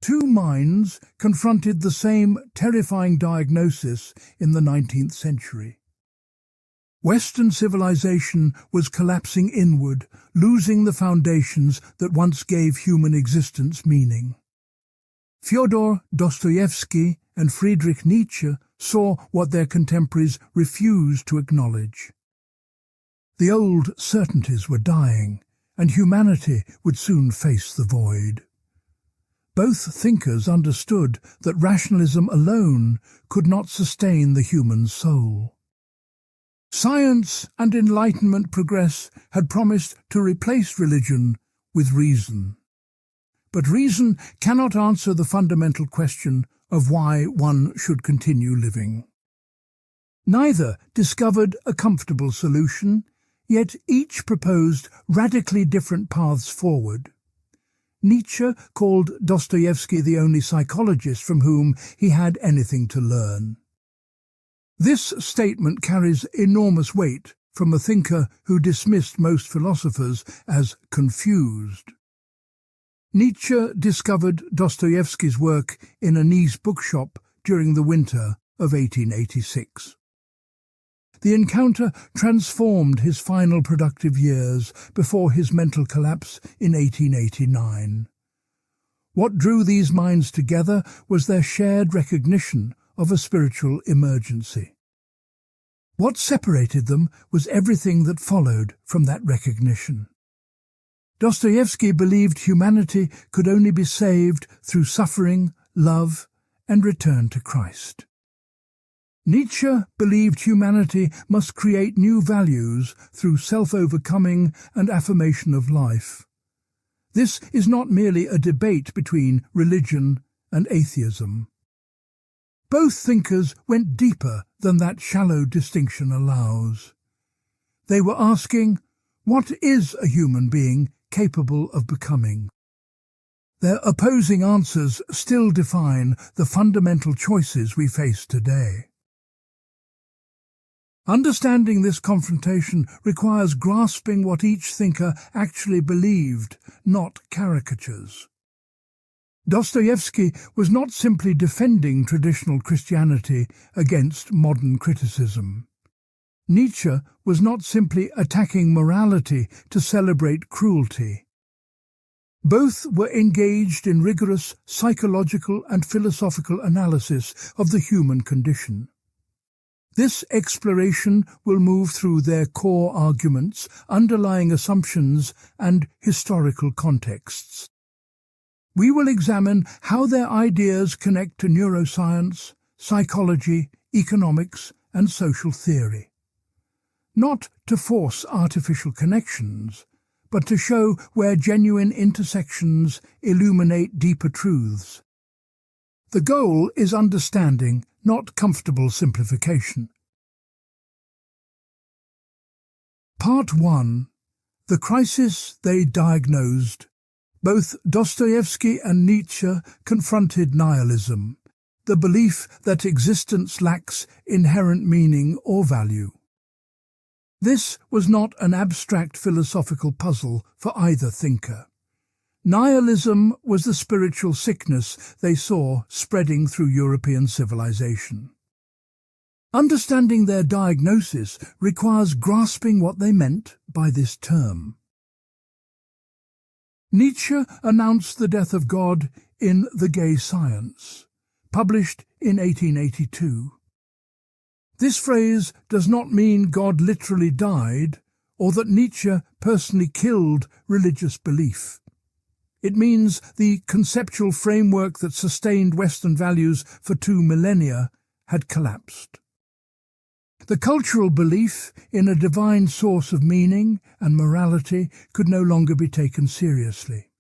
Two minds confronted the same terrifying diagnosis in the 19th century. Western civilization was collapsing inward, losing the foundations that once gave human existence meaning. Fyodor Dostoevsky and Friedrich Nietzsche saw what their contemporaries refused to acknowledge. The old certainties were dying, and humanity would soon face the void. Both thinkers understood that rationalism alone could not sustain the human soul. Science and Enlightenment progress had promised to replace religion with reason. But reason cannot answer the fundamental question of why one should continue living. Neither discovered a comfortable solution, yet each proposed radically different paths forward. Nietzsche called Dostoevsky the only psychologist from whom he had anything to learn. This statement carries enormous weight from a thinker who dismissed most philosophers as confused. Nietzsche discovered Dostoevsky's work in a Nice bookshop during the winter of 1886. The encounter transformed his final productive years before his mental collapse in 1889. What drew these minds together was their shared recognition of a spiritual emergency. What separated them was everything that followed from that recognition. Dostoevsky believed humanity could only be saved through suffering, love, and return to Christ. Nietzsche believed humanity must create new values through self-overcoming and affirmation of life. This is not merely a debate between religion and atheism. Both thinkers went deeper than that shallow distinction allows. They were asking, what is a human being capable of becoming? Their opposing answers still define the fundamental choices we face today. Understanding this confrontation requires grasping what each thinker actually believed, not caricatures. Dostoevsky was not simply defending traditional Christianity against modern criticism. Nietzsche was not simply attacking morality to celebrate cruelty. Both were engaged in rigorous psychological and philosophical analysis of the human condition. This exploration will move through their core arguments, underlying assumptions, and historical contexts. We will examine how their ideas connect to neuroscience, psychology, economics, and social theory. Not to force artificial connections, but to show where genuine intersections illuminate deeper truths. The goal is understanding, not comfortable simplification. Part 1. The crisis they diagnosed. Both Dostoevsky and Nietzsche confronted nihilism, the belief that existence lacks inherent meaning or value. This was not an abstract philosophical puzzle for either thinker. Nihilism was the spiritual sickness they saw spreading through European civilization. Understanding their diagnosis requires grasping what they meant by this term. Nietzsche announced the death of God in The Gay Science, published in 1882. This phrase does not mean God literally died or that Nietzsche personally killed religious belief. It means the conceptual framework that sustained Western values for 2 millennia had collapsed. The cultural belief in a divine source of meaning and morality could no longer be taken seriously.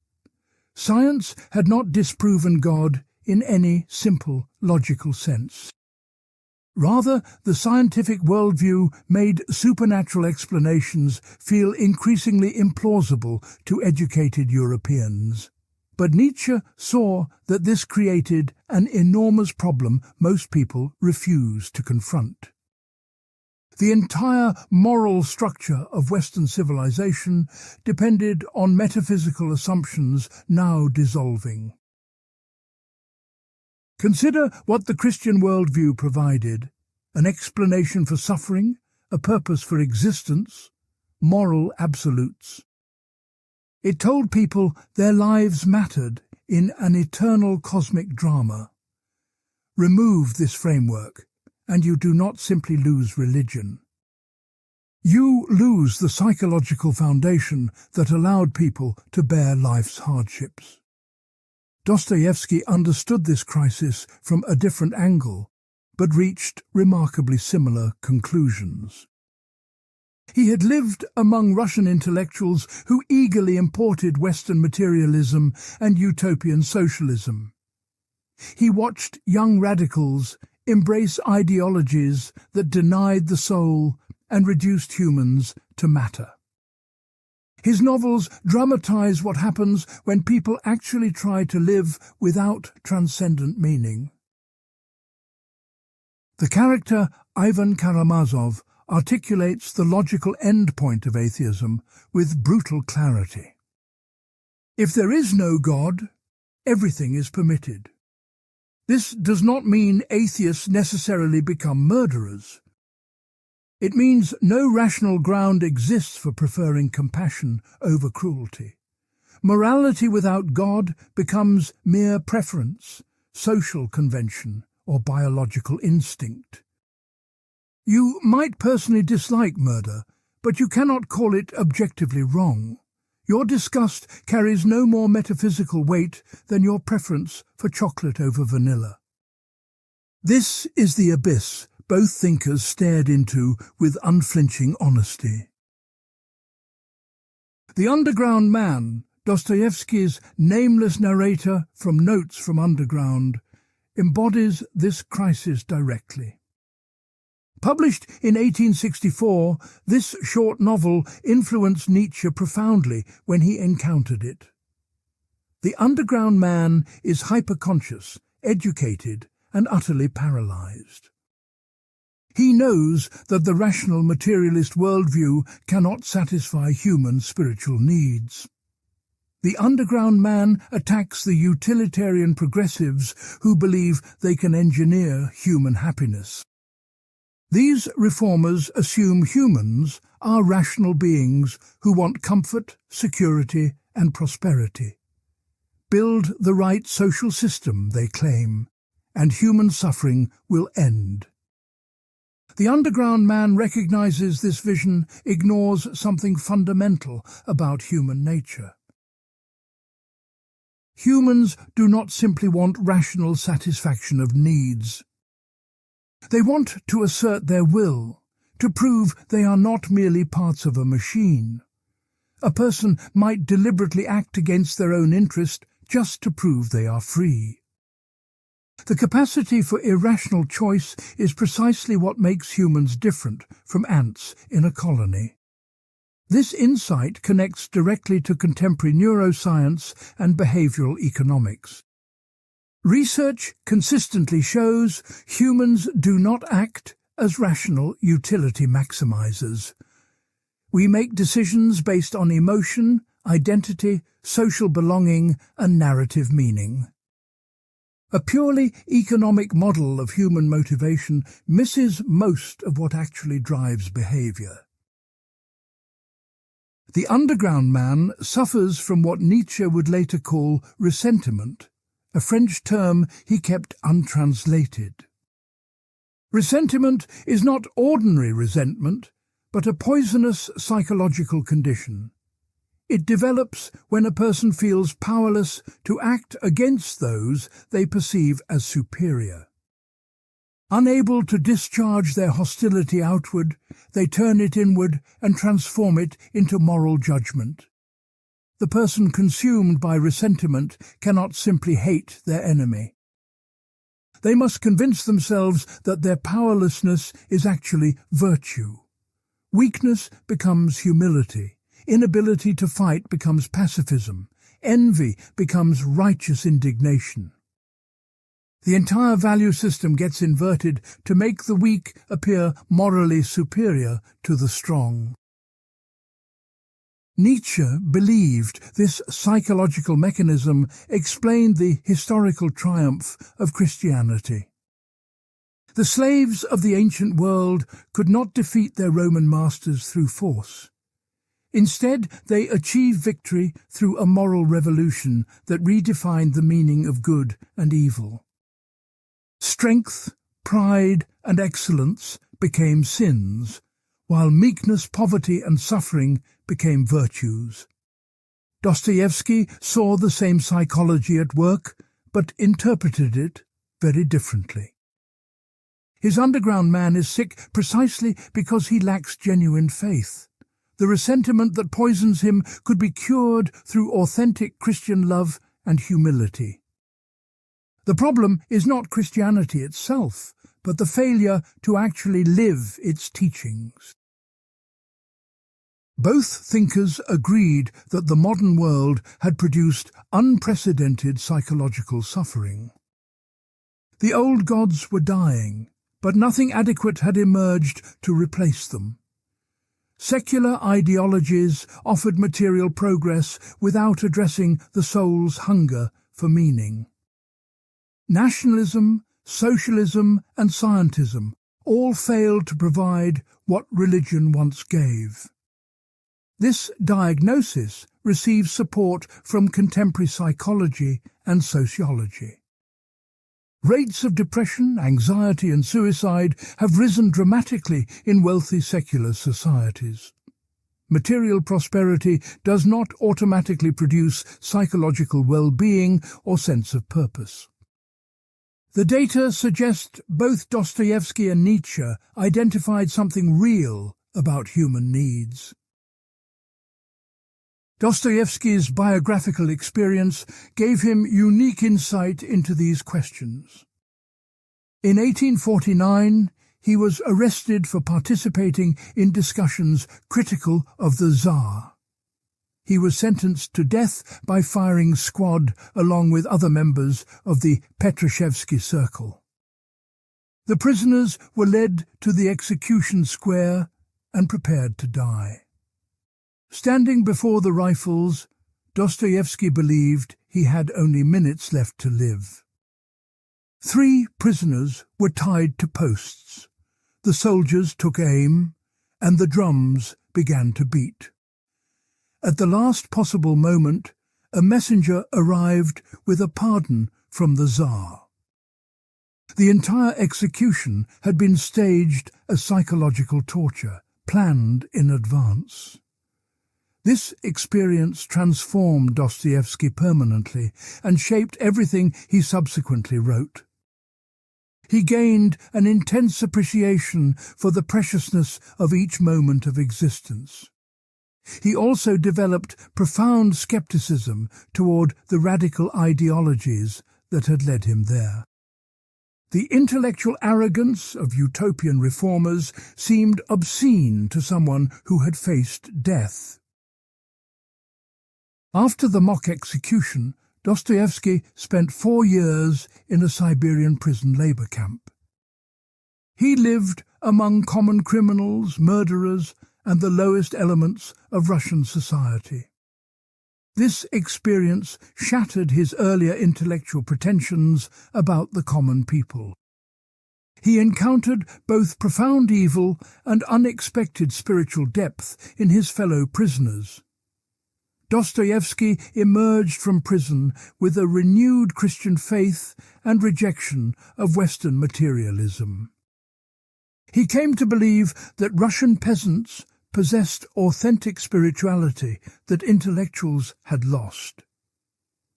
Science had not disproven God in any simple, logical sense. Rather, the scientific worldview made supernatural explanations feel increasingly implausible to educated Europeans. But Nietzsche saw that this created an enormous problem most people refused to confront. The entire moral structure of Western civilization depended on metaphysical assumptions now dissolving. Consider what the Christian worldview provided: an explanation for suffering, a purpose for existence, moral absolutes. It told people their lives mattered in an eternal cosmic drama. Remove this framework, and you do not simply lose religion. You lose the psychological foundation that allowed people to bear life's hardships. Dostoevsky understood this crisis from a different angle, but reached remarkably similar conclusions. He had lived among Russian intellectuals who eagerly imported Western materialism and utopian socialism. He watched young radicals embrace ideologies that denied the soul and reduced humans to matter. His novels dramatize what happens when people actually try to live without transcendent meaning. The character Ivan Karamazov articulates the logical endpoint of atheism with brutal clarity. If there is no God, everything is permitted. This does not mean atheists necessarily become murderers. It means no rational ground exists for preferring compassion over cruelty. Morality without God becomes mere preference, social convention, or biological instinct. You might personally dislike murder, but you cannot call it objectively wrong. Your disgust carries no more metaphysical weight than your preference for chocolate over vanilla. This is the abyss both thinkers stared into with unflinching honesty. The Underground Man, Dostoevsky's nameless narrator from Notes from Underground, embodies this crisis directly. Published in 1864, this short novel influenced Nietzsche profoundly when he encountered it. The underground man is hyperconscious, educated, and utterly paralyzed. He knows that the rational materialist worldview cannot satisfy human spiritual needs. The underground man attacks the utilitarian progressives who believe they can engineer human happiness. These reformers assume humans are rational beings who want comfort, security, and prosperity. Build the right social system, they claim, and human suffering will end. The underground man recognizes this vision ignores something fundamental about human nature. Humans do not simply want rational satisfaction of needs. They want to assert their will, to prove they are not merely parts of a machine. A person might deliberately act against their own interest just to prove they are free. The capacity for irrational choice is precisely what makes humans different from ants in a colony. This insight connects directly to contemporary neuroscience and behavioral economics. Research consistently shows humans do not act as rational utility maximizers. We make decisions based on emotion, identity, social belonging, and narrative meaning. A purely economic model of human motivation misses most of what actually drives behavior. The underground man suffers from what Nietzsche would later call ressentiment, a French term he kept untranslated. Ressentiment is not ordinary resentment, but a poisonous psychological condition. It develops when a person feels powerless to act against those they perceive as superior. Unable to discharge their hostility outward, they turn it inward and transform it into moral judgment. The person consumed by ressentiment cannot simply hate their enemy. They must convince themselves that their powerlessness is actually virtue. Weakness becomes humility. Inability to fight becomes pacifism. Envy becomes righteous indignation. The entire value system gets inverted to make the weak appear morally superior to the strong. Nietzsche believed this psychological mechanism explained the historical triumph of Christianity. The slaves of the ancient world could not defeat their Roman masters through force. Instead, they achieved victory through a moral revolution that redefined the meaning of good and evil. Strength, pride, and excellence became sins, while meekness, poverty, and suffering became virtues. Dostoevsky saw the same psychology at work, but interpreted it very differently. His underground man is sick precisely because he lacks genuine faith. The resentment that poisons him could be cured through authentic Christian love and humility. The problem is not Christianity itself, but the failure to actually live its teachings. Both thinkers agreed that the modern world had produced unprecedented psychological suffering. The old gods were dying, but nothing adequate had emerged to replace them. Secular ideologies offered material progress without addressing the soul's hunger for meaning. Nationalism, socialism, and scientism all failed to provide what religion once gave. This diagnosis receives support from contemporary psychology and sociology. Rates of depression, anxiety, and suicide have risen dramatically in wealthy secular societies. Material prosperity does not automatically produce psychological well-being or sense of purpose. The data suggest both Dostoevsky and Nietzsche identified something real about human needs. Dostoevsky's biographical experience gave him unique insight into these questions. In 1849, he was arrested for participating in discussions critical of the Tsar. He was sentenced to death by firing squad along with other members of the Petrashevsky Circle. The prisoners were led to the execution square and prepared to die. Standing before the rifles, Dostoevsky believed he had only minutes left to live. 3 prisoners were tied to posts. The soldiers took aim, and the drums began to beat. At the last possible moment, a messenger arrived with a pardon from the Tsar. The entire execution had been staged as psychological torture, planned in advance. This experience transformed Dostoevsky permanently and shaped everything he subsequently wrote. He gained an intense appreciation for the preciousness of each moment of existence. He also developed profound skepticism toward the radical ideologies that had led him there. The intellectual arrogance of utopian reformers seemed obscene to someone who had faced death. After the mock execution, Dostoevsky spent 4 years in a Siberian prison labor camp. He lived among common criminals, murderers, and the lowest elements of Russian society. This experience shattered his earlier intellectual pretensions about the common people. He encountered both profound evil and unexpected spiritual depth in his fellow prisoners. Dostoevsky emerged from prison with a renewed Christian faith and rejection of Western materialism. He came to believe that Russian peasants possessed authentic spirituality that intellectuals had lost.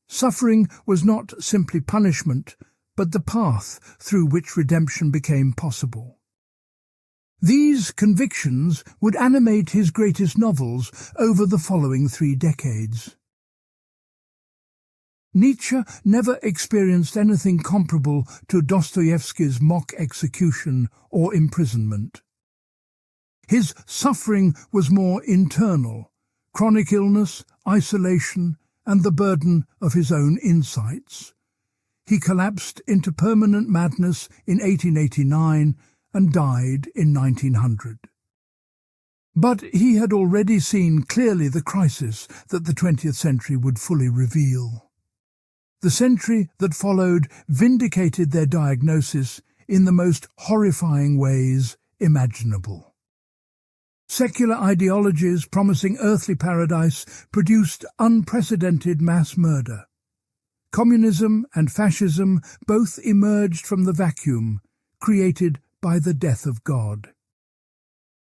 Suffering was not simply punishment, but the path through which redemption became possible. These convictions would animate his greatest novels over the following 3 decades. Nietzsche never experienced anything comparable to Dostoevsky's mock execution or imprisonment. His suffering was more internal, chronic illness, isolation, and the burden of his own insights. He collapsed into permanent madness in 1889 and died in 1900. But he had already seen clearly the crisis that the 20th century would fully reveal. The century that followed vindicated their diagnosis in the most horrifying ways imaginable. Secular ideologies promising earthly paradise produced unprecedented mass murder. Communism and fascism both emerged from the vacuum created by the death of God.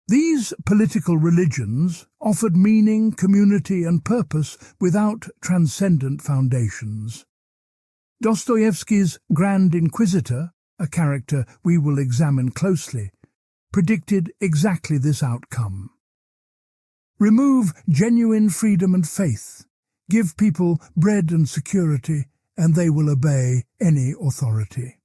These political religions offered meaning, community, and purpose without transcendent foundations. Dostoevsky's Grand Inquisitor, a character we will examine closely, predicted exactly this outcome. Remove genuine freedom and faith, give people bread and security, and they will obey any authority.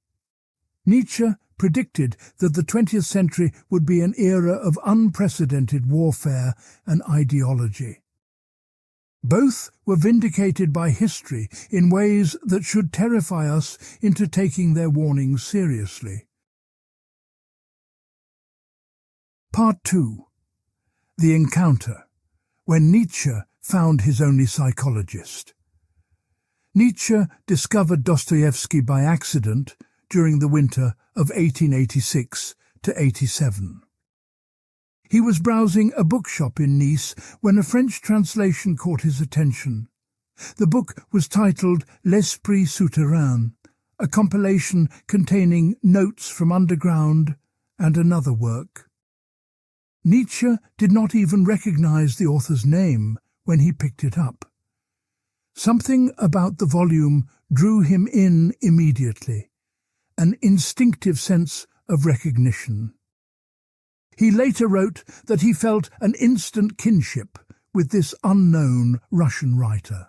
Nietzsche predicted that the 20th century would be an era of unprecedented warfare and ideology. Both were vindicated by history in ways that should terrify us into taking their warnings seriously. Part 2. The Encounter, when Nietzsche found his only psychologist. Nietzsche discovered Dostoevsky by accident during the winter of 1886 to 87. He was browsing a bookshop in Nice when a French translation caught his attention. The book was titled L'Esprit Souterrain, a compilation containing notes from underground and another work. Nietzsche did not even recognize the author's name when he picked it up. Something about the volume drew him in immediately, an instinctive sense of recognition. He later wrote that he felt an instant kinship with this unknown Russian writer.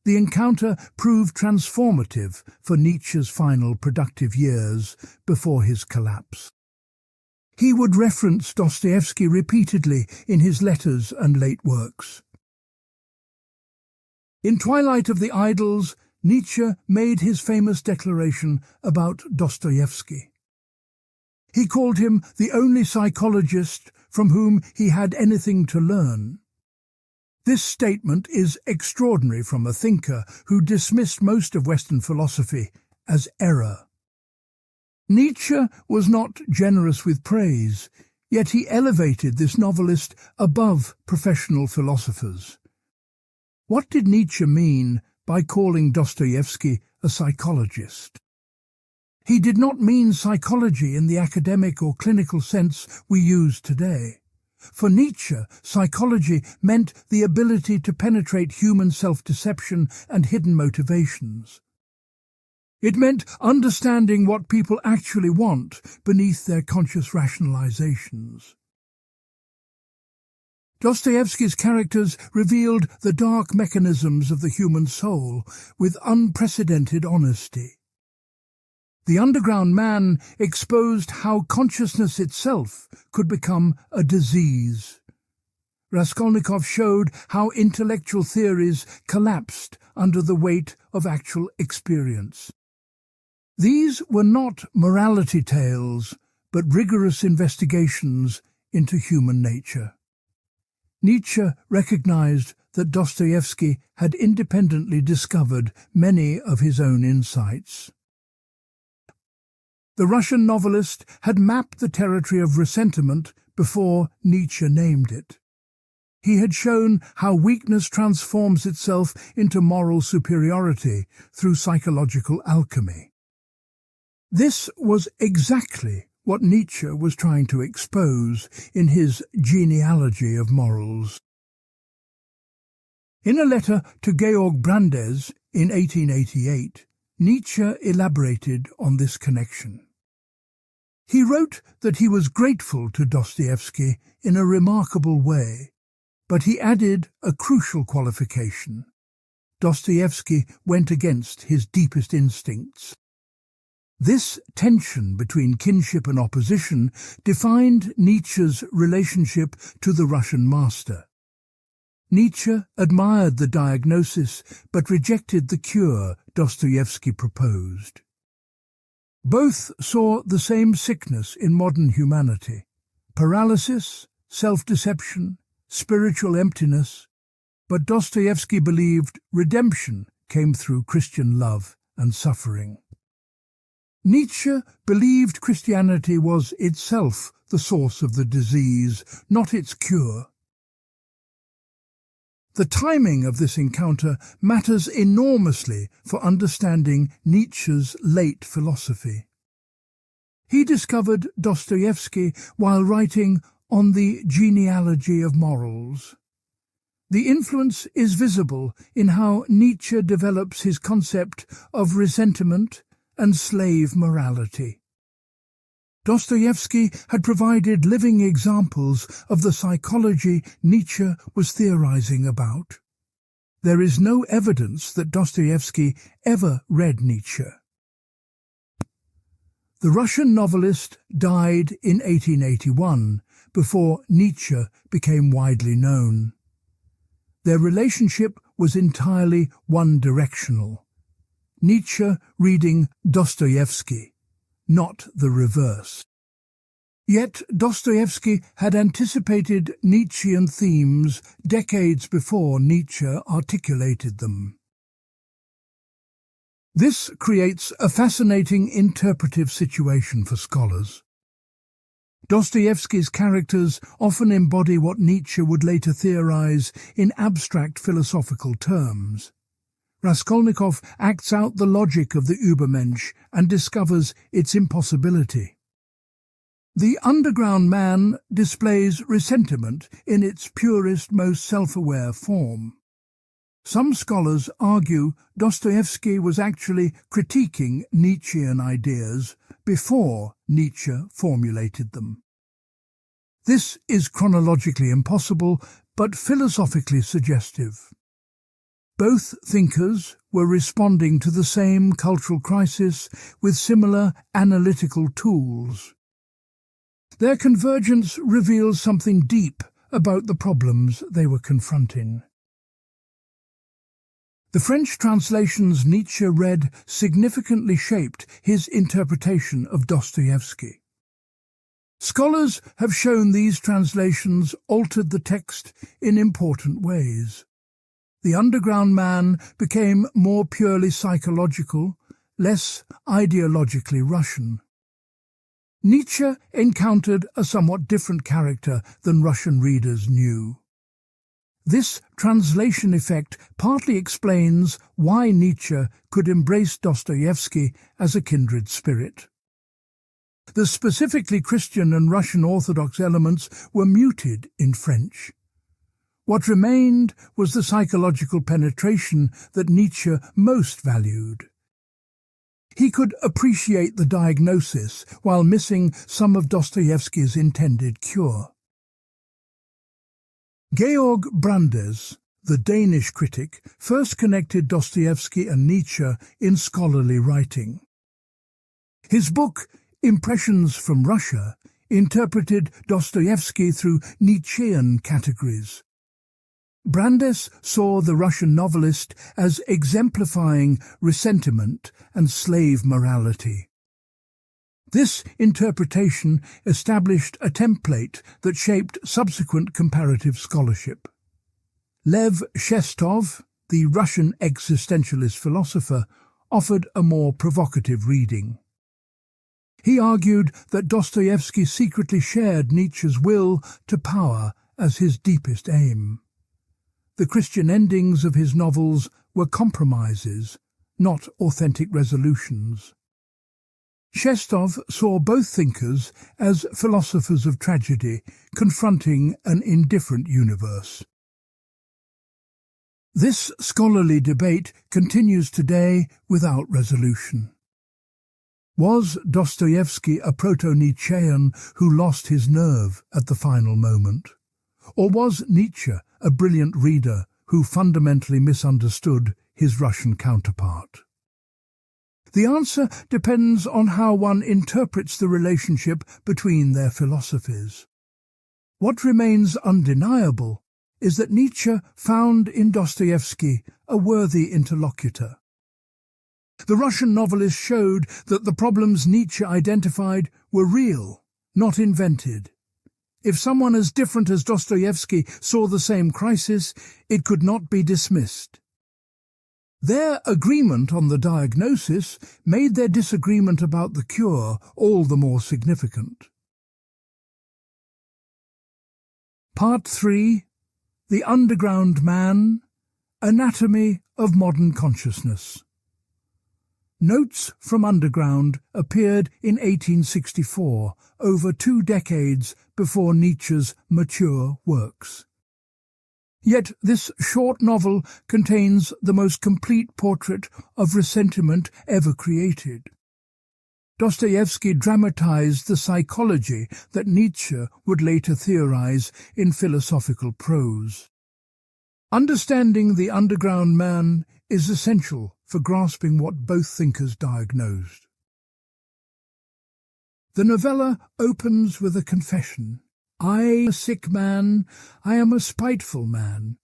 The encounter proved transformative for Nietzsche's final productive years before his collapse. He would reference Dostoevsky repeatedly in his letters and late works. In Twilight of the Idols, Nietzsche made his famous declaration about Dostoevsky. He called him the only psychologist from whom he had anything to learn. This statement is extraordinary from a thinker who dismissed most of Western philosophy as error. Nietzsche was not generous with praise, yet he elevated this novelist above professional philosophers. What did Nietzsche mean by calling Dostoevsky a psychologist? He did not mean psychology in the academic or clinical sense we use today. For Nietzsche, psychology meant the ability to penetrate human self-deception and hidden motivations. It meant understanding what people actually want beneath their conscious rationalizations. Dostoevsky's characters revealed the dark mechanisms of the human soul with unprecedented honesty. The underground man exposed how consciousness itself could become a disease. Raskolnikov showed how intellectual theories collapsed under the weight of actual experience. These were not morality tales, but rigorous investigations into human nature. Nietzsche recognized that Dostoevsky had independently discovered many of his own insights. The Russian novelist had mapped the territory of resentment before Nietzsche named it. He had shown how weakness transforms itself into moral superiority through psychological alchemy. This was exactly what Nietzsche was trying to expose in his genealogy of morals. In a letter to Georg Brandes in 1888, Nietzsche elaborated on this connection. He wrote that he was grateful to Dostoevsky in a remarkable way, but he added a crucial qualification. Dostoevsky went against his deepest instincts. This tension between kinship and opposition defined Nietzsche's relationship to the Russian master. Nietzsche admired the diagnosis but rejected the cure Dostoevsky proposed. Both saw the same sickness in modern humanity: paralysis self-deception, spiritual emptiness, but Dostoevsky believed redemption came through Christian love and suffering. Nietzsche believed Christianity was itself the source of the disease, not its cure. The timing of this encounter matters enormously for understanding Nietzsche's late philosophy. He discovered Dostoevsky while writing On the Genealogy of Morals. The influence is visible in how Nietzsche develops his concept of resentment and slave morality. Dostoevsky had provided living examples of the psychology Nietzsche was theorizing about. There is no evidence that Dostoevsky ever read Nietzsche. The Russian novelist died in 1881, before Nietzsche became widely known. Their relationship was entirely one-directional. Nietzsche reading Dostoevsky, not the reverse. Yet Dostoevsky had anticipated Nietzschean themes decades before Nietzsche articulated them. This creates a fascinating interpretive situation for scholars. Dostoevsky's characters often embody what Nietzsche would later theorize in abstract philosophical terms. Raskolnikov acts out the logic of the Übermensch and discovers its impossibility. The underground man displays resentment in its purest, most self-aware form. Some scholars argue Dostoevsky was actually critiquing Nietzschean ideas before Nietzsche formulated them. This is chronologically impossible, but philosophically suggestive. Both thinkers were responding to the same cultural crisis with similar analytical tools. Their convergence reveals something deep about the problems they were confronting. The French translations Nietzsche read significantly shaped his interpretation of Dostoevsky. Scholars have shown these translations altered the text in important ways. The underground man became more purely psychological, less ideologically Russian. Nietzsche encountered a somewhat different character than Russian readers knew. This translation effect partly explains why Nietzsche could embrace Dostoevsky as a kindred spirit. The specifically Christian and Russian Orthodox elements were muted in French. What remained was the psychological penetration that Nietzsche most valued. He could appreciate the diagnosis while missing some of Dostoevsky's intended cure. Georg Brandes, the Danish critic, first connected Dostoevsky and Nietzsche in scholarly writing. His book, Impressions from Russia, interpreted Dostoevsky through Nietzschean categories. Brandes saw the Russian novelist as exemplifying resentment and slave morality. This interpretation established a template that shaped subsequent comparative scholarship. Lev Shestov, the Russian existentialist philosopher, offered a more provocative reading. He argued that Dostoevsky secretly shared Nietzsche's will to power as his deepest aim. The Christian endings of his novels were compromises, not authentic resolutions. Shestov saw both thinkers as philosophers of tragedy, confronting an indifferent universe. This scholarly debate continues today without resolution. Was Dostoevsky a proto-Nietzschean who lost his nerve at the final moment? Or was Nietzsche a brilliant reader who fundamentally misunderstood his Russian counterpart? The answer depends on how one interprets the relationship between their philosophies. What remains undeniable is that Nietzsche found in Dostoevsky a worthy interlocutor. The Russian novelist showed that the problems Nietzsche identified were real, not invented. If someone as different as Dostoevsky saw the same crisis, it could not be dismissed. Their agreement on the diagnosis made their disagreement about the cure all the more significant. Part 3. The Underground Man, Anatomy of Modern Consciousness. Notes from Underground appeared in 1864, over 2 decades before Nietzsche's mature works. Yet this short novel contains the most complete portrait of resentment ever created. Dostoevsky dramatized the psychology that Nietzsche would later theorize in philosophical prose. Understanding the underground man is essential for grasping what both thinkers diagnosed. The novella opens with a confession. I am a sick man, I am a spiteful man.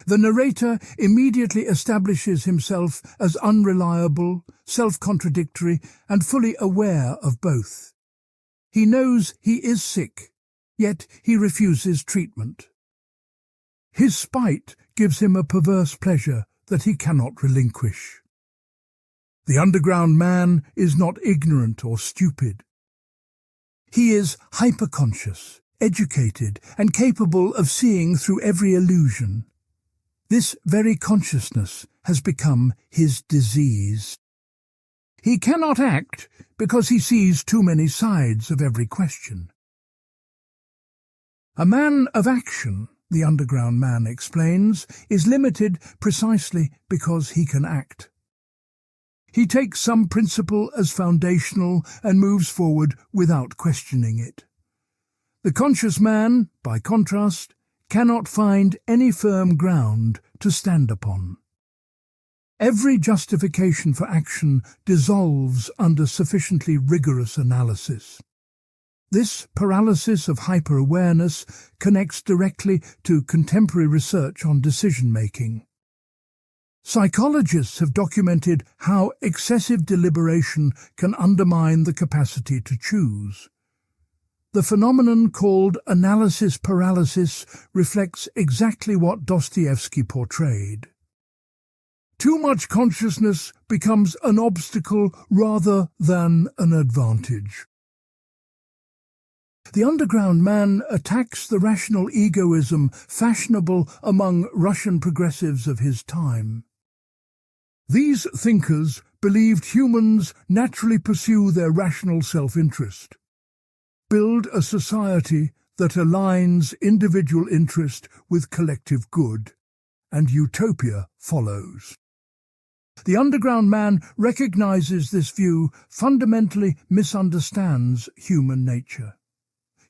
The narrator immediately establishes himself as unreliable, self-contradictory, and fully aware of both. He knows he is sick, yet he refuses treatment. His spite gives him a perverse pleasure that he cannot relinquish. The underground man is not ignorant or stupid. He is hyperconscious, educated, and capable of seeing through every illusion. This very consciousness has become his disease. He cannot act because he sees too many sides of every question. A man of action, the underground man explains, is limited precisely because he can act. He takes some principle as foundational and moves forward without questioning it. The conscious man, by contrast, cannot find any firm ground to stand upon. Every justification for action dissolves under sufficiently rigorous analysis. This paralysis of hyper-awareness connects directly to contemporary research on decision-making. Psychologists have documented how excessive deliberation can undermine the capacity to choose. The phenomenon called analysis paralysis reflects exactly what Dostoevsky portrayed. Too much consciousness becomes an obstacle rather than an advantage. The underground man attacks the rational egoism fashionable among Russian progressives of his time. These thinkers believed humans naturally pursue their rational self-interest, build a society that aligns individual interest with collective good, and utopia follows. The underground man recognizes this view fundamentally misunderstands human nature.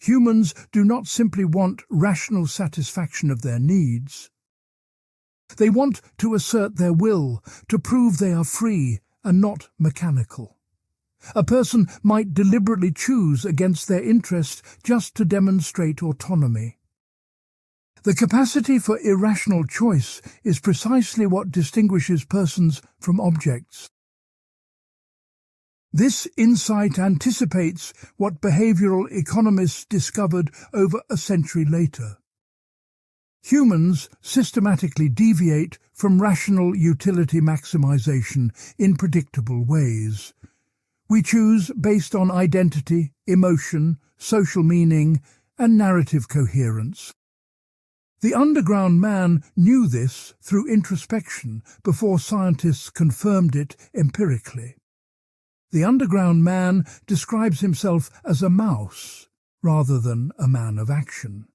Humans do not simply want rational satisfaction of their needs. They want to assert their will, to prove they are free and not mechanical. A person might deliberately choose against their interest just to demonstrate autonomy. The capacity for irrational choice is precisely what distinguishes persons from objects. This insight anticipates what behavioral economists discovered over a century later. Humans systematically deviate from rational utility maximization in predictable ways. We choose based on identity, emotion, social meaning, and narrative coherence. The underground man knew this through introspection before scientists confirmed it empirically. The underground man describes himself as a mouse rather than a man of action.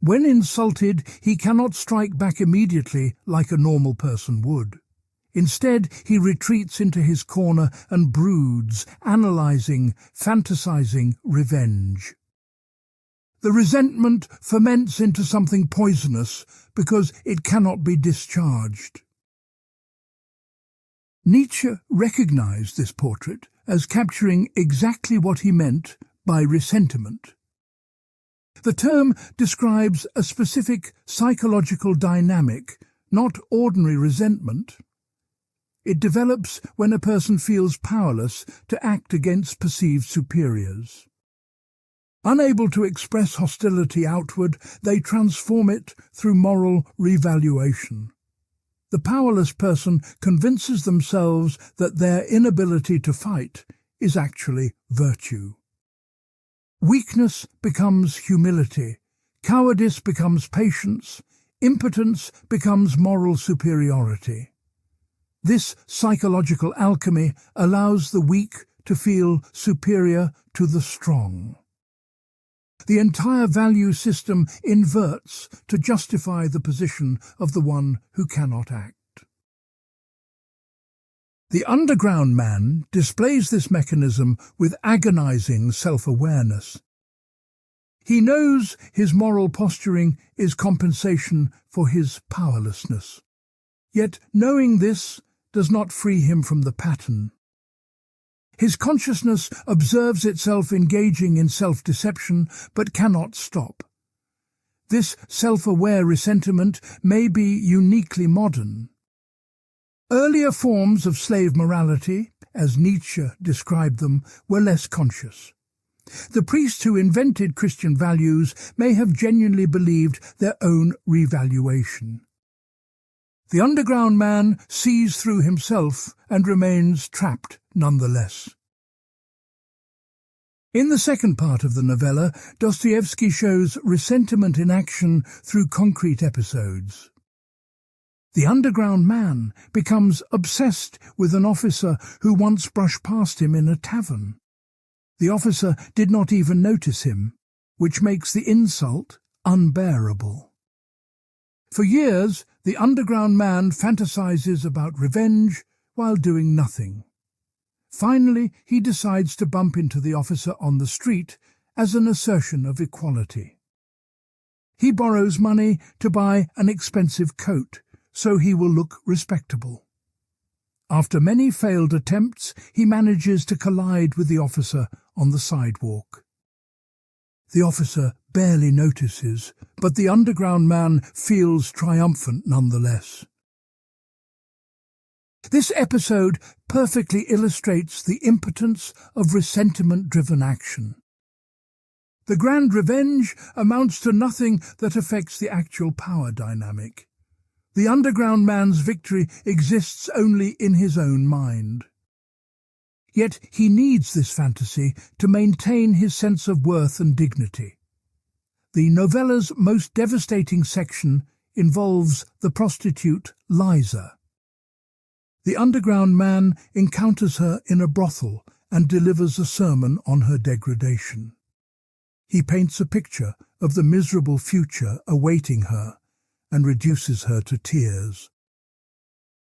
When insulted, he cannot strike back immediately like a normal person would. Instead, he retreats into his corner and broods, analyzing, fantasizing revenge. The resentment ferments into something poisonous because it cannot be discharged. Nietzsche recognized this portrait as capturing exactly what he meant by ressentiment. The term describes a specific psychological dynamic, not ordinary resentment. It develops when a person feels powerless to act against perceived superiors. Unable to express hostility outward, they transform it through moral revaluation. The powerless person convinces themselves that their inability to fight is actually virtue. Weakness becomes humility, cowardice becomes patience, impotence becomes moral superiority. This psychological alchemy allows the weak to feel superior to the strong. The entire value system inverts to justify the position of the one who cannot act. The underground man displays this mechanism with agonizing self-awareness. He knows his moral posturing is compensation for his powerlessness. Yet knowing this does not free him from the pattern. His consciousness observes itself engaging in self-deception, but cannot stop. This self-aware ressentiment may be uniquely modern. Earlier forms of slave morality, as Nietzsche described them, were less conscious. The priests who invented Christian values may have genuinely believed their own revaluation. The underground man sees through himself and remains trapped nonetheless. In the second part of the novella, Dostoevsky shows ressentiment in action through concrete episodes. The underground man becomes obsessed with an officer who once brushed past him in a tavern. The officer did not even notice him, which makes the insult unbearable. For years, the underground man fantasizes about revenge while doing nothing. Finally, he decides to bump into the officer on the street as an assertion of equality. He borrows money to buy an expensive coat, so he will look respectable. After many failed attempts, he manages to collide with the officer on the sidewalk. The officer barely notices, but the underground man feels triumphant nonetheless. This episode perfectly illustrates the impotence of ressentiment-driven action. The grand revenge amounts to nothing that affects the actual power dynamic. The underground man's victory exists only in his own mind. Yet he needs this fantasy to maintain his sense of worth and dignity. The novella's most devastating section involves the prostitute Liza. The underground man encounters her in a brothel and delivers a sermon on her degradation. He paints a picture of the miserable future awaiting her and reduces her to tears.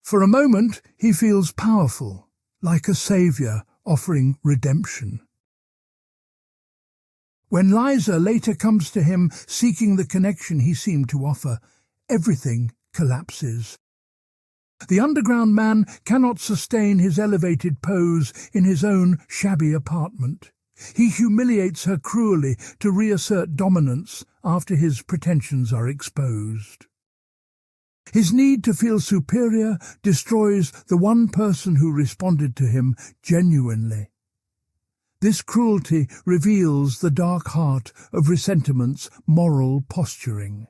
For a moment, he feels powerful, like a savior offering redemption. When Liza later comes to him seeking the connection he seemed to offer, everything collapses. The underground man cannot sustain his elevated pose in his own shabby apartment. He humiliates her cruelly to reassert dominance after his pretensions are exposed. His need to feel superior destroys the one person who responded to him genuinely. This cruelty reveals the dark heart of ressentiment's moral posturing.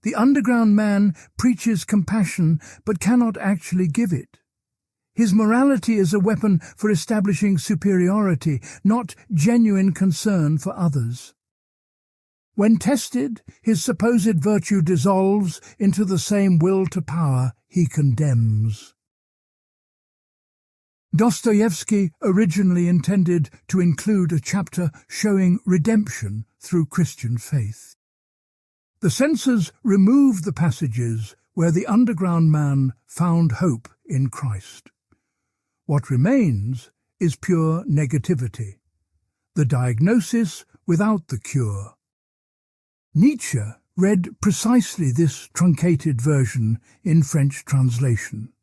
The underground man preaches compassion but cannot actually give it. His morality is a weapon for establishing superiority, not genuine concern for others. When tested, his supposed virtue dissolves into the same will to power he condemns. Dostoevsky originally intended to include a chapter showing redemption through Christian faith. The censors removed the passages where the underground man found hope in Christ. What remains is pure negativity, the diagnosis without the cure. Nietzsche read precisely this truncated version in French translation.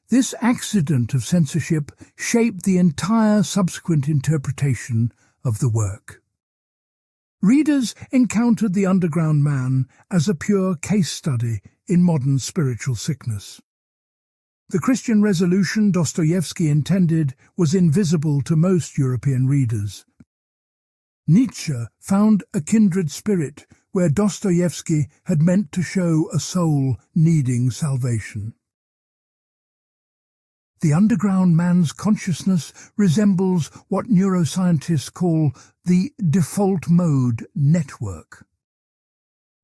This accident of censorship shaped the entire subsequent interpretation of the work. Readers encountered the underground man as a pure case study in modern spiritual sickness. The Christian resolution Dostoevsky intended was invisible to most European readers. Nietzsche found a kindred spirit where Dostoevsky had meant to show a soul needing salvation. The underground man's consciousness resembles what neuroscientists call the default mode network.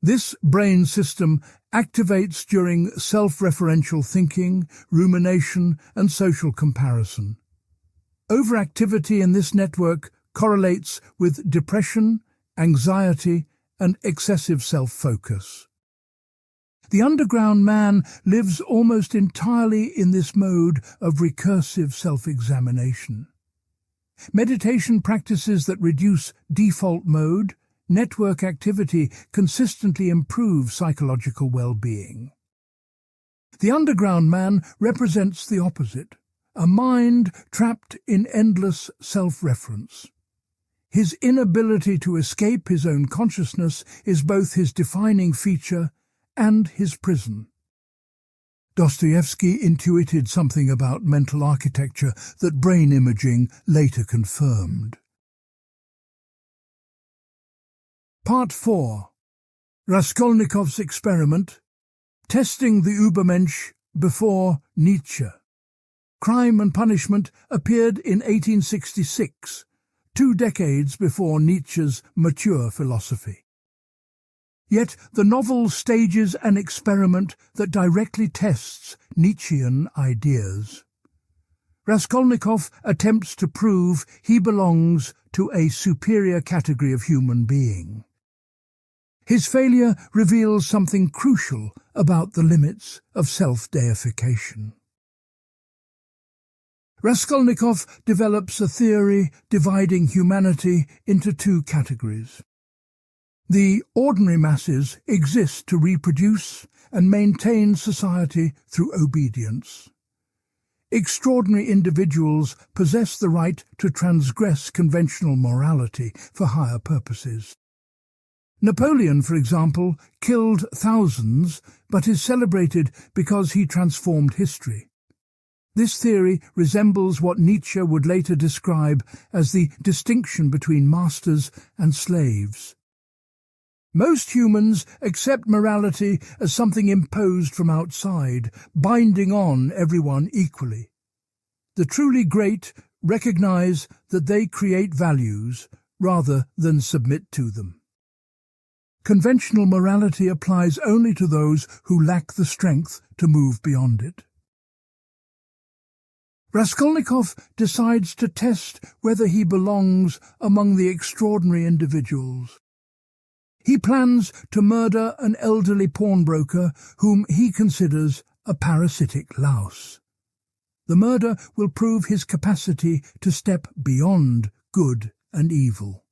This brain system activates during self-referential thinking, rumination, and social comparison. Overactivity in this network correlates with depression, anxiety, and excessive self-focus. The underground man lives almost entirely in this mode of recursive self-examination. Meditation practices that reduce default mode, network activity consistently improve psychological well-being. The underground man represents the opposite, a mind trapped in endless self-reference. His inability to escape his own consciousness is both his defining feature and his prison. Dostoevsky intuited something about mental architecture that brain imaging later confirmed. Part 4. Raskolnikov's experiment, testing the Übermensch before Nietzsche. Crime and Punishment appeared in 1866, 2 decades before Nietzsche's mature philosophy. Yet the novel stages an experiment that directly tests Nietzschean ideas. Raskolnikov attempts to prove he belongs to a superior category of human being. His failure reveals something crucial about the limits of self-deification. Raskolnikov develops a theory dividing humanity into 2 categories. The ordinary masses exist to reproduce and maintain society through obedience. Extraordinary individuals possess the right to transgress conventional morality for higher purposes. Napoleon, for example, killed thousands, but is celebrated because he transformed history. This theory resembles what Nietzsche would later describe as the distinction between masters and slaves. Most humans accept morality as something imposed from outside, binding on everyone equally. The truly great recognize that they create values rather than submit to them. Conventional morality applies only to those who lack the strength to move beyond it. Raskolnikov decides to test whether he belongs among the extraordinary individuals. He plans to murder an elderly pawnbroker whom he considers a parasitic louse. The murder will prove his capacity to step beyond good and evil.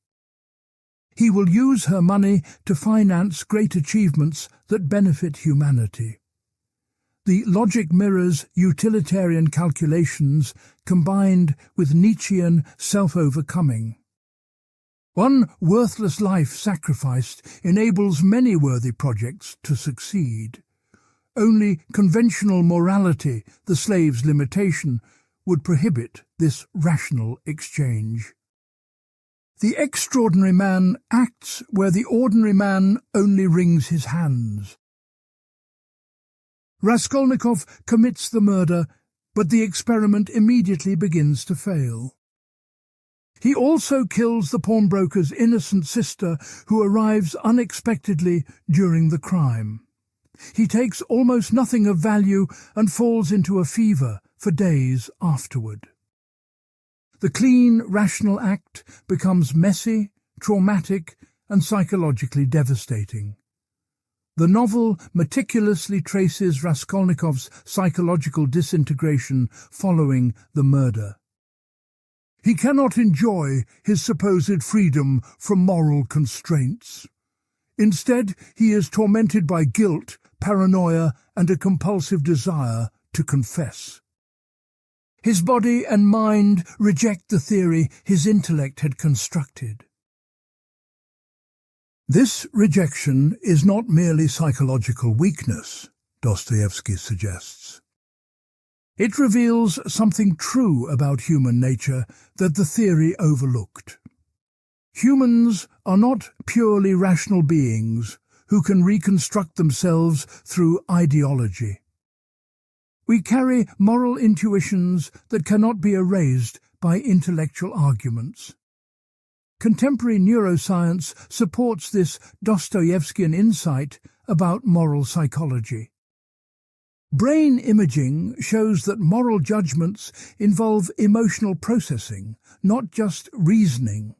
He will use her money to finance great achievements that benefit humanity. The logic mirrors utilitarian calculations combined with Nietzschean self-overcoming. One worthless life sacrificed enables many worthy projects to succeed. Only conventional morality, the slave's limitation, would prohibit this rational exchange. The extraordinary man acts where the ordinary man only wrings his hands. Raskolnikov commits the murder, but the experiment immediately begins to fail. He also kills the pawnbroker's innocent sister, who arrives unexpectedly during the crime. He takes almost nothing of value and falls into a fever for days afterward. The clean, rational act becomes messy, traumatic, and psychologically devastating. The novel meticulously traces Raskolnikov's psychological disintegration following the murder. He cannot enjoy his supposed freedom from moral constraints. Instead, he is tormented by guilt, paranoia, and a compulsive desire to confess. His body and mind reject the theory his intellect had constructed. This rejection is not merely psychological weakness, Dostoevsky suggests. It reveals something true about human nature that the theory overlooked. Humans are not purely rational beings who can reconstruct themselves through ideology. We carry moral intuitions that cannot be erased by intellectual arguments. Contemporary neuroscience supports this Dostoevskian insight about moral psychology. Brain imaging shows that moral judgments involve emotional processing, not just reasoning.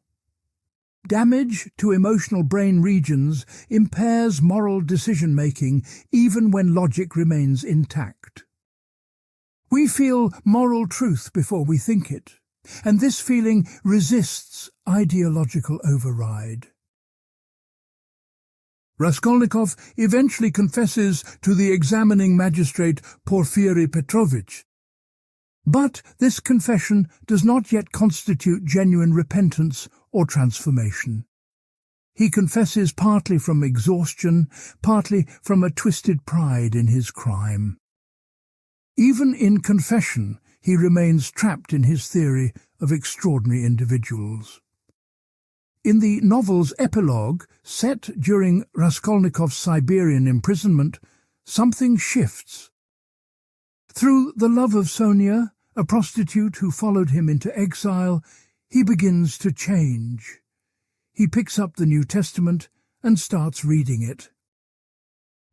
Damage to emotional brain regions impairs moral decision-making even when logic remains intact. We feel moral truth before we think it, and this feeling resists ideological override. Raskolnikov eventually confesses to the examining magistrate Porfiry Petrovich. But this confession does not yet constitute genuine repentance or transformation. He confesses partly from exhaustion, partly from a twisted pride in his crime. Even in confession, he remains trapped in his theory of extraordinary individuals. In the novel's epilogue, set during Raskolnikov's Siberian imprisonment, something shifts. Through the love of Sonia, a prostitute who followed him into exile, he begins to change. He picks up the New Testament and starts reading it.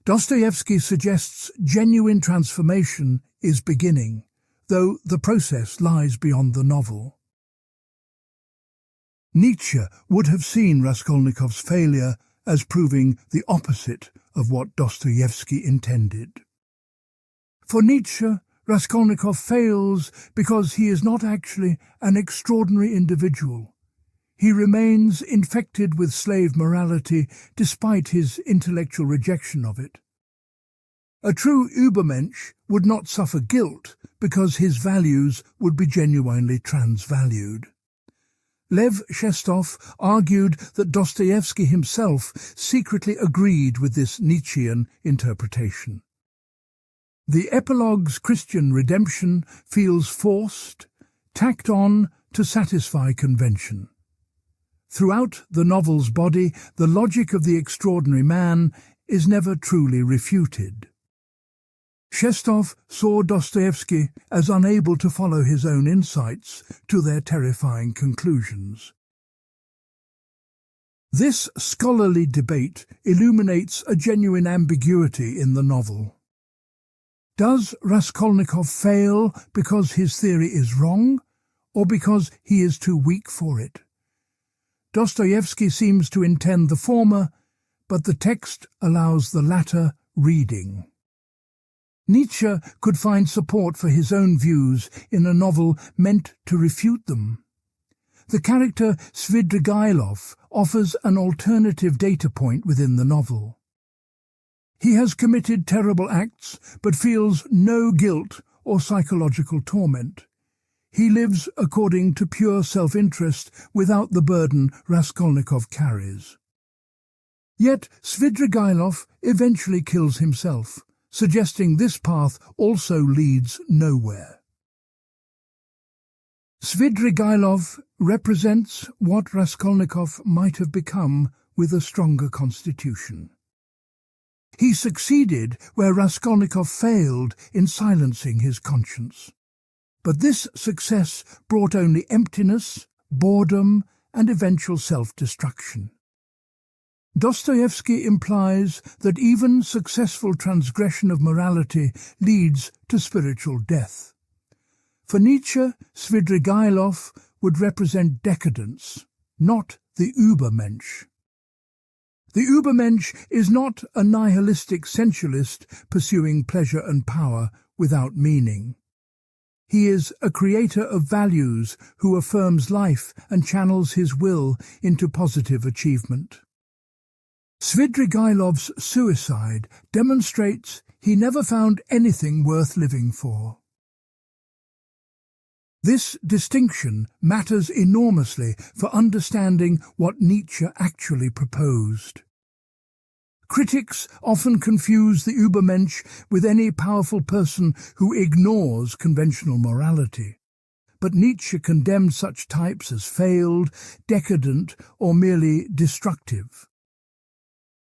Dostoevsky suggests genuine transformation is beginning, though the process lies beyond the novel. Nietzsche would have seen Raskolnikov's failure as proving the opposite of what Dostoevsky intended. For Nietzsche, Raskolnikov fails because he is not actually an extraordinary individual. He remains infected with slave morality despite his intellectual rejection of it. A true Übermensch would not suffer guilt because his values would be genuinely transvalued. Lev Shestov argued that Dostoevsky himself secretly agreed with this Nietzschean interpretation. The epilogue's Christian redemption feels forced, tacked on to satisfy convention. Throughout the novel's body, the logic of the extraordinary man is never truly refuted. Shestov saw Dostoevsky as unable to follow his own insights to their terrifying conclusions. This scholarly debate illuminates a genuine ambiguity in the novel. Does Raskolnikov fail because his theory is wrong, or because he is too weak for it? Dostoevsky seems to intend the former, but the text allows the latter reading. Nietzsche could find support for his own views in a novel meant to refute them. The character Svidrigailov offers an alternative data point within the novel. He has committed terrible acts but feels no guilt or psychological torment. He lives according to pure self-interest without the burden Raskolnikov carries. Yet Svidrigailov eventually kills himself, suggesting this path also leads nowhere. Svidrigailov represents what Raskolnikov might have become with a stronger constitution. He succeeded where Raskolnikov failed in silencing his conscience. But this success brought only emptiness, boredom, and eventual self-destruction. Dostoevsky implies that even successful transgression of morality leads to spiritual death. For Nietzsche, Svidrigailov would represent decadence, not the Übermensch. The Übermensch is not a nihilistic sensualist pursuing pleasure and power without meaning. He is a creator of values who affirms life and channels his will into positive achievement. Svidrigailov's suicide demonstrates he never found anything worth living for. This distinction matters enormously for understanding what Nietzsche actually proposed. Critics often confuse the Übermensch with any powerful person who ignores conventional morality. but Nietzsche condemned such types as failed, decadent, or merely destructive.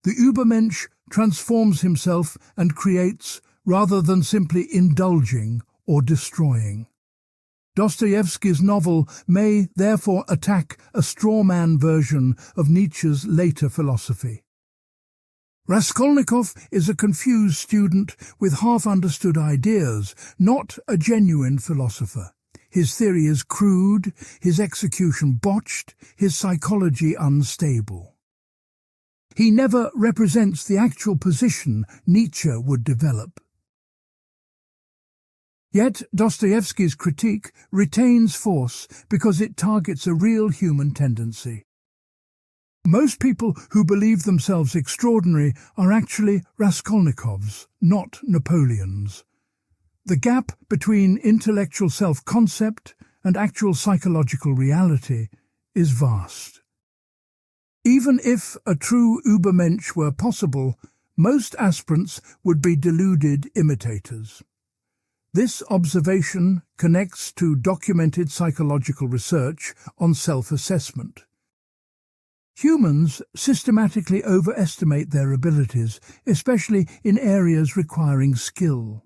The Übermensch transforms himself and creates rather than simply indulging or destroying. Dostoevsky's novel may therefore attack a straw-man version of Nietzsche's later philosophy. Raskolnikov is a confused student with half-understood ideas, not a genuine philosopher. His theory is crude, his execution botched, his psychology unstable. He never represents the actual position Nietzsche would develop. Yet Dostoevsky's critique retains force because it targets a real human tendency. Most people who believe themselves extraordinary are actually Raskolnikovs, not Napoleons. The gap between intellectual self-concept and actual psychological reality is vast. Even if a true Übermensch were possible, most aspirants would be deluded imitators. This observation connects to documented psychological research on self-assessment. Humans systematically overestimate their abilities, especially in areas requiring skill.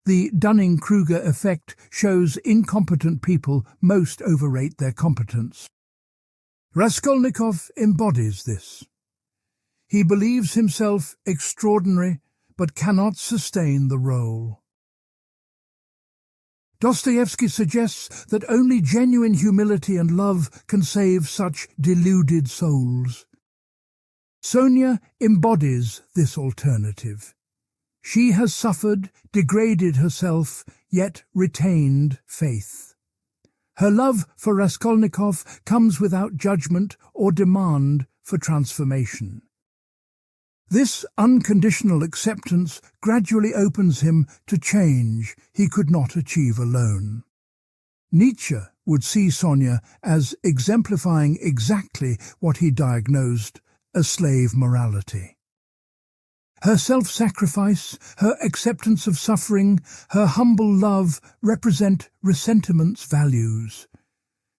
The Dunning-Kruger effect shows incompetent people most overrate their competence. Raskolnikov embodies this. He believes himself extraordinary but cannot sustain the role. Dostoevsky suggests that only genuine humility and love can save such deluded souls. Sonia embodies this alternative. She has suffered, degraded herself, yet retained faith. Her love for Raskolnikov comes without judgment or demand for transformation. This unconditional acceptance gradually opens him to change he could not achieve alone. Nietzsche would see Sonia as exemplifying exactly what he diagnosed as slave morality. Her self-sacrifice, her acceptance of suffering, her humble love represent ressentiment's values.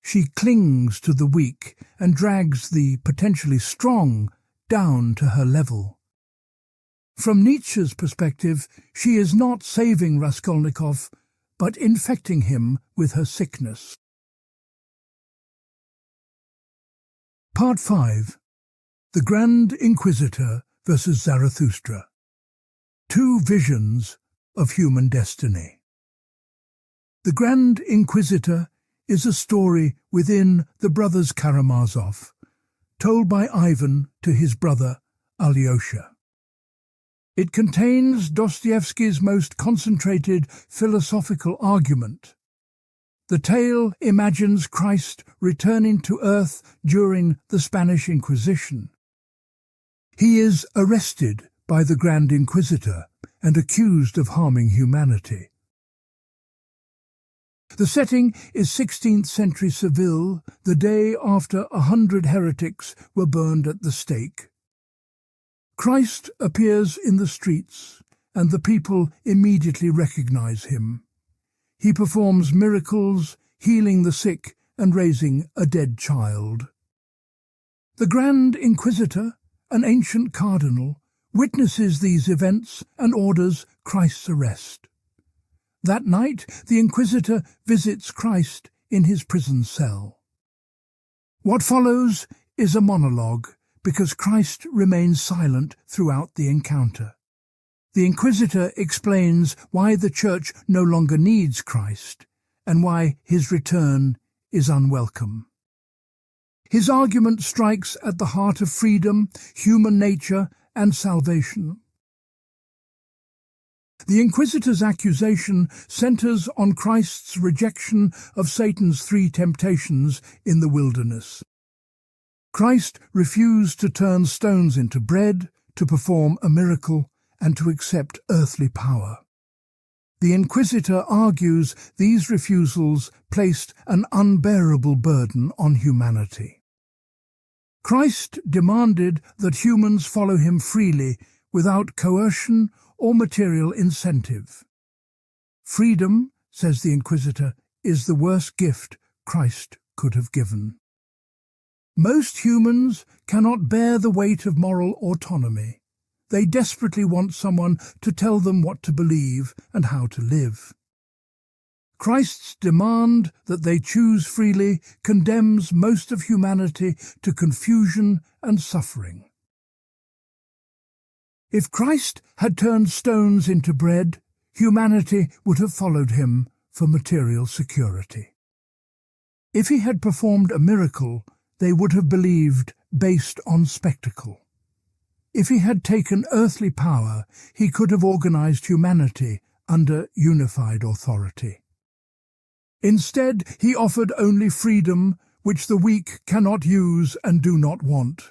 She clings to the weak and drags the potentially strong down to her level. From Nietzsche's perspective, she is not saving Raskolnikov, but infecting him with her sickness. Part 5. The Grand Inquisitor versus Zarathustra. Two visions of human destiny. The Grand Inquisitor is a story within the brothers Karamazov, told by Ivan to his brother Alyosha. It contains Dostoevsky's most concentrated philosophical argument. The tale imagines Christ returning to earth during the Spanish Inquisition. He is arrested by the Grand Inquisitor and accused of harming humanity. The setting is 16th century Seville, the day after 100 heretics were burned at the stake. Christ appears in the streets, and the people immediately recognize him. He performs miracles, healing the sick and raising a dead child. The Grand Inquisitor, an ancient cardinal, witnesses these events and orders Christ's arrest. That night, the Inquisitor visits Christ in his prison cell. What follows is a monologue, because Christ remains silent throughout the encounter. The Inquisitor explains why the Church no longer needs Christ, and why his return is unwelcome. His argument strikes at the heart of freedom, human nature, and salvation. The Inquisitor's accusation centers on Christ's rejection of Satan's 3 temptations in the wilderness. Christ refused to turn stones into bread, to perform a miracle, and to accept earthly power. The Inquisitor argues these refusals placed an unbearable burden on humanity. Christ demanded that humans follow him freely, without coercion or material incentive. Freedom, says the Inquisitor, is the worst gift Christ could have given. Most humans cannot bear the weight of moral autonomy. They desperately want someone to tell them what to believe and how to live. Christ's demand that they choose freely condemns most of humanity to confusion and suffering. If Christ had turned stones into bread, humanity would have followed him for material security. If he had performed a miracle, they would have believed based on spectacle. If he had taken earthly power, he could have organized humanity under unified authority. Instead, he offered only freedom, which the weak cannot use and do not want.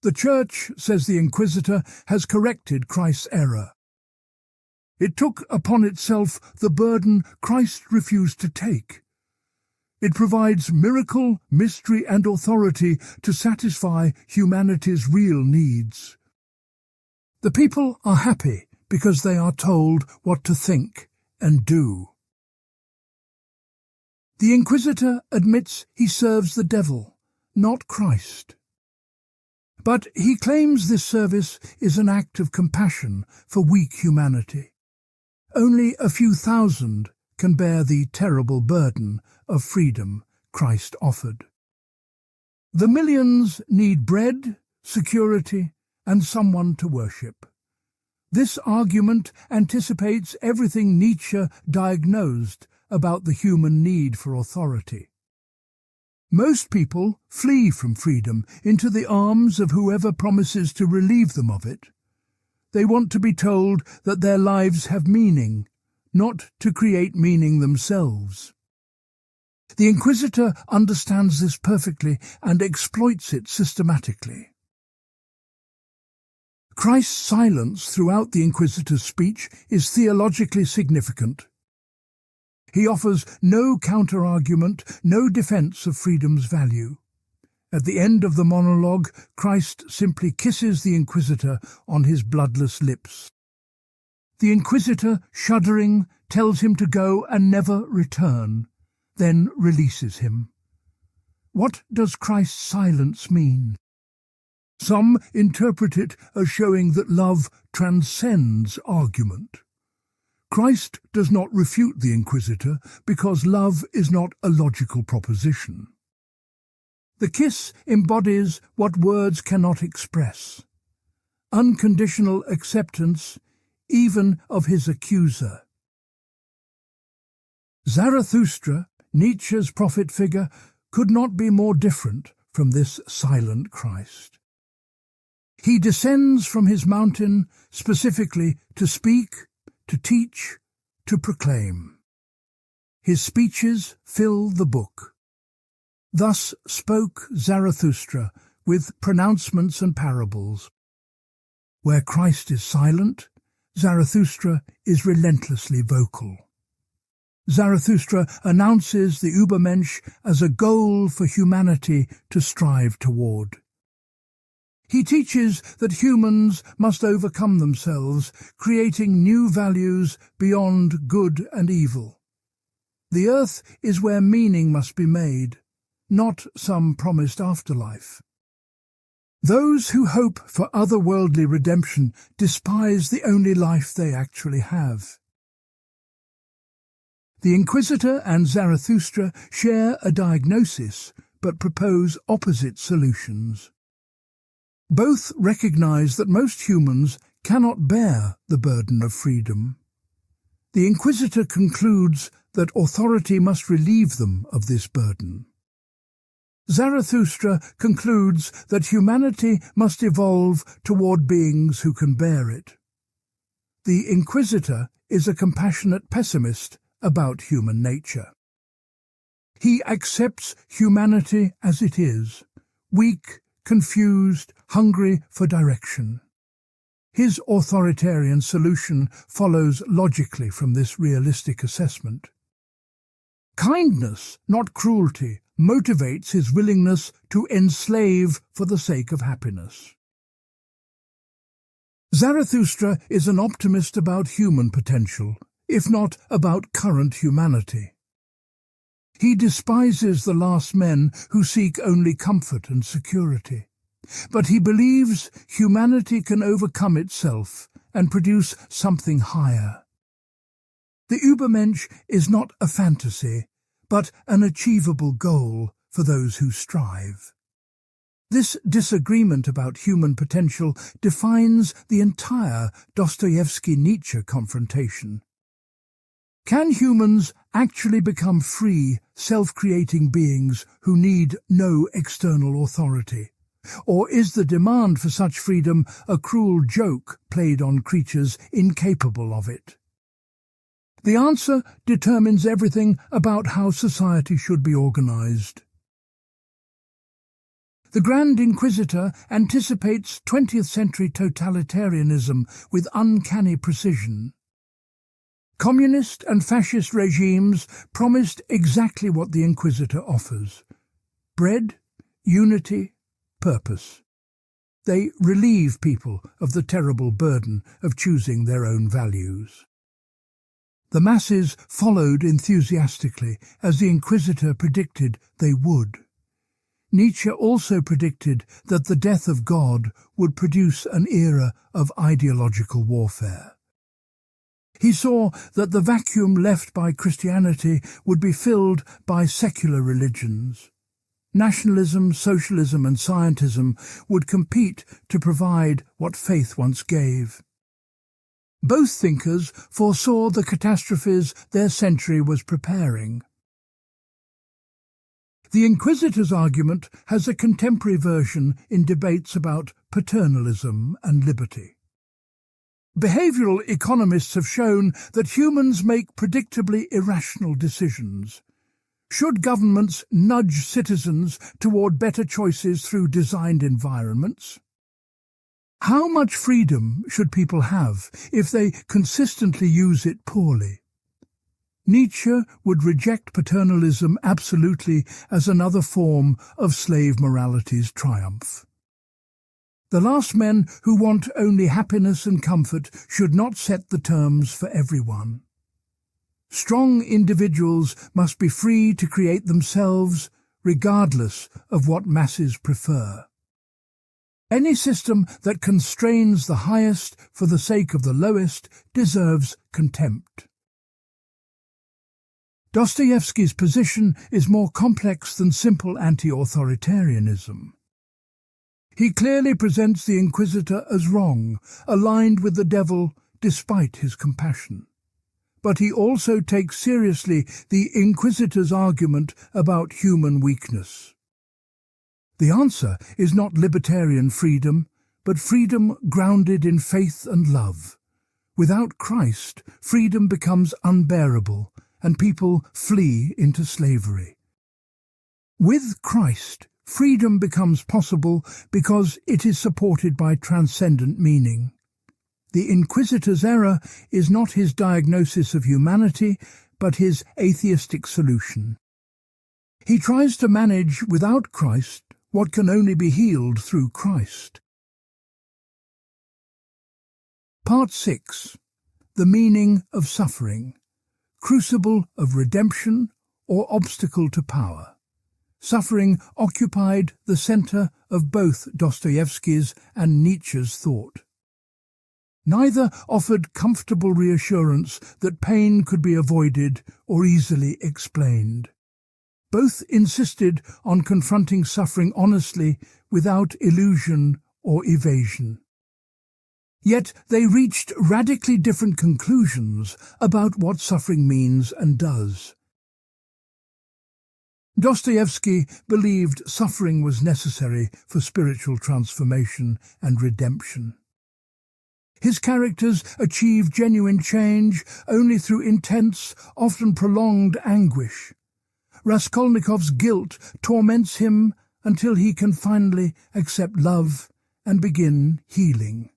The Church, says the Inquisitor, has corrected Christ's error. It took upon itself the burden Christ refused to take. It provides miracle, mystery, and authority to satisfy humanity's real needs. The people are happy because they are told what to think and do. The Inquisitor admits he serves the devil, not Christ. But he claims this service is an act of compassion for weak humanity. Only a few thousand can bear the terrible burden of freedom Christ offered. The millions need bread, security, and someone to worship. This argument anticipates everything Nietzsche diagnosed about the human need for authority. Most people flee from freedom into the arms of whoever promises to relieve them of it. They want to be told that their lives have meaning, not to create meaning themselves. The Inquisitor understands this perfectly and exploits it systematically. Christ's silence throughout the Inquisitor's speech is theologically significant. He offers no counter-argument, no defense of freedom's value. At the end of the monologue, Christ simply kisses the Inquisitor on his bloodless lips. The Inquisitor, shuddering, tells him to go and never return, then releases him. What does Christ's silence mean? Some interpret it as showing that love transcends argument. Christ does not refute the Inquisitor because love is not a logical proposition. The kiss embodies what words cannot express: unconditional acceptance, even of his accuser. Zarathustra, Nietzsche's prophet figure, could not be more different from this silent Christ. He descends from his mountain specifically to speak, to teach, to proclaim. His speeches fill the book. Thus spoke Zarathustra with pronouncements and parables. Where Christ is silent, Zarathustra is relentlessly vocal. Zarathustra announces the Übermensch as a goal for humanity to strive toward. He teaches that humans must overcome themselves, creating new values beyond good and evil. The earth is where meaning must be made, not some promised afterlife. Those who hope for otherworldly redemption despise the only life they actually have. The Inquisitor and Zarathustra share a diagnosis, but propose opposite solutions. Both recognize that most humans cannot bear the burden of freedom. The Inquisitor concludes that authority must relieve them of this burden. Zarathustra concludes that humanity must evolve toward beings who can bear it. The Inquisitor is a compassionate pessimist about human nature. He accepts humanity as it is, weak, confused, hungry for direction. His authoritarian solution follows logically from this realistic assessment. Kindness, not cruelty, motivates his willingness to enslave for the sake of happiness. Zarathustra is an optimist about human potential, if not about current humanity. He despises the last men who seek only comfort and security. But he believes humanity can overcome itself and produce something higher. The Übermensch is not a fantasy, but an achievable goal for those who strive. This disagreement about human potential defines the entire Dostoevsky-Nietzsche confrontation. Can humans actually become free, self-creating beings who need no external authority? Or is the demand for such freedom a cruel joke played on creatures incapable of it? The answer determines everything about how society should be organized. The Grand Inquisitor anticipates 20th century totalitarianism with uncanny precision. Communist and fascist regimes promised exactly what the Inquisitor offers: bread, unity, purpose. They relieve people of the terrible burden of choosing their own values. The masses followed enthusiastically, as the Inquisitor predicted they would. Nietzsche also predicted that the death of God would produce an era of ideological warfare. He saw that the vacuum left by Christianity would be filled by secular religions. Nationalism, socialism and scientism would compete to provide what faith once gave. Both thinkers foresaw the catastrophes their century was preparing. The Inquisitor's argument has a contemporary version in debates about paternalism and liberty. Behavioral economists have shown that humans make predictably irrational decisions. Should governments nudge citizens toward better choices through designed environments? How much freedom should people have if they consistently use it poorly? Nietzsche would reject paternalism absolutely as another form of slave morality's triumph. The last men who want only happiness and comfort should not set the terms for everyone. Strong individuals must be free to create themselves, regardless of what masses prefer. Any system that constrains the highest for the sake of the lowest deserves contempt. Dostoevsky's position is more complex than simple anti-authoritarianism. He clearly presents the Inquisitor as wrong, aligned with the devil despite his compassion. But he also takes seriously the Inquisitor's argument about human weakness. The answer is not libertarian freedom, but freedom grounded in faith and love. Without Christ, freedom becomes unbearable, and people flee into slavery. With Christ, freedom becomes possible because it is supported by transcendent meaning. The Inquisitor's error is not his diagnosis of humanity, but his atheistic solution. He tries to manage without Christ what can only be healed through Christ. Part 6. The meaning of suffering. Crucible of redemption or obstacle to power. Suffering occupied the center of both Dostoevsky's and Nietzsche's thought. Neither offered comfortable reassurance that pain could be avoided or easily explained. Both insisted on confronting suffering honestly, without illusion or evasion. Yet they reached radically different conclusions about what suffering means and does. Dostoevsky believed suffering was necessary for spiritual transformation and redemption. His characters achieve genuine change only through intense, often prolonged anguish. Raskolnikov's guilt torments him until he can finally accept love and begin healing.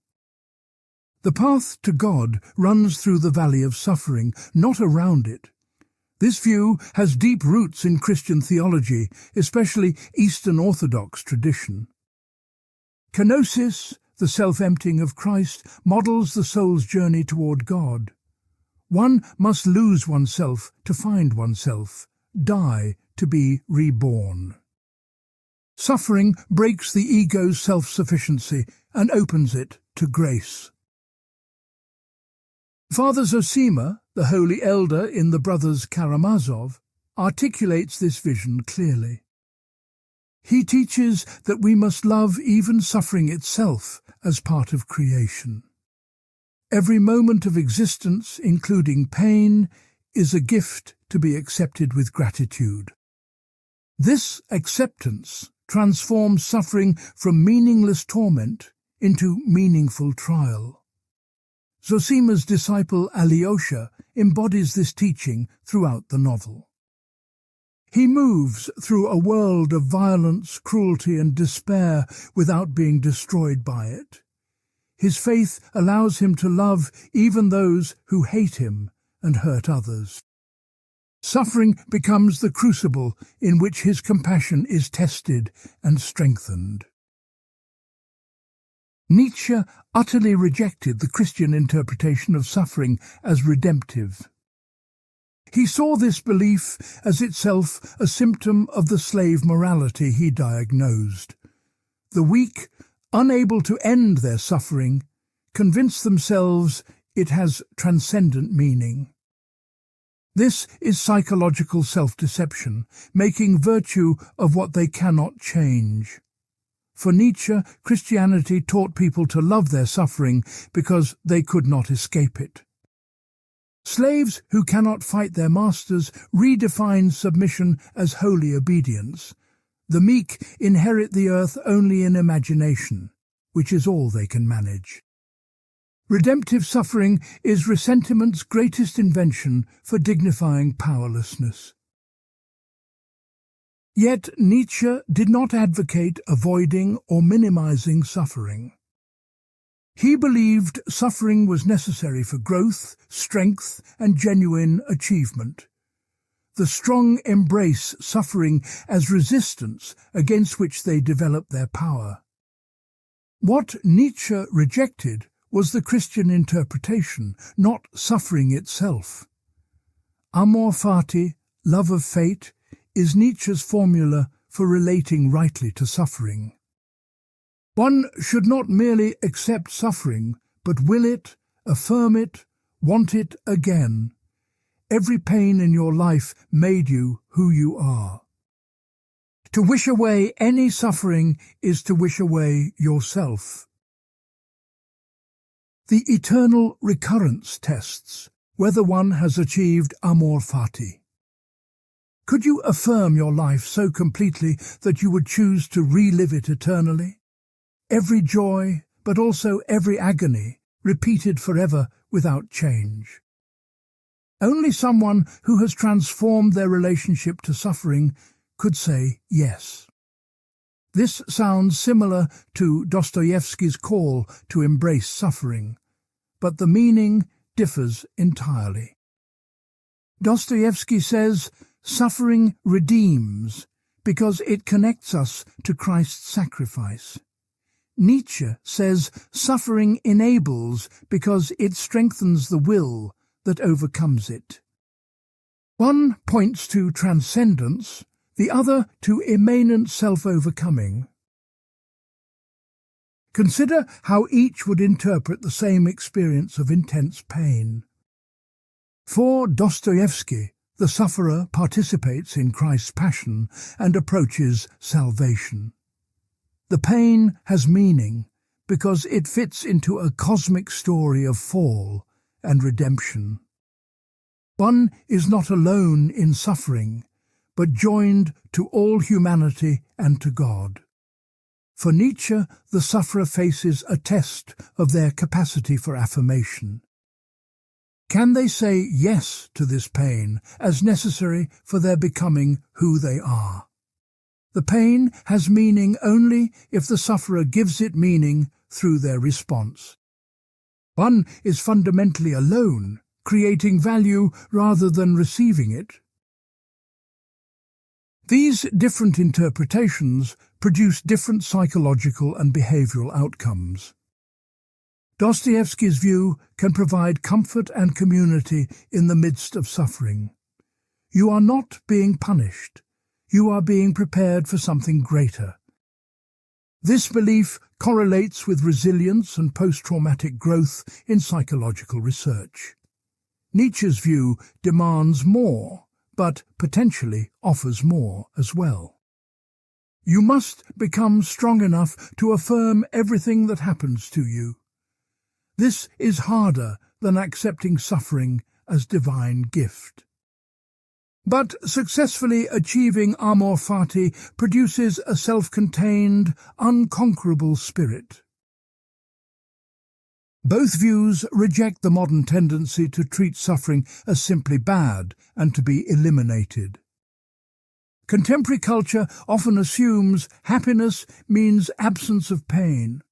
The path to God runs through the valley of suffering, not around it. This view has deep roots in Christian theology, especially Eastern Orthodox tradition. Kenosis, the self-emptying of Christ, models the soul's journey toward God. One must lose oneself to find oneself, die to be reborn. Suffering breaks the ego's self-sufficiency and opens it to grace. Father Zosima, the holy elder in the Brothers Karamazov, articulates this vision clearly. He teaches that we must love even suffering itself as part of creation. Every moment of existence, including pain, is a gift to be accepted with gratitude. This acceptance transforms suffering from meaningless torment into meaningful trial. Zosima's disciple Alyosha embodies this teaching throughout the novel. He moves through a world of violence, cruelty, and despair without being destroyed by it. His faith allows him to love even those who hate him and hurt others. Suffering becomes the crucible in which his compassion is tested and strengthened. Nietzsche utterly rejected the Christian interpretation of suffering as redemptive. He saw this belief as itself a symptom of the slave morality he diagnosed. The weak, unable to end their suffering, convince themselves it has transcendent meaning. This is psychological self-deception, making virtue of what they cannot change. For Nietzsche, Christianity taught people to love their suffering because they could not escape it. Slaves who cannot fight their masters redefine submission as holy obedience. The meek inherit the earth only in imagination, which is all they can manage. Redemptive suffering is ressentiment's greatest invention for dignifying powerlessness. Yet Nietzsche did not advocate avoiding or minimizing suffering. He believed suffering was necessary for growth, strength, and genuine achievement. The strong embrace suffering as resistance against which they develop their power. What Nietzsche rejected was the Christian interpretation, not suffering itself. Amor fati, love of fate, is Nietzsche's formula for relating rightly to suffering. One should not merely accept suffering, but will it, affirm it, want it again. Every pain in your life made you who you are. To wish away any suffering is to wish away yourself. The eternal recurrence tests whether one has achieved amor fati. Could you affirm your life so completely that you would choose to relive it eternally? Every joy, but also every agony, repeated forever without change. Only someone who has transformed their relationship to suffering could say yes. This sounds similar to Dostoevsky's call to embrace suffering, but the meaning differs entirely. Dostoevsky says, suffering redeems because it connects us to Christ's sacrifice. Nietzsche says suffering enables because it strengthens the will that overcomes it. One points to transcendence, the other to immanent self-overcoming. Consider how each would interpret the same experience of intense pain. For Dostoevsky, the sufferer participates in Christ's passion and approaches salvation. The pain has meaning because it fits into a cosmic story of fall and redemption. One is not alone in suffering, but joined to all humanity and to God. For Nietzsche, the sufferer faces a test of their capacity for affirmation. Can they say yes to this pain as necessary for their becoming who they are? The pain has meaning only if the sufferer gives it meaning through their response. One is fundamentally alone, creating value rather than receiving it. These different interpretations produce different psychological and behavioral outcomes. Dostoevsky's view can provide comfort and community in the midst of suffering. You are not being punished. You are being prepared for something greater. This belief correlates with resilience and post-traumatic growth in psychological research. Nietzsche's view demands more, but potentially offers more as well. You must become strong enough to affirm everything that happens to you. This is harder than accepting suffering as divine gift. But successfully achieving amor fati produces a self-contained, unconquerable spirit. Both views reject the modern tendency to treat suffering as simply bad and to be eliminated. Contemporary culture often assumes happiness means absence of pain.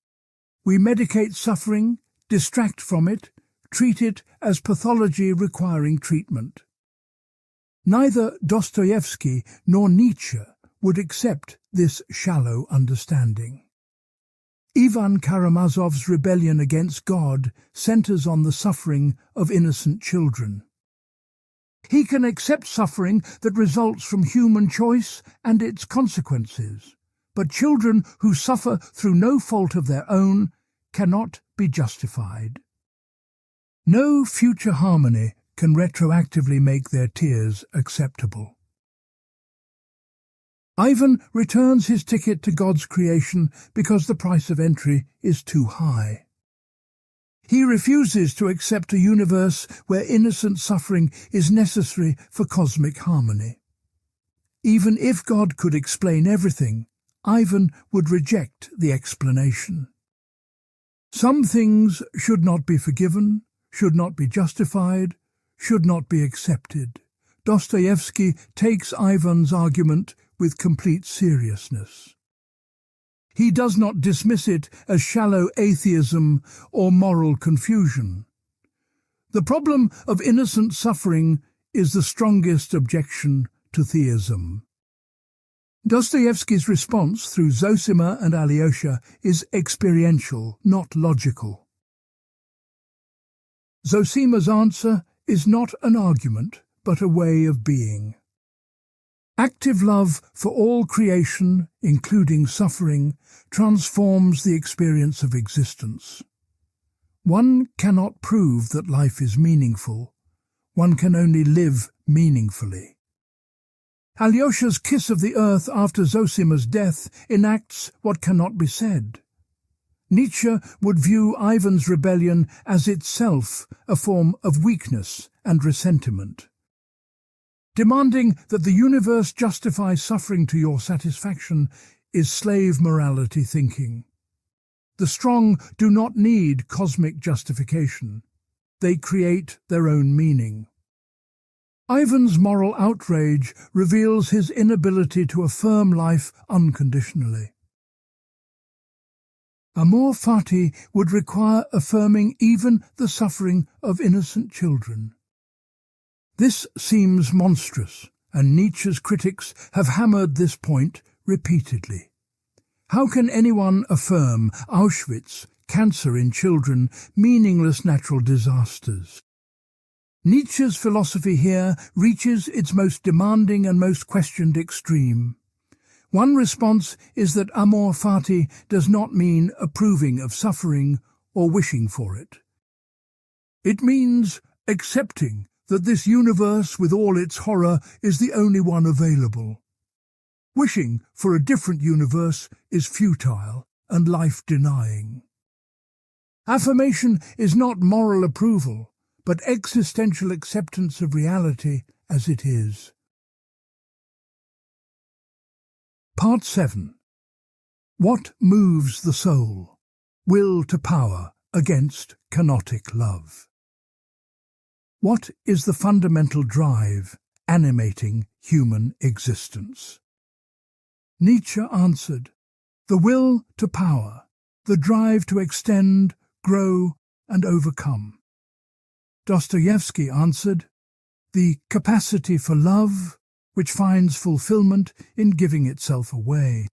We medicate suffering, distract from it, treat it as pathology requiring treatment. Neither Dostoevsky nor Nietzsche would accept this shallow understanding. Ivan Karamazov's rebellion against God centers on the suffering of innocent children. He can accept suffering that results from human choice and its consequences, but children who suffer through no fault of their own cannot be justified. No future harmony can retroactively make their tears acceptable. Ivan returns his ticket to God's creation because the price of entry is too high. He refuses to accept a universe where innocent suffering is necessary for cosmic harmony. Even if God could explain everything, Ivan would reject the explanation. Some things should not be forgiven, should not be justified, should not be accepted. Dostoevsky takes Ivan's argument with complete seriousness. He does not dismiss it as shallow atheism or moral confusion. The problem of innocent suffering is the strongest objection to theism. Dostoevsky's response through Zosima and Alyosha is experiential, not logical. Zosima's answer is not an argument, but a way of being. Active love for all creation, including suffering, transforms the experience of existence. One cannot prove that life is meaningful. One can only live meaningfully. Alyosha's kiss of the earth after Zosima's death enacts what cannot be said. Nietzsche would view Ivan's rebellion as itself a form of weakness and resentment. Demanding that the universe justify suffering to your satisfaction is slave morality thinking. The strong do not need cosmic justification. They create their own meaning. Ivan's moral outrage reveals his inability to affirm life unconditionally. Amor fati would require affirming even the suffering of innocent children. This seems monstrous, and Nietzsche's critics have hammered this point repeatedly. How can anyone affirm Auschwitz, cancer in children, meaningless natural disasters? Nietzsche's philosophy here reaches its most demanding and most questioned extreme. One response is that amor fati does not mean approving of suffering or wishing for it. It means accepting that this universe with all its horror is the only one available. Wishing for a different universe is futile and life-denying. Affirmation is not moral approval, but existential acceptance of reality as it is. Part 7. What moves the soul? Will to power against kenotic love. What is the fundamental drive animating human existence? Nietzsche answered, the will to power, the drive to extend, grow, and overcome. Dostoevsky answered, the capacity for love, which finds fulfillment in giving itself away.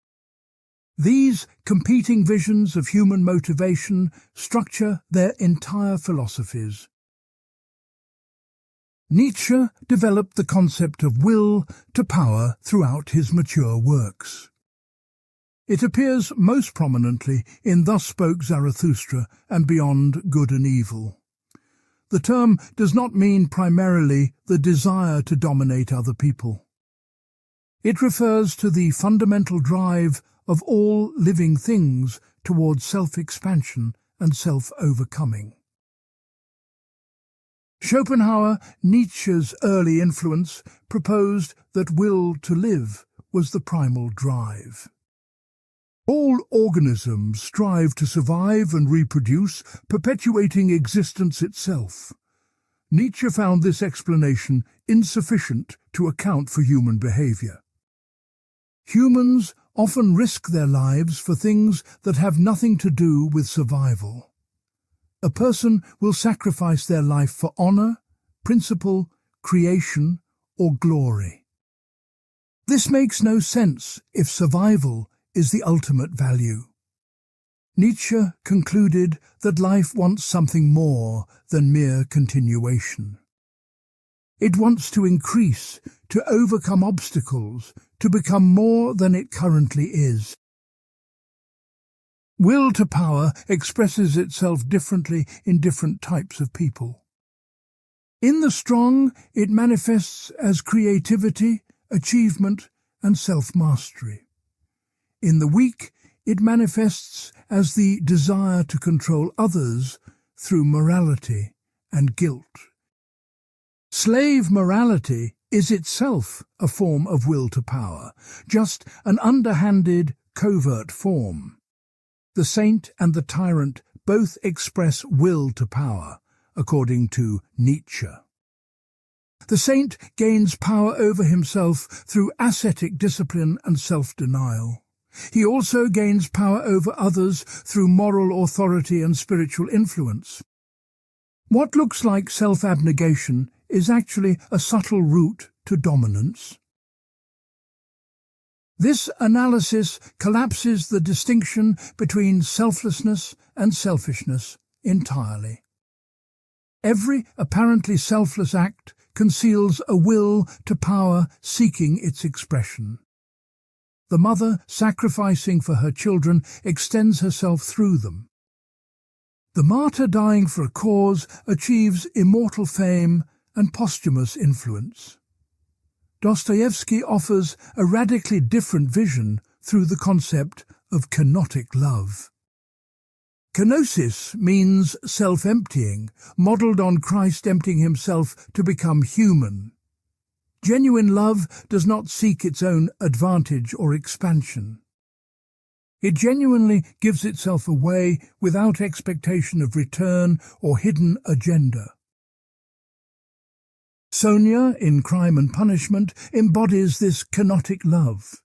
These competing visions of human motivation structure their entire philosophies. Nietzsche developed the concept of will to power throughout his mature works. It appears most prominently in Thus Spoke Zarathustra and Beyond Good and Evil. The term does not mean primarily the desire to dominate other people. It refers to the fundamental drive of all living things towards self-expansion and self-overcoming. Schopenhauer, Nietzsche's early influence, proposed that will to live was the primal drive. All organisms strive to survive and reproduce, perpetuating existence itself. Nietzsche found this explanation insufficient to account for human behavior. Humans often risk their lives for things that have nothing to do with survival. A person will sacrifice their life for honor, principle, creation, or glory. This makes no sense if survival is the ultimate value. Nietzsche concluded that life wants something more than mere continuation. It wants to increase, to overcome obstacles, to become more than it currently is. Will to power expresses itself differently in different types of people. In the strong, it manifests as creativity, achievement, and self-mastery. In the weak, it manifests as the desire to control others through morality and guilt. Slave morality is itself a form of will to power, just an underhanded, covert form. The saint and the tyrant both express will to power, according to Nietzsche. The saint gains power over himself through ascetic discipline and self-denial. He also gains power over others through moral authority and spiritual influence. What looks like self-abnegation is actually a subtle route to dominance. This analysis collapses the distinction between selflessness and selfishness entirely. Every apparently selfless act conceals a will to power seeking its expression. The mother, sacrificing for her children, extends herself through them. The martyr dying for a cause achieves immortal fame and posthumous influence. Dostoevsky offers a radically different vision through the concept of kenotic love. Kenosis means self-emptying, modelled on Christ emptying himself to become human. Genuine love does not seek its own advantage or expansion. It genuinely gives itself away without expectation of return or hidden agenda. Sonia, in Crime and Punishment, embodies this kenotic love.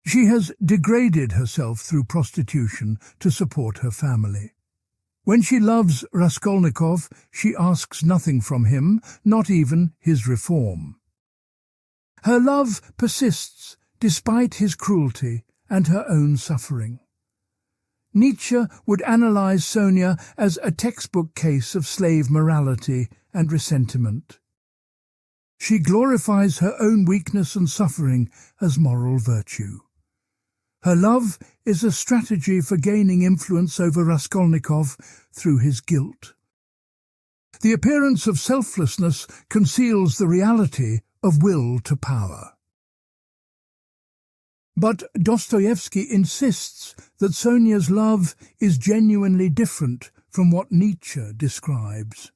She has degraded herself through prostitution to support her family. When she loves Raskolnikov, she asks nothing from him, not even his reform. Her love persists despite his cruelty and her own suffering. Nietzsche would analyze Sonia as a textbook case of slave morality and resentment. She glorifies her own weakness and suffering as moral virtue. Her love is a strategy for gaining influence over Raskolnikov through his guilt. The appearance of selflessness conceals the reality of will to power. But Dostoevsky insists that Sonia's love is genuinely different from what Nietzsche describes.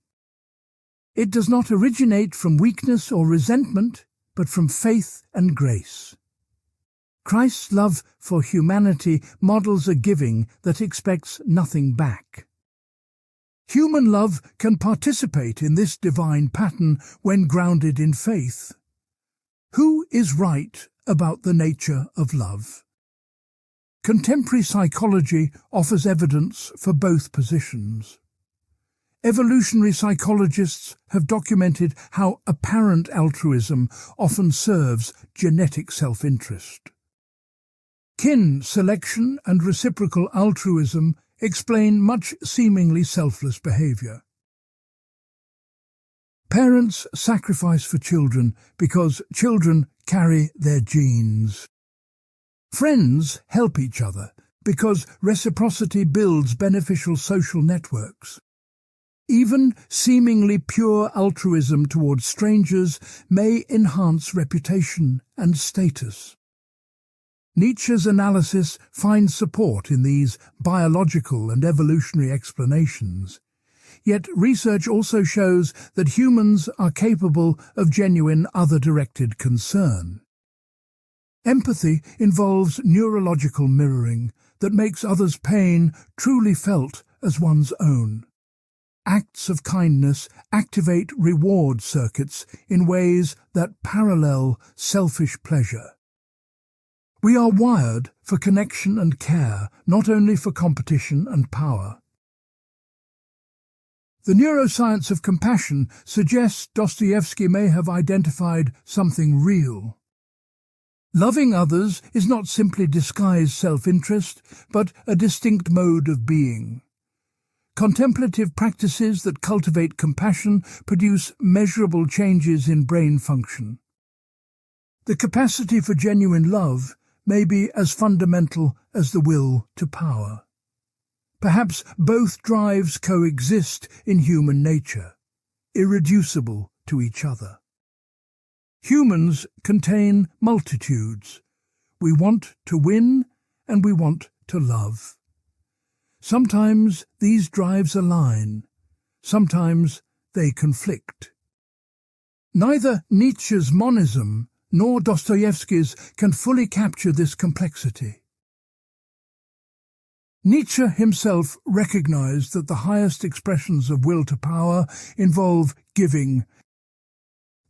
It does not originate from weakness or resentment, but from faith and grace. Christ's love for humanity models a giving that expects nothing back. Human love can participate in this divine pattern when grounded in faith. Who is right about the nature of love? Contemporary psychology offers evidence for both positions. Evolutionary psychologists have documented how apparent altruism often serves genetic self-interest. Kin selection and reciprocal altruism explain much seemingly selfless behavior. Parents sacrifice for children because children carry their genes. Friends help each other because reciprocity builds beneficial social networks. Even seemingly pure altruism towards strangers may enhance reputation and status. Nietzsche's analysis finds support in these biological and evolutionary explanations. Yet research also shows that humans are capable of genuine other-directed concern. Empathy involves neurological mirroring that makes others' pain truly felt as one's own. Acts of kindness activate reward circuits in ways that parallel selfish pleasure. We are wired for connection and care, not only for competition and power. The neuroscience of compassion suggests Dostoevsky may have identified something real. Loving others is not simply disguised self-interest, but a distinct mode of being. Contemplative practices that cultivate compassion produce measurable changes in brain function. The capacity for genuine love may be as fundamental as the will to power. Perhaps both drives coexist in human nature, irreducible to each other. Humans contain multitudes. We want to win and we want to love. Sometimes these drives align, sometimes they conflict. Neither Nietzsche's monism nor Dostoevsky's can fully capture this complexity. Nietzsche himself recognized that the highest expressions of will to power involve giving.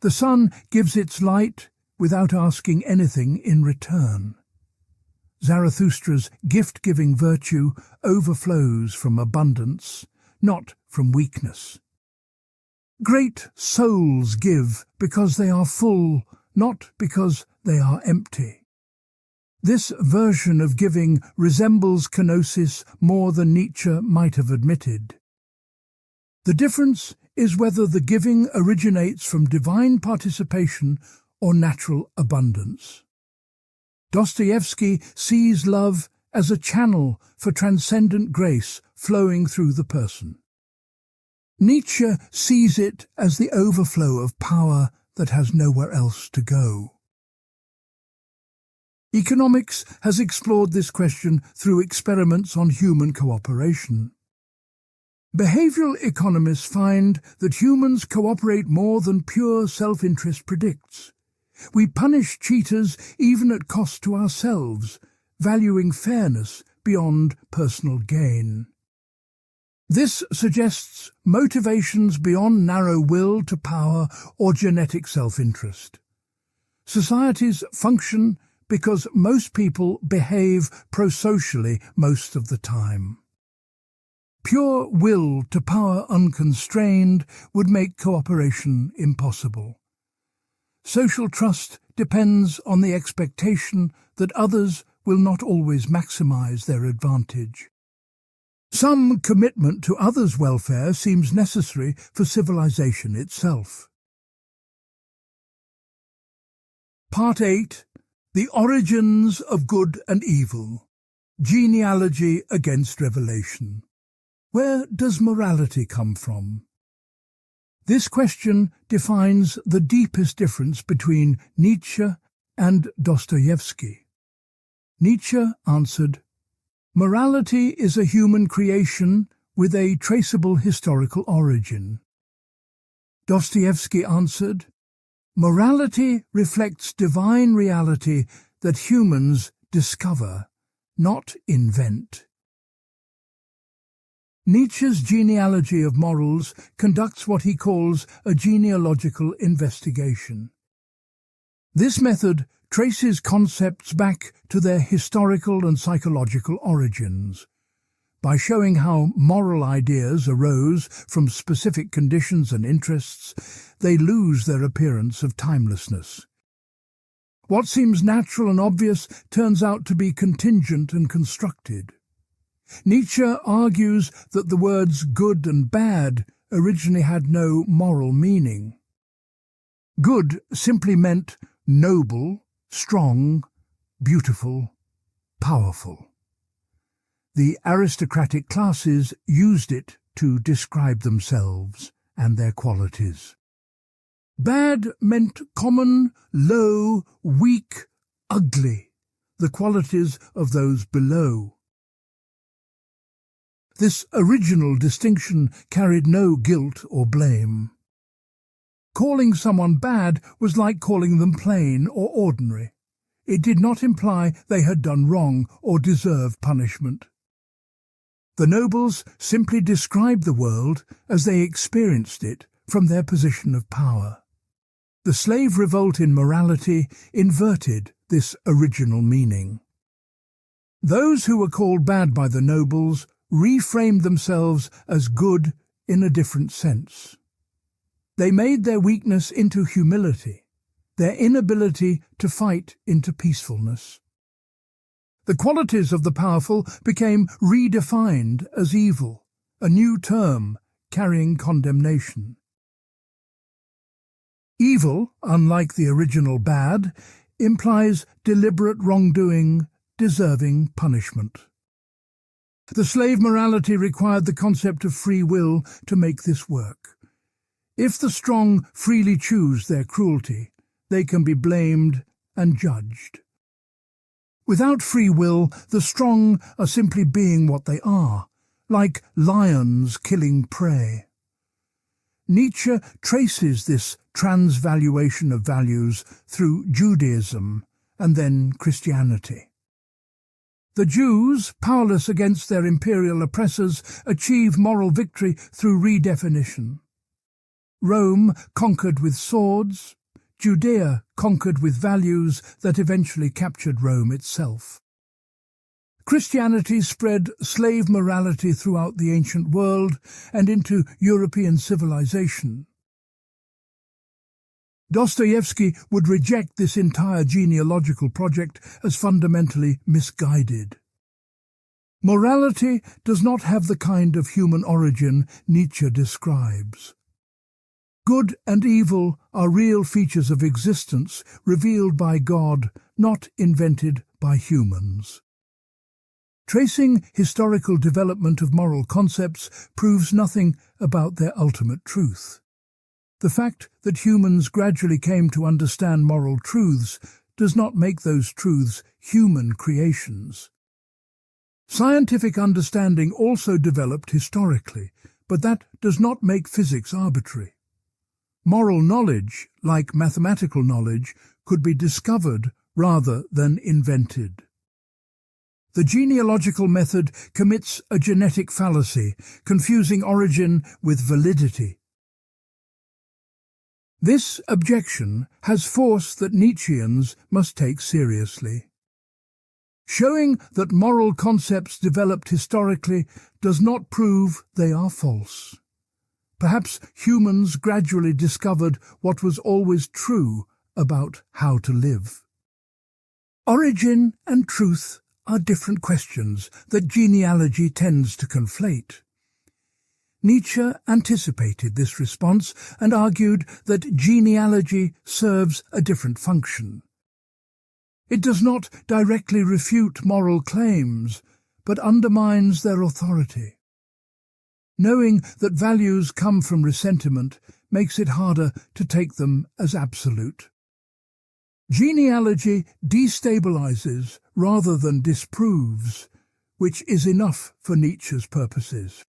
The sun gives its light without asking anything in return. Zarathustra's gift-giving virtue overflows from abundance, not from weakness. Great souls give because they are full, not because they are empty. This version of giving resembles kenosis more than Nietzsche might have admitted. The difference is whether the giving originates from divine participation or natural abundance. Dostoevsky sees love as a channel for transcendent grace flowing through the person. Nietzsche sees it as the overflow of power that has nowhere else to go. Economics has explored this question through experiments on human cooperation. Behavioral economists find that humans cooperate more than pure self-interest predicts. We punish cheaters even at cost to ourselves, valuing fairness beyond personal gain. This suggests motivations beyond narrow will to power or genetic self-interest. Societies function because most people behave prosocially most of the time. Pure will to power unconstrained would make cooperation impossible. Social trust depends on the expectation that others will not always maximize their advantage. Some commitment to others' welfare seems necessary for civilization itself. Part 8. The Origins of Good and Evil. Genealogy against revelation. Where does morality come from? This question defines the deepest difference between Nietzsche and Dostoevsky. Nietzsche answered, "Morality is a human creation with a traceable historical origin." Dostoevsky answered, "Morality reflects divine reality that humans discover, not invent." Nietzsche's genealogy of morals conducts what he calls a genealogical investigation. This method traces concepts back to their historical and psychological origins. By showing how moral ideas arose from specific conditions and interests, they lose their appearance of timelessness. What seems natural and obvious turns out to be contingent and constructed. Nietzsche argues that the words good and bad originally had no moral meaning. Good simply meant noble, strong, beautiful, powerful. The aristocratic classes used it to describe themselves and their qualities. Bad meant common, low, weak, ugly, the qualities of those below. This original distinction carried no guilt or blame. Calling someone bad was like calling them plain or ordinary. It did not imply they had done wrong or deserved punishment. The nobles simply described the world as they experienced it from their position of power. The slave revolt in morality inverted this original meaning. Those who were called bad by the nobles reframed themselves as good in a different sense. They made their weakness into humility, their inability to fight into peacefulness. The qualities of the powerful became redefined as evil, a new term carrying condemnation. Evil, unlike the original bad, implies deliberate wrongdoing, deserving punishment. The slave morality required the concept of free will to make this work. If the strong freely choose their cruelty, they can be blamed and judged. Without free will, the strong are simply being what they are, like lions killing prey. Nietzsche traces this transvaluation of values through Judaism and then Christianity. The Jews, powerless against their imperial oppressors, achieve moral victory through redefinition. Rome conquered with swords, Judea conquered with values that eventually captured Rome itself. Christianity spread slave morality throughout the ancient world and into European civilization. Dostoevsky would reject this entire genealogical project as fundamentally misguided. Morality does not have the kind of human origin Nietzsche describes. Good and evil are real features of existence revealed by God, not invented by humans. Tracing historical development of moral concepts proves nothing about their ultimate truth. The fact that humans gradually came to understand moral truths does not make those truths human creations. Scientific understanding also developed historically, but that does not make physics arbitrary. Moral knowledge, like mathematical knowledge, could be discovered rather than invented. The genealogical method commits a genetic fallacy, confusing origin with validity. This objection has force that Nietzscheans must take seriously. Showing that moral concepts developed historically does not prove they are false. Perhaps humans gradually discovered what was always true about how to live. Origin and truth are different questions that genealogy tends to conflate. Nietzsche anticipated this response and argued that genealogy serves a different function. It does not directly refute moral claims, but undermines their authority. Knowing that values come from ressentiment makes it harder to take them as absolute. Genealogy destabilizes rather than disproves, which is enough for Nietzsche's purposes.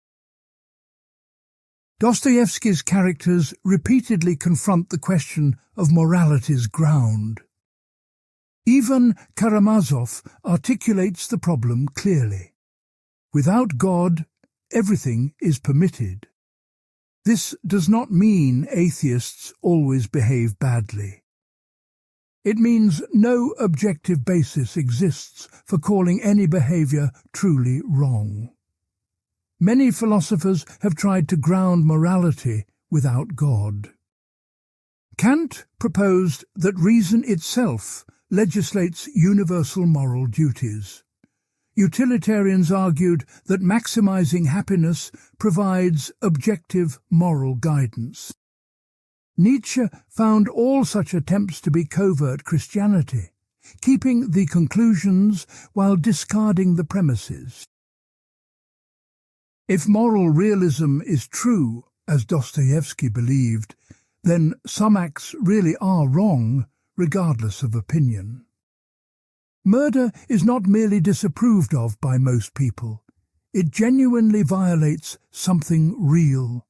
Dostoevsky's characters repeatedly confront the question of morality's ground. Even Karamazov articulates the problem clearly. Without God, everything is permitted. This does not mean atheists always behave badly. It means no objective basis exists for calling any behavior truly wrong. Many philosophers have tried to ground morality without God. Kant proposed that reason itself legislates universal moral duties. Utilitarians argued that maximizing happiness provides objective moral guidance. Nietzsche found all such attempts to be covert Christianity, keeping the conclusions while discarding the premises. If moral realism is true, as Dostoevsky believed, then some acts really are wrong, regardless of opinion. Murder is not merely disapproved of by most people. It genuinely violates something real.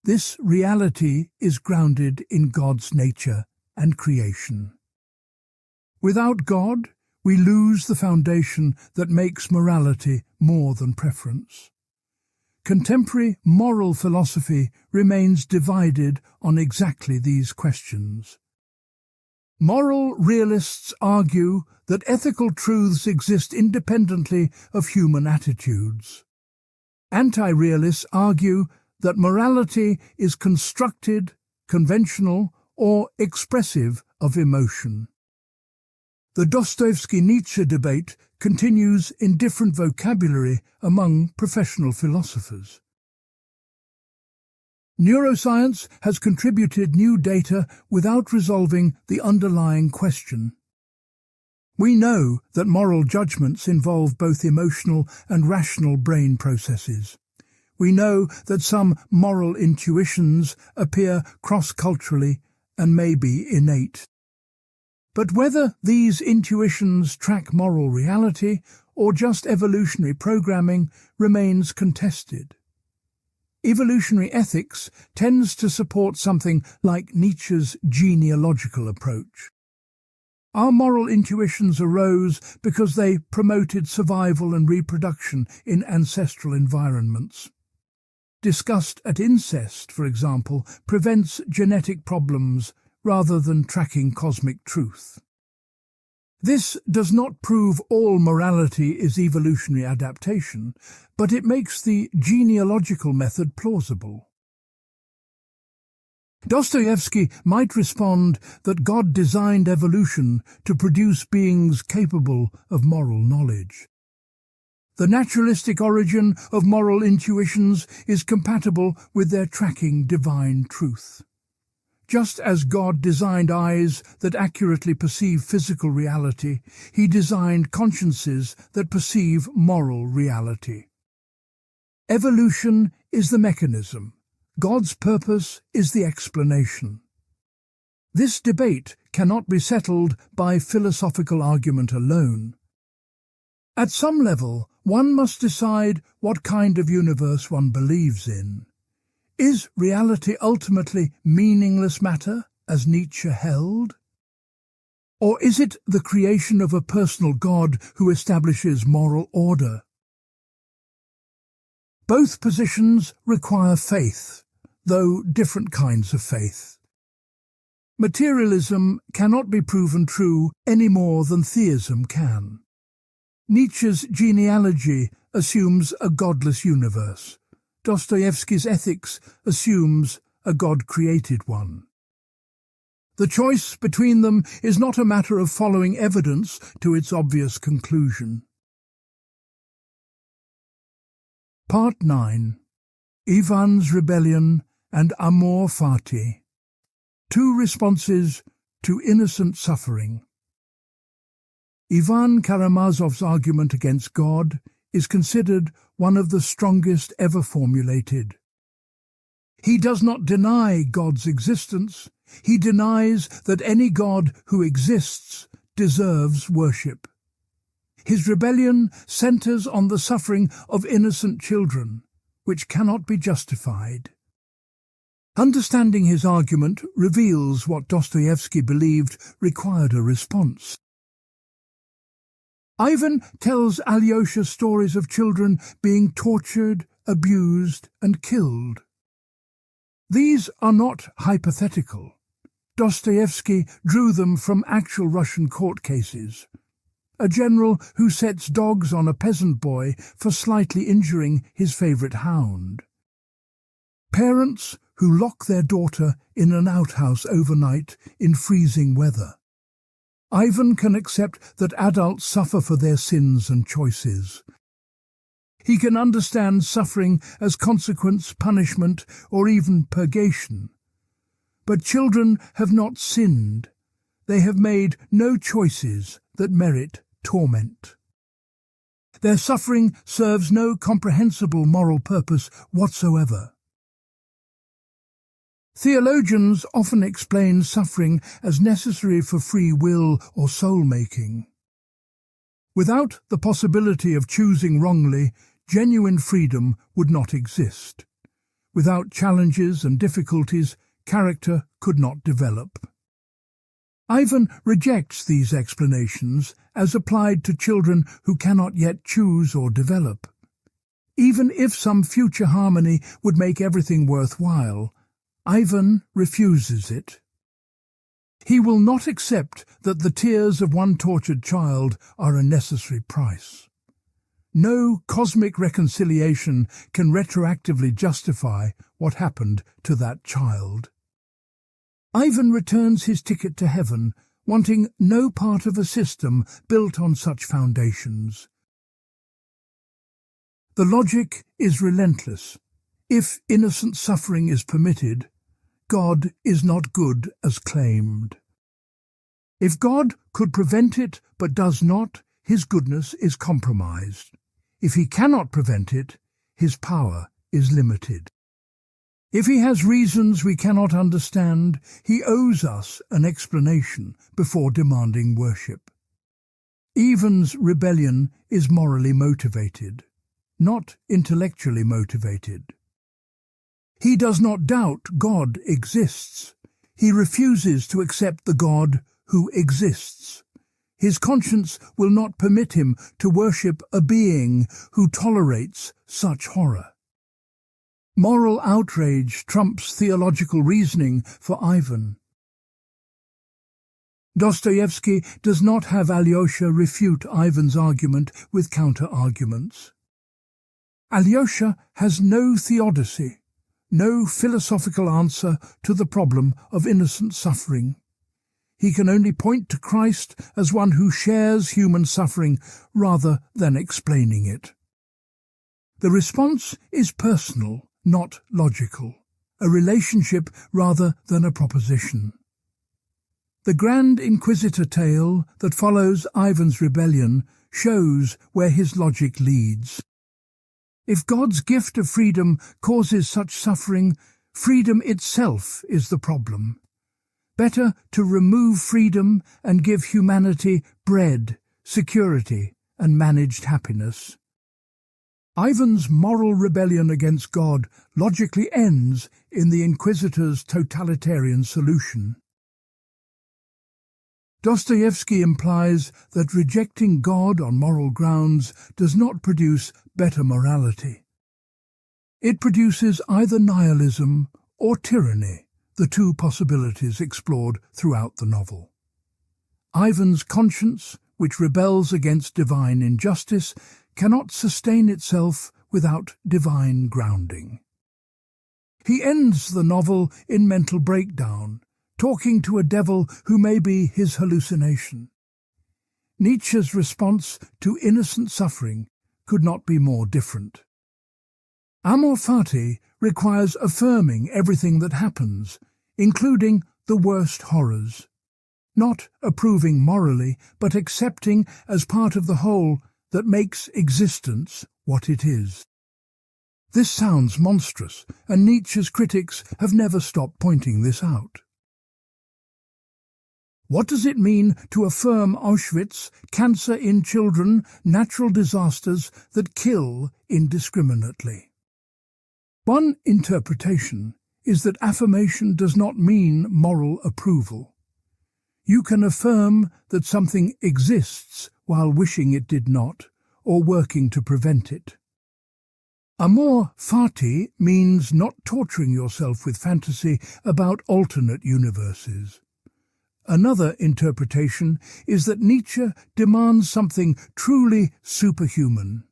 This reality is grounded in God's nature and creation. Without God, we lose the foundation that makes morality more than preference. Contemporary moral philosophy remains divided on exactly these questions. Moral realists argue that ethical truths exist independently of human attitudes. Anti-realists argue that morality is constructed, conventional, or expressive of emotion. The Dostoevsky-Nietzsche debate continues in different vocabulary among professional philosophers. Neuroscience has contributed new data without resolving the underlying question. We know that moral judgments involve both emotional and rational brain processes. We know that some moral intuitions appear cross-culturally and may be innate. But whether these intuitions track moral reality or just evolutionary programming remains contested. Evolutionary ethics tends to support something like Nietzsche's genealogical approach. Our moral intuitions arose because they promoted survival and reproduction in ancestral environments. Disgust at incest, for example, prevents genetic problems rather than tracking cosmic truth. This does not prove all morality is evolutionary adaptation, but it makes the genealogical method plausible. Dostoevsky might respond that God designed evolution to produce beings capable of moral knowledge. The naturalistic origin of moral intuitions is compatible with their tracking divine truth. Just as God designed eyes that accurately perceive physical reality, he designed consciences that perceive moral reality. Evolution is the mechanism. God's purpose is the explanation. This debate cannot be settled by philosophical argument alone. At some level, one must decide what kind of universe one believes in. Is reality ultimately meaningless matter, as Nietzsche held? Or is it the creation of a personal God who establishes moral order? Both positions require faith, though different kinds of faith. Materialism cannot be proven true any more than theism can. Nietzsche's genealogy assumes a godless universe. Dostoevsky's ethics assumes a God-created one. The choice between them is not a matter of following evidence to its obvious conclusion. Part 9. Ivan's Rebellion and Amor Fati. Two responses to innocent suffering. Ivan Karamazov's argument against God is considered one of the strongest ever formulated. He does not deny God's existence. He denies that any God who exists deserves worship. His rebellion centers on the suffering of innocent children, which cannot be justified. Understanding his argument reveals what Dostoevsky believed required a response. Ivan tells Alyosha stories of children being tortured, abused, and killed. These are not hypothetical. Dostoevsky drew them from actual Russian court cases. A general who sets dogs on a peasant boy for slightly injuring his favourite hound. Parents who lock their daughter in an outhouse overnight in freezing weather. Ivan can accept that adults suffer for their sins and choices. He can understand suffering as consequence, punishment, or even purgation. But children have not sinned. They have made no choices that merit torment. Their suffering serves no comprehensible moral purpose whatsoever. Theologians often explain suffering as necessary for free will or soul-making. Without the possibility of choosing wrongly, genuine freedom would not exist. Without challenges and difficulties, character could not develop. Ivan rejects these explanations as applied to children who cannot yet choose or develop. Even if some future harmony would make everything worthwhile, Ivan refuses it. He will not accept that the tears of one tortured child are a necessary price. No cosmic reconciliation can retroactively justify what happened to that child. Ivan returns his ticket to heaven, wanting no part of a system built on such foundations. The logic is relentless. If innocent suffering is permitted, God is not good as claimed. If God could prevent it but does not, his goodness is compromised. If he cannot prevent it, his power is limited. If he has reasons we cannot understand, he owes us an explanation before demanding worship. Ivan's rebellion is morally motivated, not intellectually motivated. He does not doubt God exists. He refuses to accept the God who exists. His conscience will not permit him to worship a being who tolerates such horror. Moral outrage trumps theological reasoning for Ivan. Dostoevsky does not have Alyosha refute Ivan's argument with counter-arguments. Alyosha has no theodicy, no philosophical answer to the problem of innocent suffering. He can only point to Christ as one who shares human suffering rather than explaining it. The response is personal, not logical, a relationship rather than a proposition. The Grand Inquisitor tale that follows Ivan's rebellion shows where his logic leads. If God's gift of freedom causes such suffering, freedom itself is the problem. Better to remove freedom and give humanity bread, security, and managed happiness. Ivan's moral rebellion against God logically ends in the Inquisitor's totalitarian solution. Dostoevsky implies that rejecting God on moral grounds does not produce better morality. It produces either nihilism or tyranny, the two possibilities explored throughout the novel. Ivan's conscience, which rebels against divine injustice, cannot sustain itself without divine grounding. He ends the novel in mental breakdown, talking to a devil who may be his hallucination. Nietzsche's response to innocent suffering could not be more different. Amor fati requires affirming everything that happens, including the worst horrors. Not approving morally, but accepting as part of the whole that makes existence what it is. This sounds monstrous, and Nietzsche's critics have never stopped pointing this out. What does it mean to affirm Auschwitz, cancer in children, natural disasters that kill indiscriminately? One interpretation is that affirmation does not mean moral approval. You can affirm that something exists while wishing it did not, or working to prevent it. Amor fati means not torturing yourself with fantasy about alternate universes. Another interpretation is that Nietzsche demands something truly superhuman.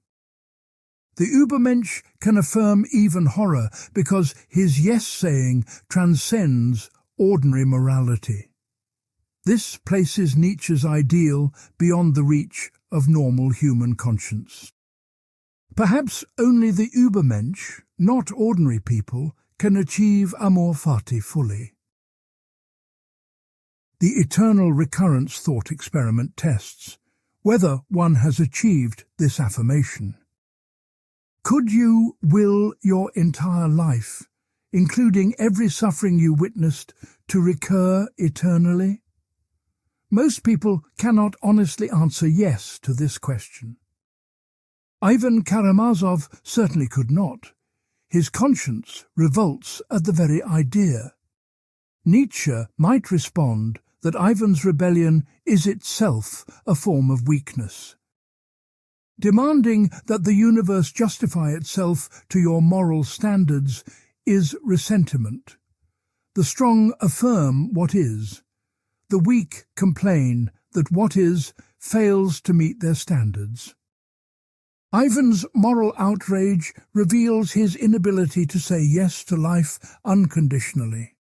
The Übermensch can affirm even horror because his yes-saying transcends ordinary morality. This places Nietzsche's ideal beyond the reach of normal human conscience. Perhaps only the Übermensch, not ordinary people, can achieve amor fati fully. The eternal recurrence thought experiment tests whether one has achieved this affirmation. Could you will your entire life, including every suffering you witnessed, to recur eternally? Most people cannot honestly answer yes to this question. Ivan Karamazov certainly could not. His conscience revolts at the very idea. Nietzsche might respond that Ivan's rebellion is itself a form of weakness. Demanding that the universe justify itself to your moral standards is resentment. The strong affirm what is. The weak complain that what is fails to meet their standards. Ivan's moral outrage reveals his inability to say yes to life unconditionally.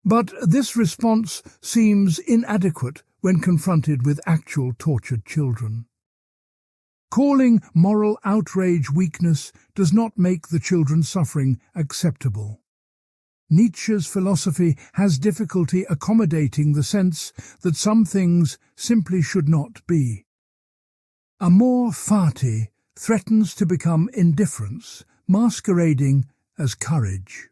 But this response seems inadequate when confronted with actual tortured children. Calling moral outrage weakness does not make the children's suffering acceptable. Nietzsche's philosophy has difficulty accommodating the sense that some things simply should not be. Amor fati threatens to become indifference, masquerading as courage.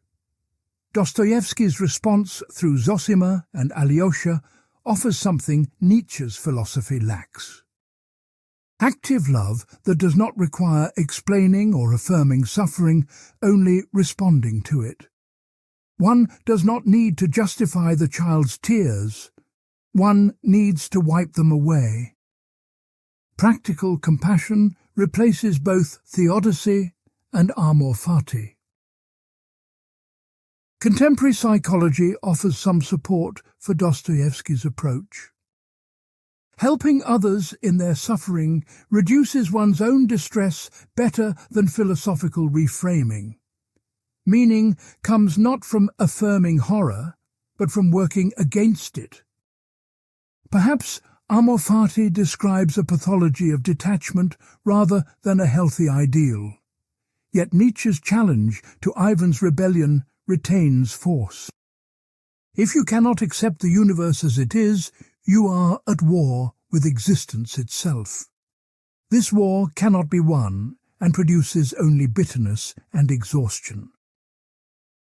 Dostoevsky's response through Zosima and Alyosha offers something Nietzsche's philosophy lacks. Active love that does not require explaining or affirming suffering, only responding to it. One does not need to justify the child's tears. One needs to wipe them away. Practical compassion replaces both theodicy and amor fati. Contemporary psychology offers some support for Dostoevsky's approach. Helping others in their suffering reduces one's own distress better than philosophical reframing. Meaning comes not from affirming horror, but from working against it. Perhaps amor fati describes a pathology of detachment rather than a healthy ideal. Yet Nietzsche's challenge to Ivan's rebellion retains force. If you cannot accept the universe as it is, you are at war with existence itself. This war cannot be won and produces only bitterness and exhaustion.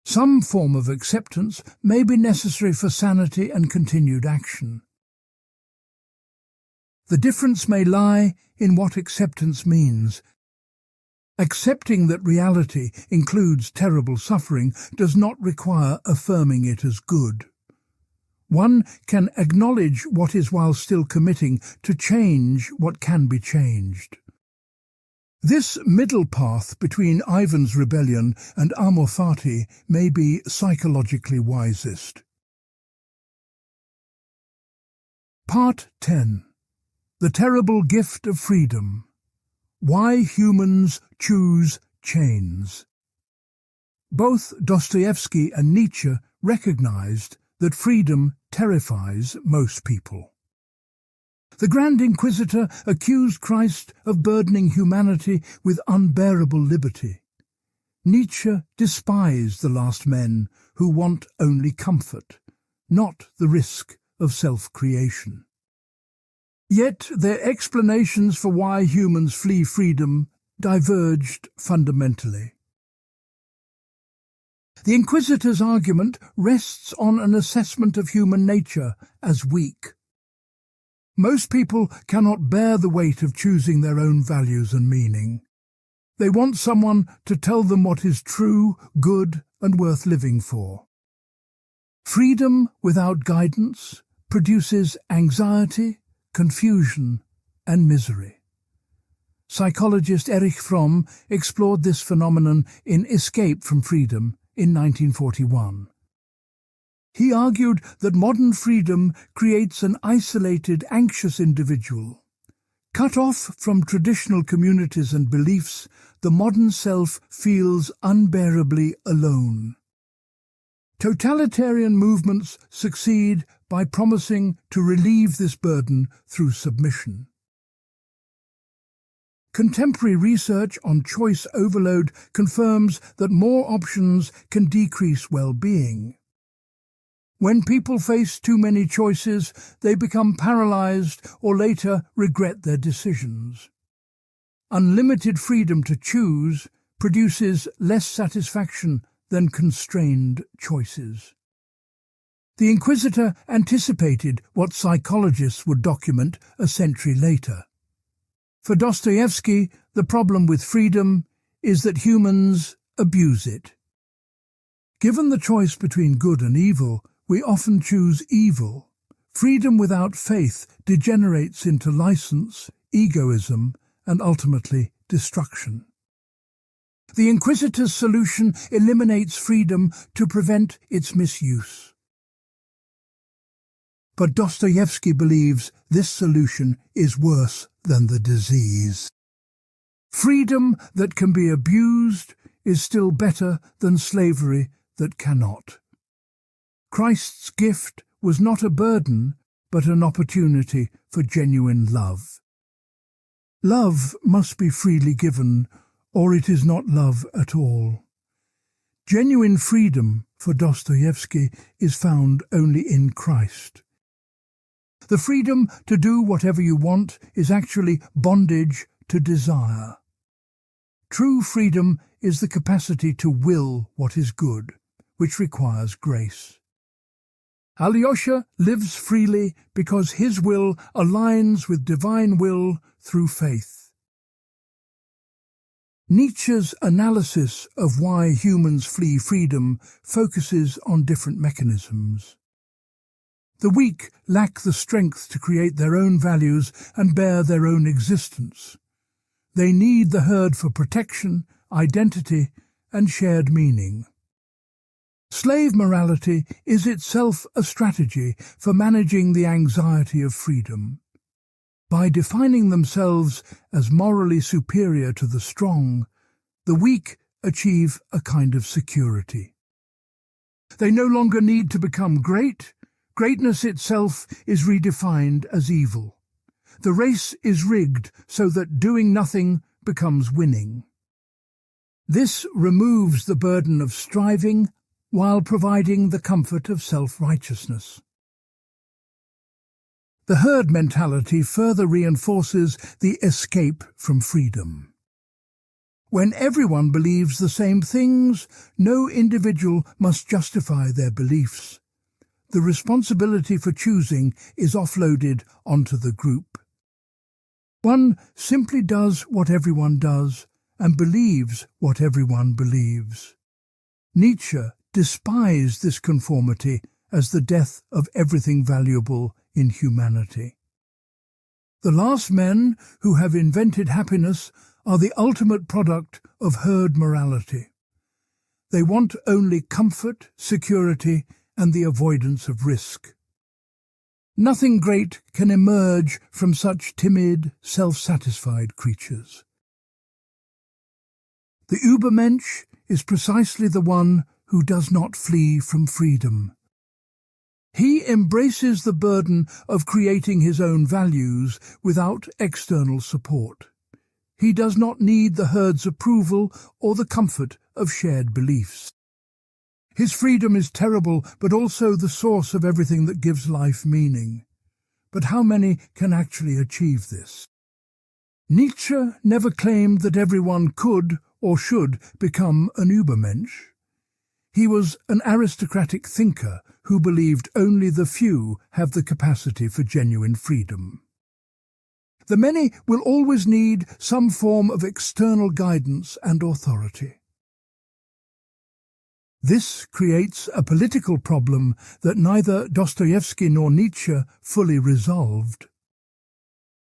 Some form of acceptance may be necessary for sanity and continued action. The difference may lie in what acceptance means. Accepting that reality includes terrible suffering does not require affirming it as good. One can acknowledge what is while still committing to change what can be changed. This middle path between Ivan's rebellion and amor fati may be psychologically wisest. Part 10. The Terrible Gift of Freedom. Why Humans Choose Chains. Both Dostoevsky and Nietzsche recognized that freedom terrifies most people. The Grand Inquisitor accused Christ of burdening humanity with unbearable liberty. Nietzsche despised the last men who want only comfort, not the risk of self-creation. Yet their explanations for why humans flee freedom diverged fundamentally. The Inquisitor's argument rests on an assessment of human nature as weak. Most people cannot bear the weight of choosing their own values and meaning. They want someone to tell them what is true, good, and worth living for. Freedom without guidance produces anxiety, confusion, and misery. Psychologist Erich Fromm explored this phenomenon in Escape from Freedom in 1941. He argued that modern freedom creates an isolated, anxious individual. Cut off from traditional communities and beliefs, the modern self feels unbearably alone. Totalitarian movements succeed by promising to relieve this burden through submission. Contemporary research on choice overload confirms that more options can decrease well-being. When people face too many choices, they become paralyzed or later regret their decisions. Unlimited freedom to choose produces less satisfaction than constrained choices. The Inquisitor anticipated what psychologists would document a century later. For Dostoevsky, the problem with freedom is that humans abuse it. Given the choice between good and evil, we often choose evil. Freedom without faith degenerates into license, egoism, and ultimately destruction. The Inquisitor's solution eliminates freedom to prevent its misuse. But Dostoevsky believes this solution is worse than the disease. Freedom that can be abused is still better than slavery that cannot. Christ's gift was not a burden, but an opportunity for genuine love. Love must be freely given, or it is not love at all. Genuine freedom, for Dostoevsky, is found only in Christ. The freedom to do whatever you want is actually bondage to desire. True freedom is the capacity to will what is good, which requires grace. Alyosha lives freely because his will aligns with divine will through faith. Nietzsche's analysis of why humans flee freedom focuses on different mechanisms. The weak lack the strength to create their own values and bear their own existence. They need the herd for protection, identity, and shared meaning. Slave morality is itself a strategy for managing the anxiety of freedom. By defining themselves as morally superior to the strong, the weak achieve a kind of security. They no longer need to become great. Greatness itself is redefined as evil. The race is rigged so that doing nothing becomes winning. This removes the burden of striving while providing the comfort of self-righteousness. The herd mentality further reinforces the escape from freedom. When everyone believes the same things, no individual must justify their beliefs. The responsibility for choosing is offloaded onto the group. One simply does what everyone does and believes what everyone believes. Nietzsche despised this conformity as the death of everything valuable in humanity. The last men who have invented happiness are the ultimate product of herd morality. They want only comfort, security, and the avoidance of risk. Nothing great can emerge from such timid, self-satisfied creatures. The Übermensch is precisely the one who does not flee from freedom. He embraces the burden of creating his own values without external support. He does not need the herd's approval or the comfort of shared beliefs. His freedom is terrible, but also the source of everything that gives life meaning. But how many can actually achieve this? Nietzsche never claimed that everyone could or should become an Übermensch. He was an aristocratic thinker who believed only the few have the capacity for genuine freedom. The many will always need some form of external guidance and authority. This creates a political problem that neither Dostoevsky nor Nietzsche fully resolved.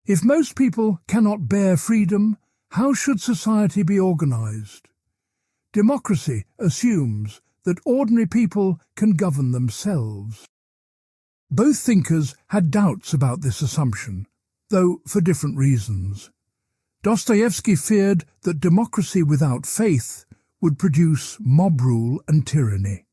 If most people cannot bear freedom, how should society be organized? Democracy assumes that ordinary people can govern themselves. Both thinkers had doubts about this assumption, though for different reasons. Dostoevsky feared that democracy without faith would produce mob rule and tyranny.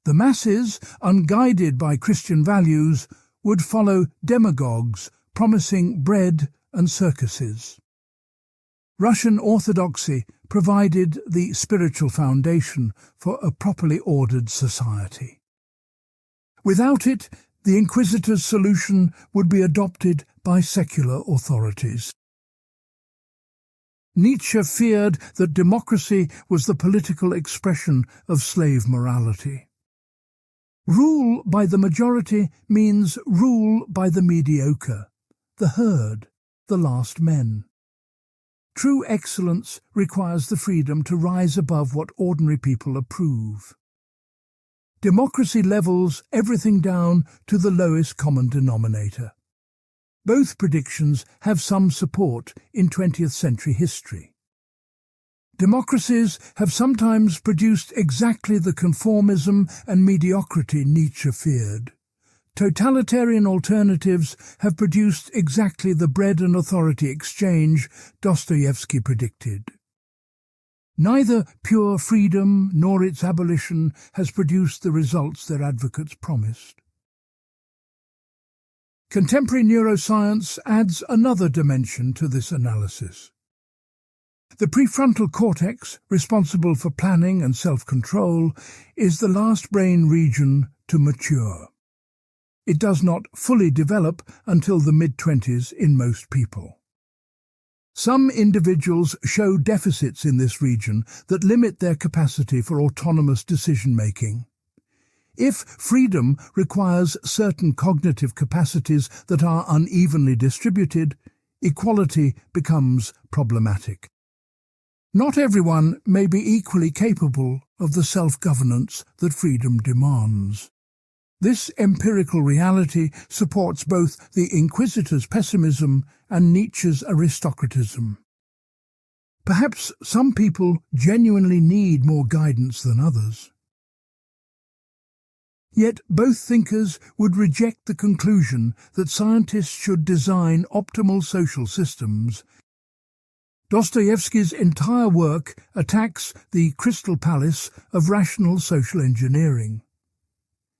The masses, unguided by Christian values, would follow demagogues promising bread and circuses. Russian orthodoxy provided the spiritual foundation for a properly ordered society. Without it, the inquisitor's solution would be adopted by secular authorities. Nietzsche feared that democracy was the political expression of slave morality. Rule by the majority means rule by the mediocre, the herd, the last men. True excellence requires the freedom to rise above what ordinary people approve. Democracy levels everything down to the lowest common denominator. Both predictions have some support in 20th century history. Democracies have sometimes produced exactly the conformism and mediocrity Nietzsche feared. Totalitarian alternatives have produced exactly the bread and authority exchange Dostoevsky predicted. Neither pure freedom nor its abolition has produced the results their advocates promised. Contemporary neuroscience adds another dimension to this analysis. The prefrontal cortex, responsible for planning and self-control, is the last brain region to mature. It does not fully develop until the mid-20s in most people. Some individuals show deficits in this region that limit their capacity for autonomous decision-making. If freedom requires certain cognitive capacities that are unevenly distributed, equality becomes problematic. Not everyone may be equally capable of the self-governance that freedom demands. This empirical reality supports both the inquisitor's pessimism and Nietzsche's aristocratism. Perhaps some people genuinely need more guidance than others. Yet both thinkers would reject the conclusion that scientists should design optimal social systems. Dostoevsky's entire work attacks the crystal palace of rational social engineering.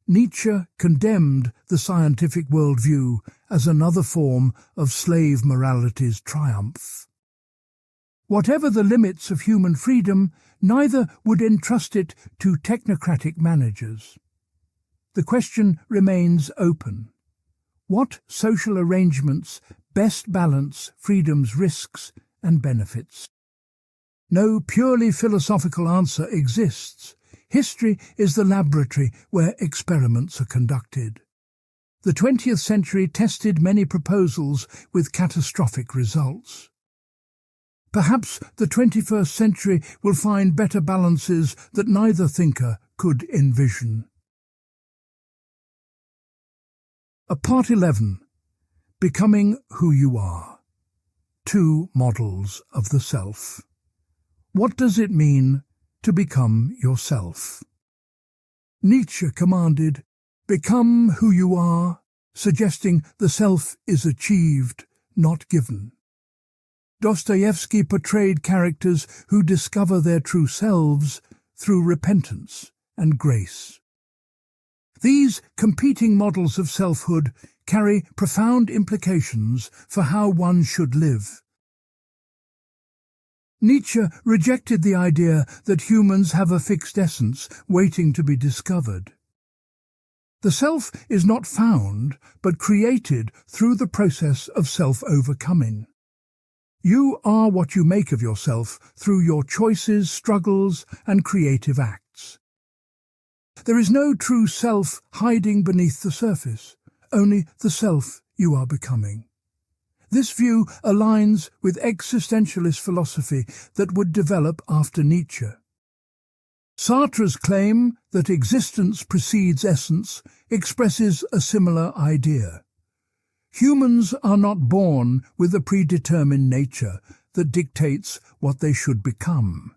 Nietzsche condemned the scientific worldview as another form of slave morality's triumph. Whatever the limits of human freedom, neither would entrust it to technocratic managers. The question remains open. What social arrangements best balance freedom's risks and benefits? No purely philosophical answer exists. History is the laboratory where experiments are conducted. The 20th century tested many proposals with catastrophic results. Perhaps the 21st century will find better balances that neither thinker could envision. Part 11. Becoming who you are. Two models of the self. What does it mean to become yourself? Nietzsche commanded, "Become who you are," suggesting the self is achieved, not given. Dostoevsky portrayed characters who discover their true selves through repentance and grace. These competing models of selfhood carry profound implications for how one should live. Nietzsche rejected the idea that humans have a fixed essence waiting to be discovered. The self is not found, but created through the process of self-overcoming. You are what you make of yourself through your choices, struggles, and creative acts. There is no true self hiding beneath the surface, only the self you are becoming. This view aligns with existentialist philosophy that would develop after Nietzsche. Sartre's claim that existence precedes essence expresses a similar idea. Humans are not born with a predetermined nature that dictates what they should become.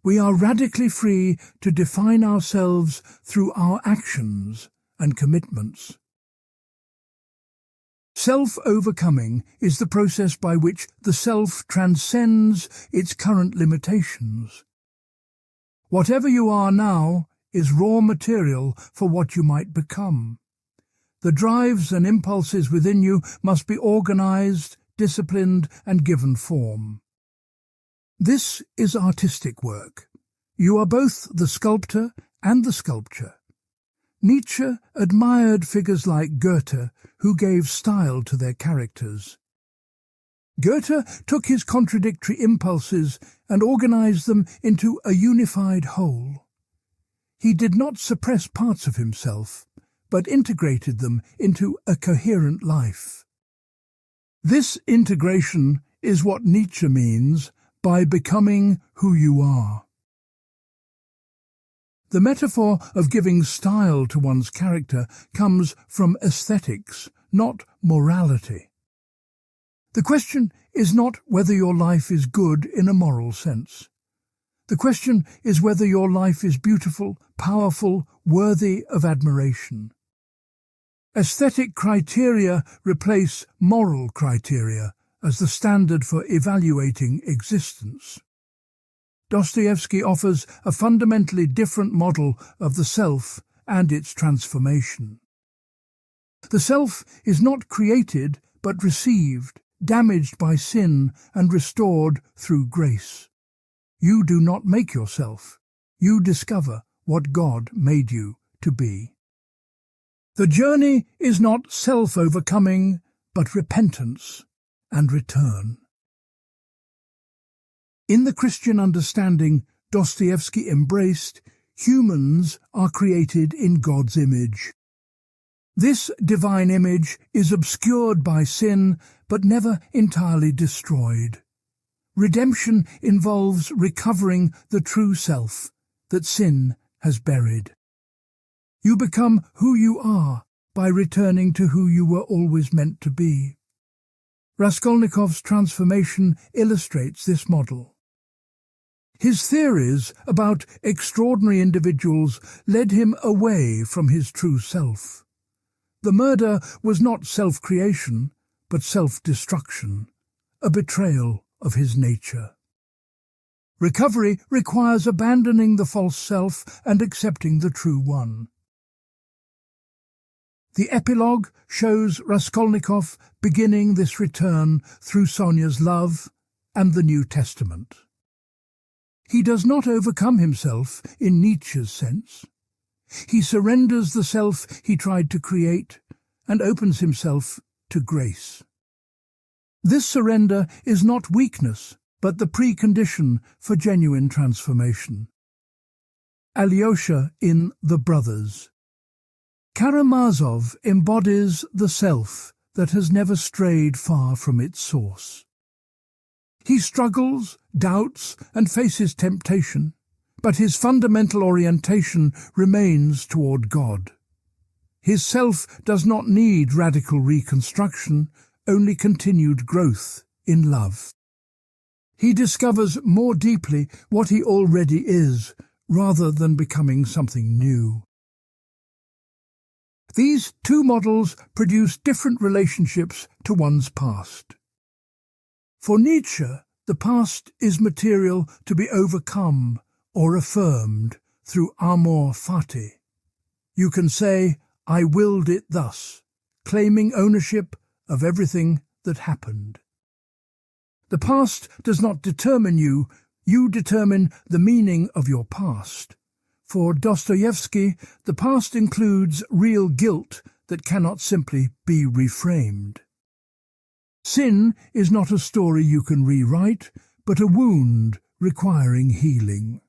We are radically free to define ourselves through our actions and commitments. Self-overcoming is the process by which the self transcends its current limitations. Whatever you are now is raw material for what you might become. The drives and impulses within you must be organized, disciplined, and given form. This is artistic work. You are both the sculptor and the sculpture. Nietzsche admired figures like Goethe, who gave style to their characters. Goethe took his contradictory impulses and organized them into a unified whole. He did not suppress parts of himself, but integrated them into a coherent life. This integration is what Nietzsche means by becoming who you are. The metaphor of giving style to one's character comes from aesthetics, not morality. The question is not whether your life is good in a moral sense. The question is whether your life is beautiful, powerful, worthy of admiration. Aesthetic criteria replace moral criteria as the standard for evaluating existence. Dostoevsky offers a fundamentally different model of the self and its transformation. The self is not created but received, damaged by sin and restored through grace. You do not make yourself. You discover what God made you to be. The journey is not self-overcoming, but repentance and return. In the Christian understanding Dostoevsky embraced, humans are created in God's image. This divine image is obscured by sin, but never entirely destroyed. Redemption involves recovering the true self that sin has buried. You become who you are by returning to who you were always meant to be. Raskolnikov's transformation illustrates this model. His theories about extraordinary individuals led him away from his true self. The murder was not self-creation, but self-destruction, a betrayal of his nature. Recovery requires abandoning the false self and accepting the true one. The epilogue shows Raskolnikov beginning this return through Sonia's love and the New Testament. He does not overcome himself in Nietzsche's sense. He surrenders the self he tried to create and opens himself to grace. This surrender is not weakness, but the precondition for genuine transformation. Alyosha in The Brothers. Karamazov embodies the self that has never strayed far from its source. He struggles, doubts, and faces temptation, but his fundamental orientation remains toward God. His self does not need radical reconstruction, only continued growth in love. He discovers more deeply what he already is, rather than becoming something new. These two models produce different relationships to one's past. For Nietzsche, the past is material to be overcome or affirmed through amor fati. You can say, "I willed it thus," claiming ownership of everything that happened. The past does not determine you, you determine the meaning of your past. For Dostoevsky, the past includes real guilt that cannot simply be reframed. Sin is not a story you can rewrite, but a wound requiring healing.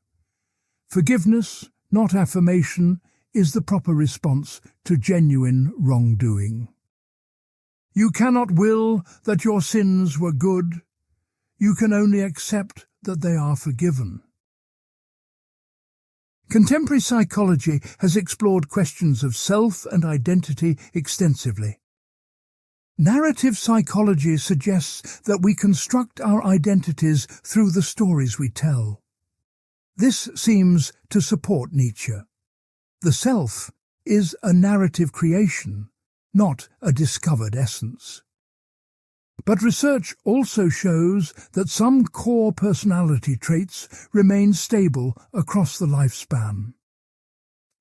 Forgiveness, not affirmation, is the proper response to genuine wrongdoing. You cannot will that your sins were good. You can only accept that they are forgiven. Contemporary psychology has explored questions of self and identity extensively. Narrative psychology suggests that we construct our identities through the stories we tell. This seems to support Nietzsche. The self is a narrative creation, not a discovered essence. But research also shows that some core personality traits remain stable across the lifespan.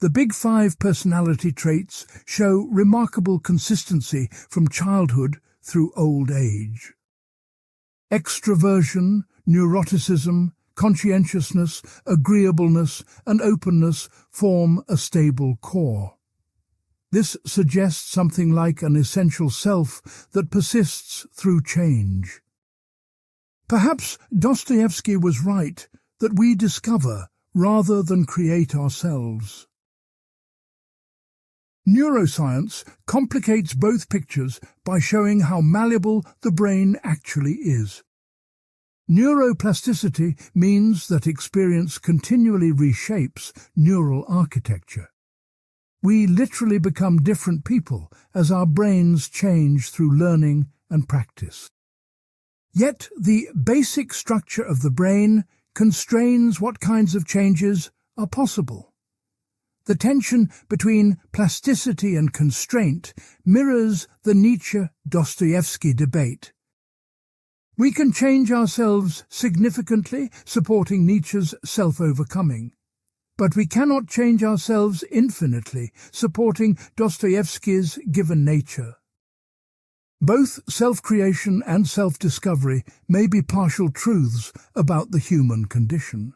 The Big Five personality traits show remarkable consistency from childhood through old age. Extroversion, neuroticism, conscientiousness, agreeableness, and openness form a stable core. This suggests something like an essential self that persists through change. Perhaps Dostoevsky was right that we discover rather than create ourselves. Neuroscience complicates both pictures by showing how malleable the brain actually is. Neuroplasticity means that experience continually reshapes neural architecture. We literally become different people as our brains change through learning and practice. Yet the basic structure of the brain constrains what kinds of changes are possible. The tension between plasticity and constraint mirrors the Nietzsche-Dostoevsky debate. We can change ourselves significantly, supporting Nietzsche's self-overcoming. But we cannot change ourselves infinitely, supporting Dostoevsky's given nature. Both self-creation and self-discovery may be partial truths about the human condition.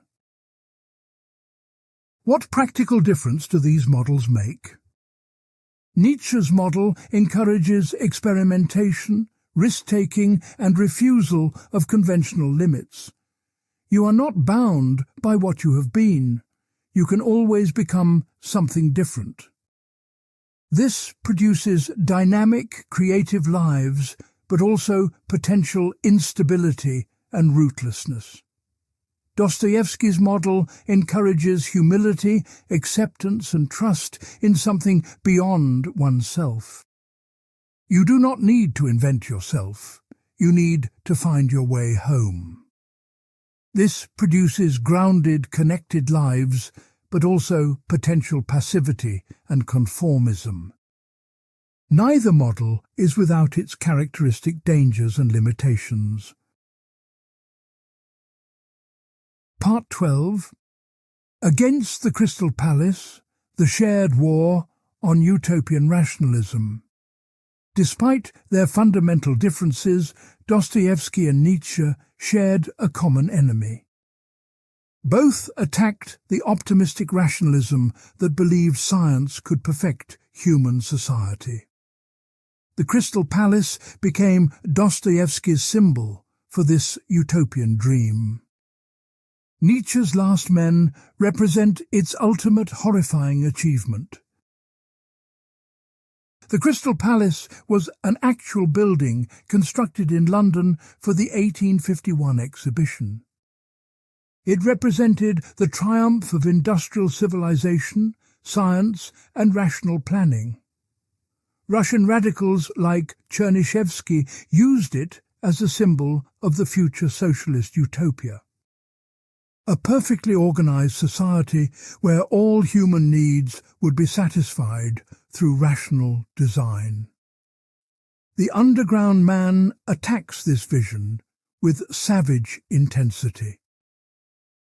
What practical difference do these models make? Nietzsche's model encourages experimentation, risk-taking, and refusal of conventional limits. You are not bound by what you have been. You can always become something different. This produces dynamic, creative lives, but also potential instability and rootlessness. Dostoevsky's model encourages humility, acceptance, and trust in something beyond oneself. You do not need to invent yourself. You need to find your way home. This produces grounded, connected lives, but also potential passivity and conformism. Neither model is without its characteristic dangers and limitations. Part 12. Against the Crystal Palace, the shared war on utopian rationalism. Despite their fundamental differences, Dostoevsky and Nietzsche shared a common enemy. Both attacked the optimistic rationalism that believed science could perfect human society. The Crystal Palace became Dostoevsky's symbol for this utopian dream. Nietzsche's Last Men represent its ultimate horrifying achievement. The Crystal Palace was an actual building constructed in London for the 1851 exhibition. It represented the triumph of industrial civilization, science, and rational planning. Russian radicals like Chernyshevsky used it as a symbol of the future socialist utopia. A perfectly organized society where all human needs would be satisfied through rational design. The underground man attacks this vision with savage intensity.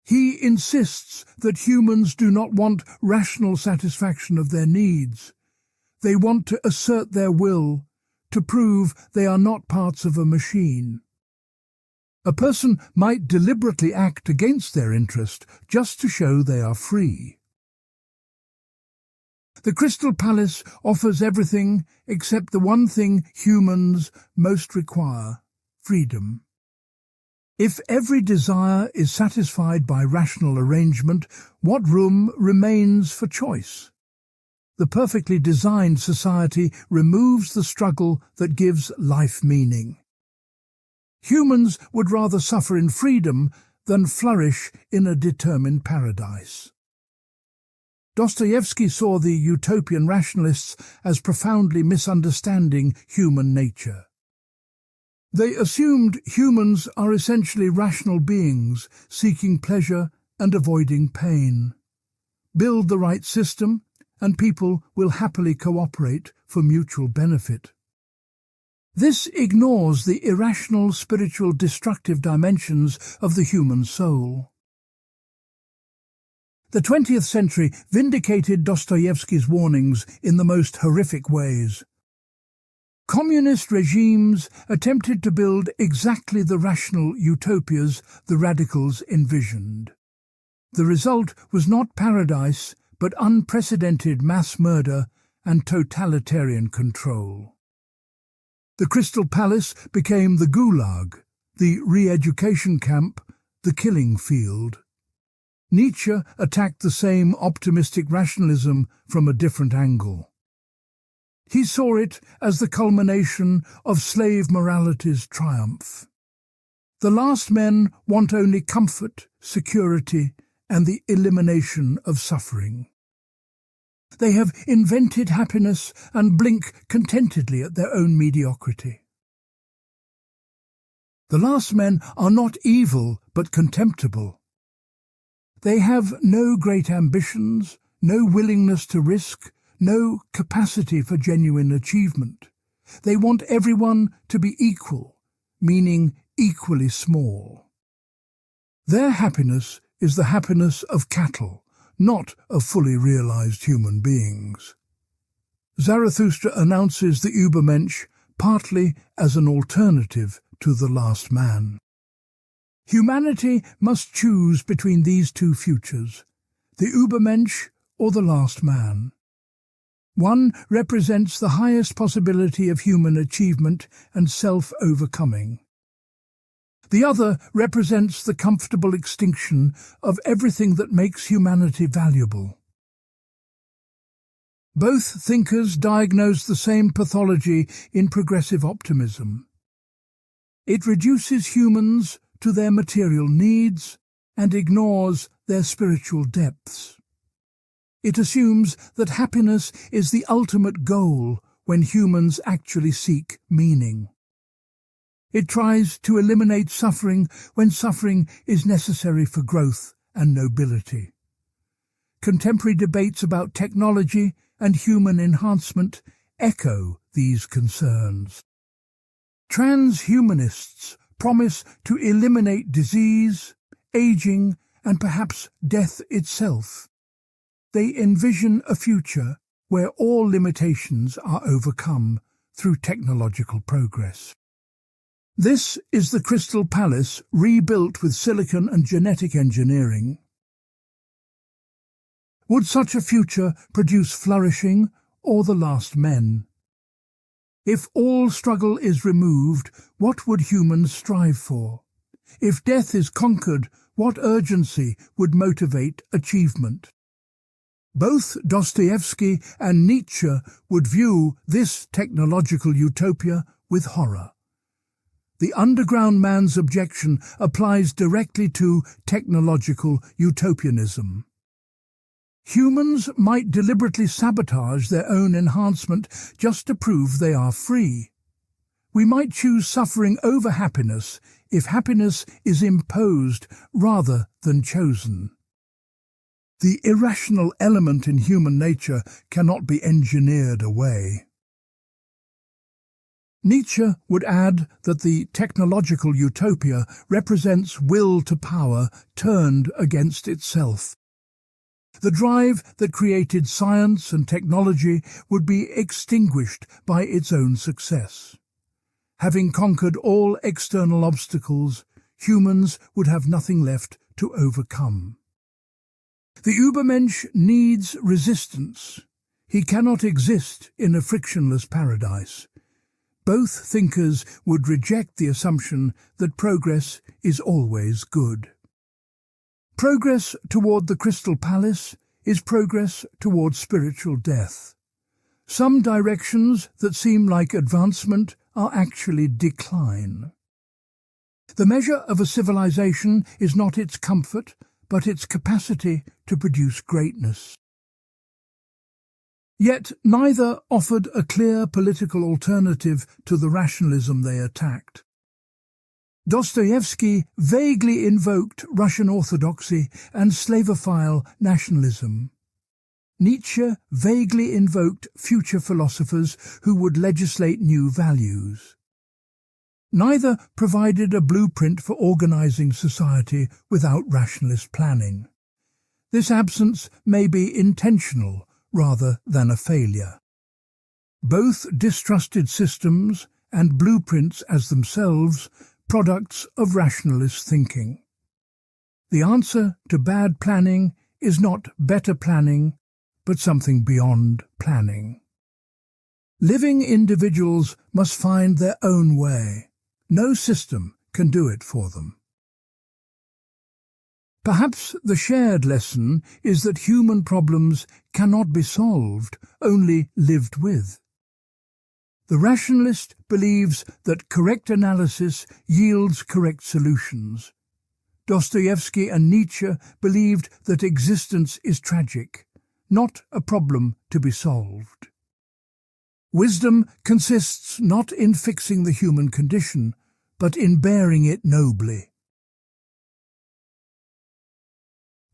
He insists that humans do not want rational satisfaction of their needs. They want to assert their will, to prove they are not parts of a machine. A person might deliberately act against their interest just to show they are free. The Crystal Palace offers everything except the one thing humans most require: freedom. If every desire is satisfied by rational arrangement, what room remains for choice? The perfectly designed society removes the struggle that gives life meaning. Humans would rather suffer in freedom than flourish in a determined paradise. Dostoevsky saw the utopian rationalists as profoundly misunderstanding human nature. They assumed humans are essentially rational beings, seeking pleasure and avoiding pain. Build the right system, and people will happily cooperate for mutual benefit. This ignores the irrational, spiritual, destructive dimensions of the human soul. The 20th century vindicated Dostoevsky's warnings in the most horrific ways. Communist regimes attempted to build exactly the rational utopias the radicals envisioned. The result was not paradise, but unprecedented mass murder and totalitarian control. The Crystal Palace became the Gulag, the re-education camp, the killing field. Nietzsche attacked the same optimistic rationalism from a different angle. He saw it as the culmination of slave morality's triumph. The last men want only comfort, security, and the elimination of suffering. They have invented happiness and blink contentedly at their own mediocrity. The last men are not evil but contemptible. They have no great ambitions, no willingness to risk, no capacity for genuine achievement. They want everyone to be equal, meaning equally small. Their happiness is the happiness of cattle, not of fully realized human beings. Zarathustra announces the Übermensch partly as an alternative to the last man. Humanity must choose between these two futures, the Übermensch or the last man. One represents the highest possibility of human achievement and self-overcoming. The other represents the comfortable extinction of everything that makes humanity valuable. Both thinkers diagnose the same pathology in progressive optimism. It reduces humans to their material needs and ignores their spiritual depths. It assumes that happiness is the ultimate goal when humans actually seek meaning. It tries to eliminate suffering when suffering is necessary for growth and nobility. Contemporary debates about technology and human enhancement echo these concerns. Transhumanists promise to eliminate disease, aging, and perhaps death itself. They envision a future where all limitations are overcome through technological progress. This is the Crystal Palace rebuilt with silicon and genetic engineering. Would such a future produce flourishing or the last men? If all struggle is removed, what would humans strive for? If death is conquered, what urgency would motivate achievement? Both Dostoevsky and Nietzsche would view this technological utopia with horror. The underground man's objection applies directly to technological utopianism. Humans might deliberately sabotage their own enhancement just to prove they are free. We might choose suffering over happiness if happiness is imposed rather than chosen. The irrational element in human nature cannot be engineered away. Nietzsche would add that the technological utopia represents will to power turned against itself. The drive that created science and technology would be extinguished by its own success. Having conquered all external obstacles, humans would have nothing left to overcome. The Übermensch needs resistance. He cannot exist in a frictionless paradise. Both thinkers would reject the assumption that progress is always good. Progress toward the Crystal Palace is progress toward spiritual death. Some directions that seem like advancement are actually decline. The measure of a civilization is not its comfort, but its capacity to produce greatness. Yet neither offered a clear political alternative to the rationalism they attacked. Dostoevsky vaguely invoked Russian orthodoxy and Slavophile nationalism. Nietzsche vaguely invoked future philosophers who would legislate new values. Neither provided a blueprint for organizing society without rationalist planning. This absence may be intentional rather than a failure. Both distrusted systems and blueprints as themselves products of rationalist thinking. The answer to bad planning is not better planning, but something beyond planning. Living individuals must find their own way. No system can do it for them. Perhaps the shared lesson is that human problems cannot be solved, only lived with. The rationalist believes that correct analysis yields correct solutions. Dostoevsky and Nietzsche believed that existence is tragic, not a problem to be solved. Wisdom consists not in fixing the human condition, but in bearing it nobly.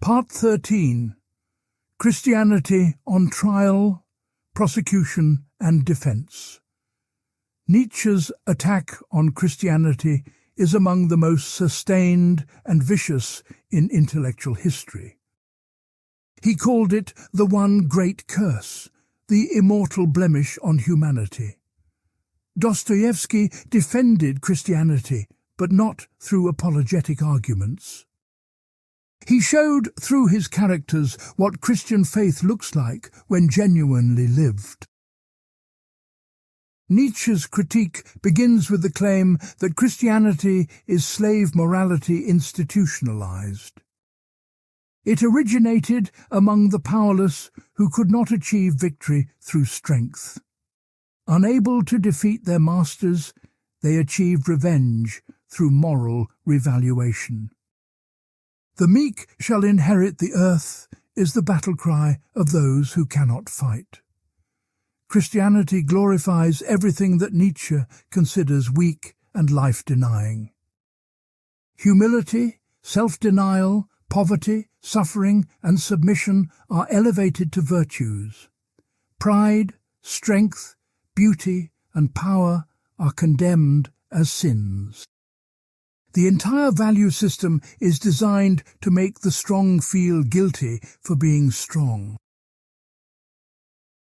Part 13. Christianity on Trial, Prosecution and Defense. Nietzsche's attack on Christianity is among the most sustained and vicious in intellectual history. He called it the one great curse, the immortal blemish on humanity. Dostoevsky defended Christianity, but not through apologetic arguments. He showed through his characters what Christian faith looks like when genuinely lived. Nietzsche's critique begins with the claim that Christianity is slave morality institutionalized. It originated among the powerless who could not achieve victory through strength. Unable to defeat their masters, they achieved revenge through moral revaluation. The meek shall inherit the earth is the battle cry of those who cannot fight. Christianity glorifies everything that Nietzsche considers weak and life-denying. Humility, self-denial, poverty, suffering and submission are elevated to virtues. Pride, strength, beauty and power are condemned as sins. The entire value system is designed to make the strong feel guilty for being strong.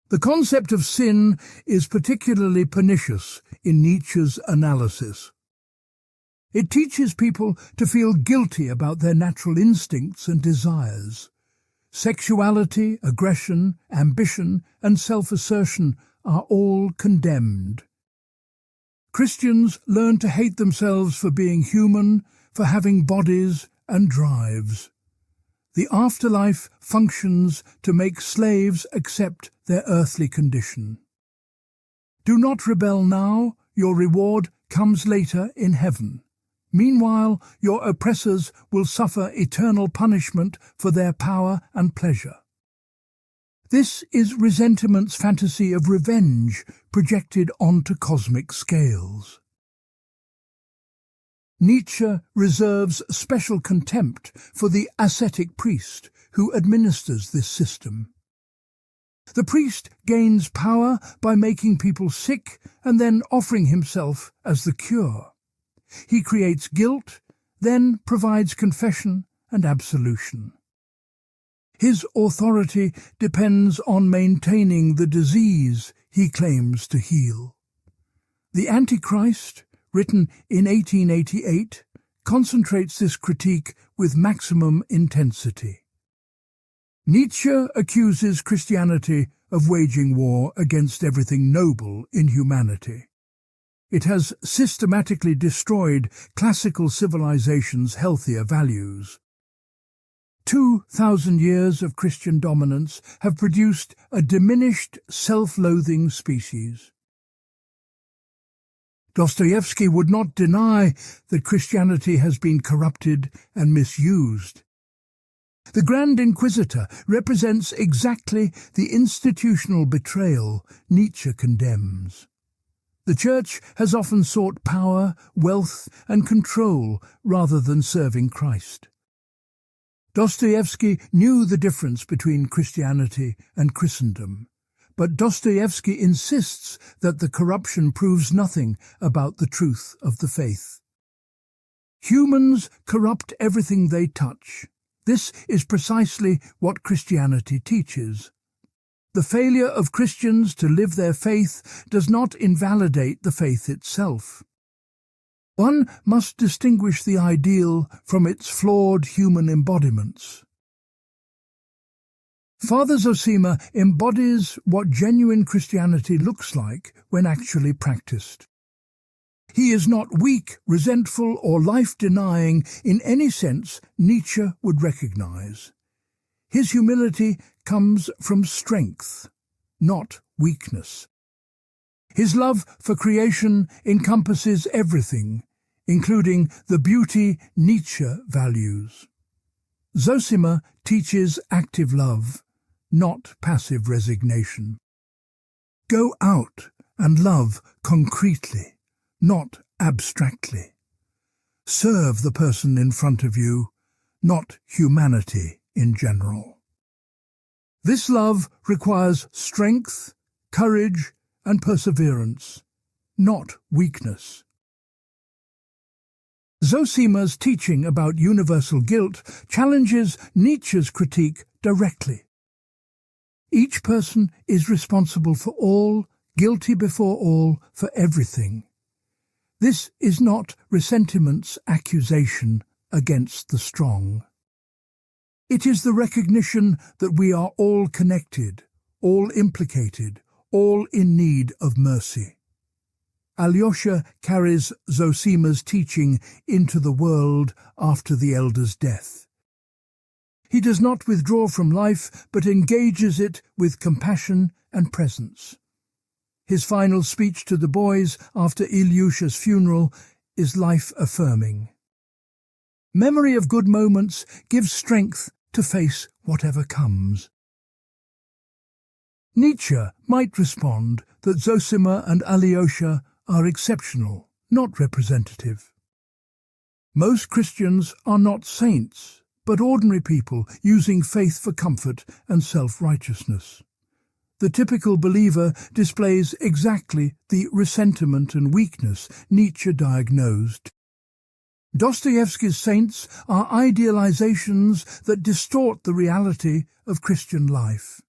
The concept of sin is particularly pernicious in Nietzsche's analysis. It teaches people to feel guilty about their natural instincts and desires. Sexuality, aggression, ambition, and self-assertion are all condemned. Christians learn to hate themselves for being human, for having bodies and drives. The afterlife functions to make slaves accept their earthly condition. Do not rebel now, your reward comes later in heaven. Meanwhile, your oppressors will suffer eternal punishment for their power and pleasure. This is resentiment's fantasy of revenge projected onto cosmic scales. Nietzsche reserves special contempt for the ascetic priest who administers this system. The priest gains power by making people sick and then offering himself as the cure. He creates guilt, then provides confession and absolution. His authority depends on maintaining the disease he claims to heal. The Antichrist, written in 1888, concentrates this critique with maximum intensity. Nietzsche accuses Christianity of waging war against everything noble in humanity. It has systematically destroyed classical civilization's healthier values. 2,000 years of Christian dominance have produced a diminished, self-loathing species. Dostoevsky would not deny that Christianity has been corrupted and misused. The Grand Inquisitor represents exactly the institutional betrayal Nietzsche condemns. The Church has often sought power, wealth, and control rather than serving Christ. Dostoevsky knew the difference between Christianity and Christendom, but Dostoevsky insists that the corruption proves nothing about the truth of the faith. Humans corrupt everything they touch. This is precisely what Christianity teaches. The failure of Christians to live their faith does not invalidate the faith itself. One must distinguish the ideal from its flawed human embodiments. Father Zosima embodies what genuine Christianity looks like when actually practiced. He is not weak, resentful, or life-denying in any sense Nietzsche would recognize. His humility comes from strength, not weakness. His love for creation encompasses everything, including the beauty Nietzsche values. Zosima teaches active love, not passive resignation. Go out and love concretely, not abstractly. Serve the person in front of you, not humanity in general. This love requires strength, courage, and perseverance, not weakness. Zosima's teaching about universal guilt challenges Nietzsche's critique directly. Each person is responsible for all, guilty before all, for everything. This is not ressentiment's accusation against the strong. It is the recognition that we are all connected, all implicated, all in need of mercy. Alyosha carries Zosima's teaching into the world after the elder's death. He does not withdraw from life, but engages it with compassion and presence. His final speech to the boys after Ilyusha's funeral is life-affirming. Memory of good moments gives strength to face whatever comes. Nietzsche might respond that Zosima and Alyosha are exceptional, not representative. Most Christians are not saints, but ordinary people using faith for comfort and self-righteousness. The typical believer displays exactly the ressentiment and weakness Nietzsche diagnosed. Dostoevsky's saints are idealizations that distort the reality of Christian life.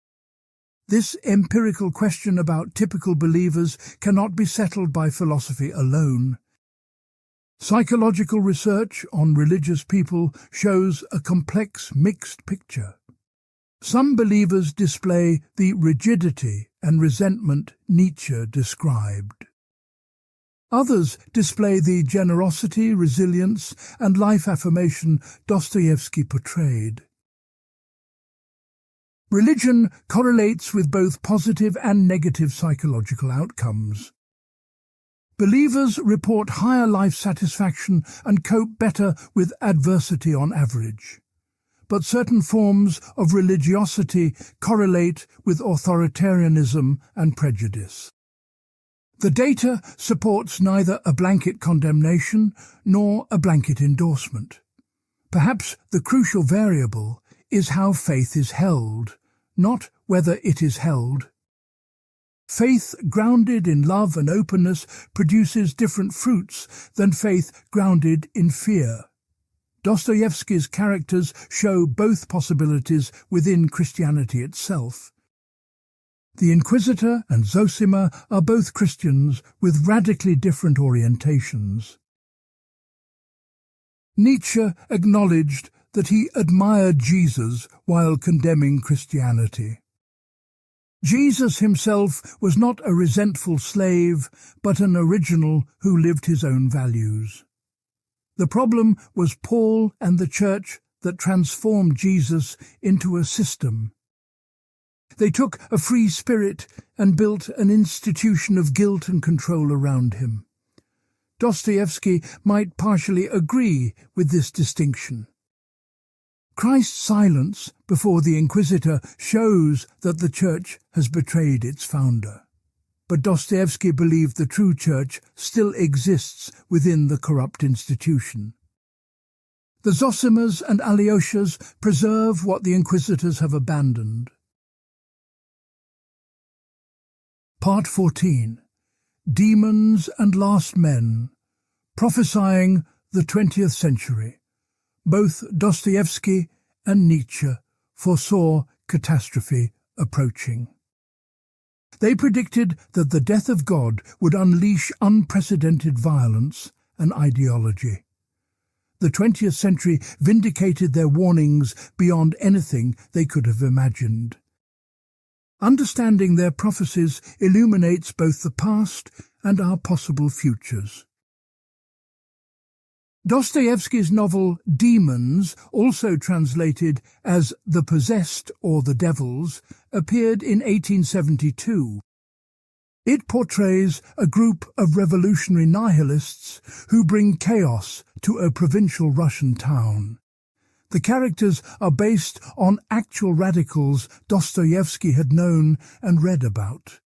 This empirical question about typical believers cannot be settled by philosophy alone. Psychological research on religious people shows a complex, mixed picture. Some believers display the rigidity and resentment Nietzsche described. Others display the generosity, resilience, and life affirmation Dostoevsky portrayed. Religion correlates with both positive and negative psychological outcomes. Believers report higher life satisfaction and cope better with adversity on average. But certain forms of religiosity correlate with authoritarianism and prejudice. The data supports neither a blanket condemnation nor a blanket endorsement. Perhaps the crucial variable is how faith is held, not whether it is held. Faith grounded in love and openness produces different fruits than faith grounded in fear. Dostoevsky's characters show both possibilities within Christianity itself. The Inquisitor and Zosima are both Christians with radically different orientations. Nietzsche acknowledged that he admired Jesus while condemning Christianity. Jesus himself was not a resentful slave, but an original who lived his own values. The problem was Paul and the Church that transformed Jesus into a system. They took a free spirit and built an institution of guilt and control around him. Dostoevsky might partially agree with this distinction. Christ's silence before the Inquisitor shows that the Church has betrayed its founder. But Dostoevsky believed the true Church still exists within the corrupt institution. The Zosimas and Alyoshas preserve what the Inquisitors have abandoned. Part 14. Demons and Last Men, Prophesying the 20th Century. Both Dostoevsky and Nietzsche foresaw catastrophe approaching. They predicted that the death of God would unleash unprecedented violence and ideology. The 20th century vindicated their warnings beyond anything they could have imagined. Understanding their prophecies illuminates both the past and our possible futures. Dostoevsky's novel Demons, also translated as The Possessed or The Devils, appeared in 1872. It portrays a group of revolutionary nihilists who bring chaos to a provincial Russian town. The characters are based on actual radicals Dostoevsky had known and read about.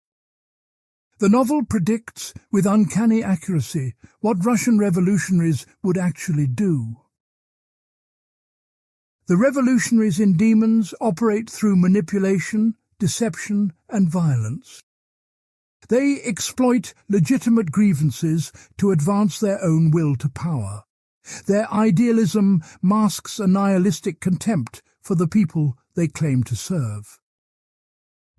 The novel predicts with uncanny accuracy what Russian revolutionaries would actually do. The revolutionaries in Demons operate through manipulation, deception, and violence. They exploit legitimate grievances to advance their own will to power. Their idealism masks a nihilistic contempt for the people they claim to serve.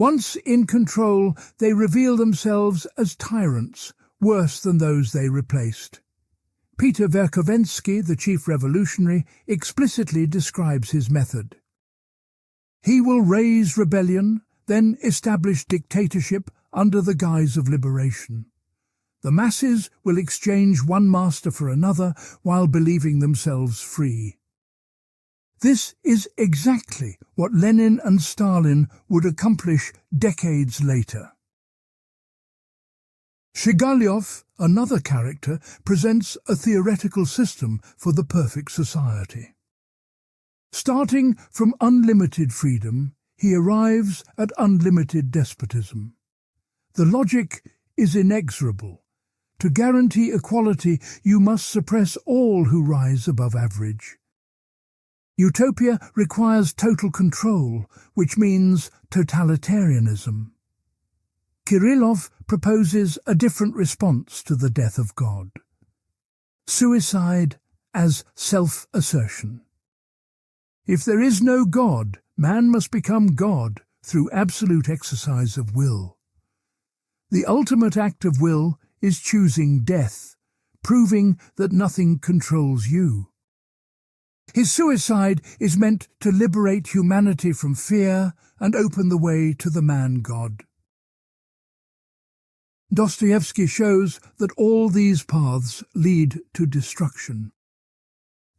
Once in control, they reveal themselves as tyrants, worse than those they replaced. Peter Verkovensky, the chief revolutionary, explicitly describes his method. He will raise rebellion, then establish dictatorship under the guise of liberation. The masses will exchange one master for another while believing themselves free. This is exactly what Lenin and Stalin would accomplish decades later. Shigalyov, another character, presents a theoretical system for the perfect society. Starting from unlimited freedom, he arrives at unlimited despotism. The logic is inexorable. To guarantee equality, you must suppress all who rise above average. Utopia requires total control, which means totalitarianism. Kirillov proposes a different response to the death of God. Suicide as self-assertion. If there is no God, man must become God through absolute exercise of will. The ultimate act of will is choosing death, proving that nothing controls you. His suicide is meant to liberate humanity from fear and open the way to the man-God. Dostoevsky shows that all these paths lead to destruction.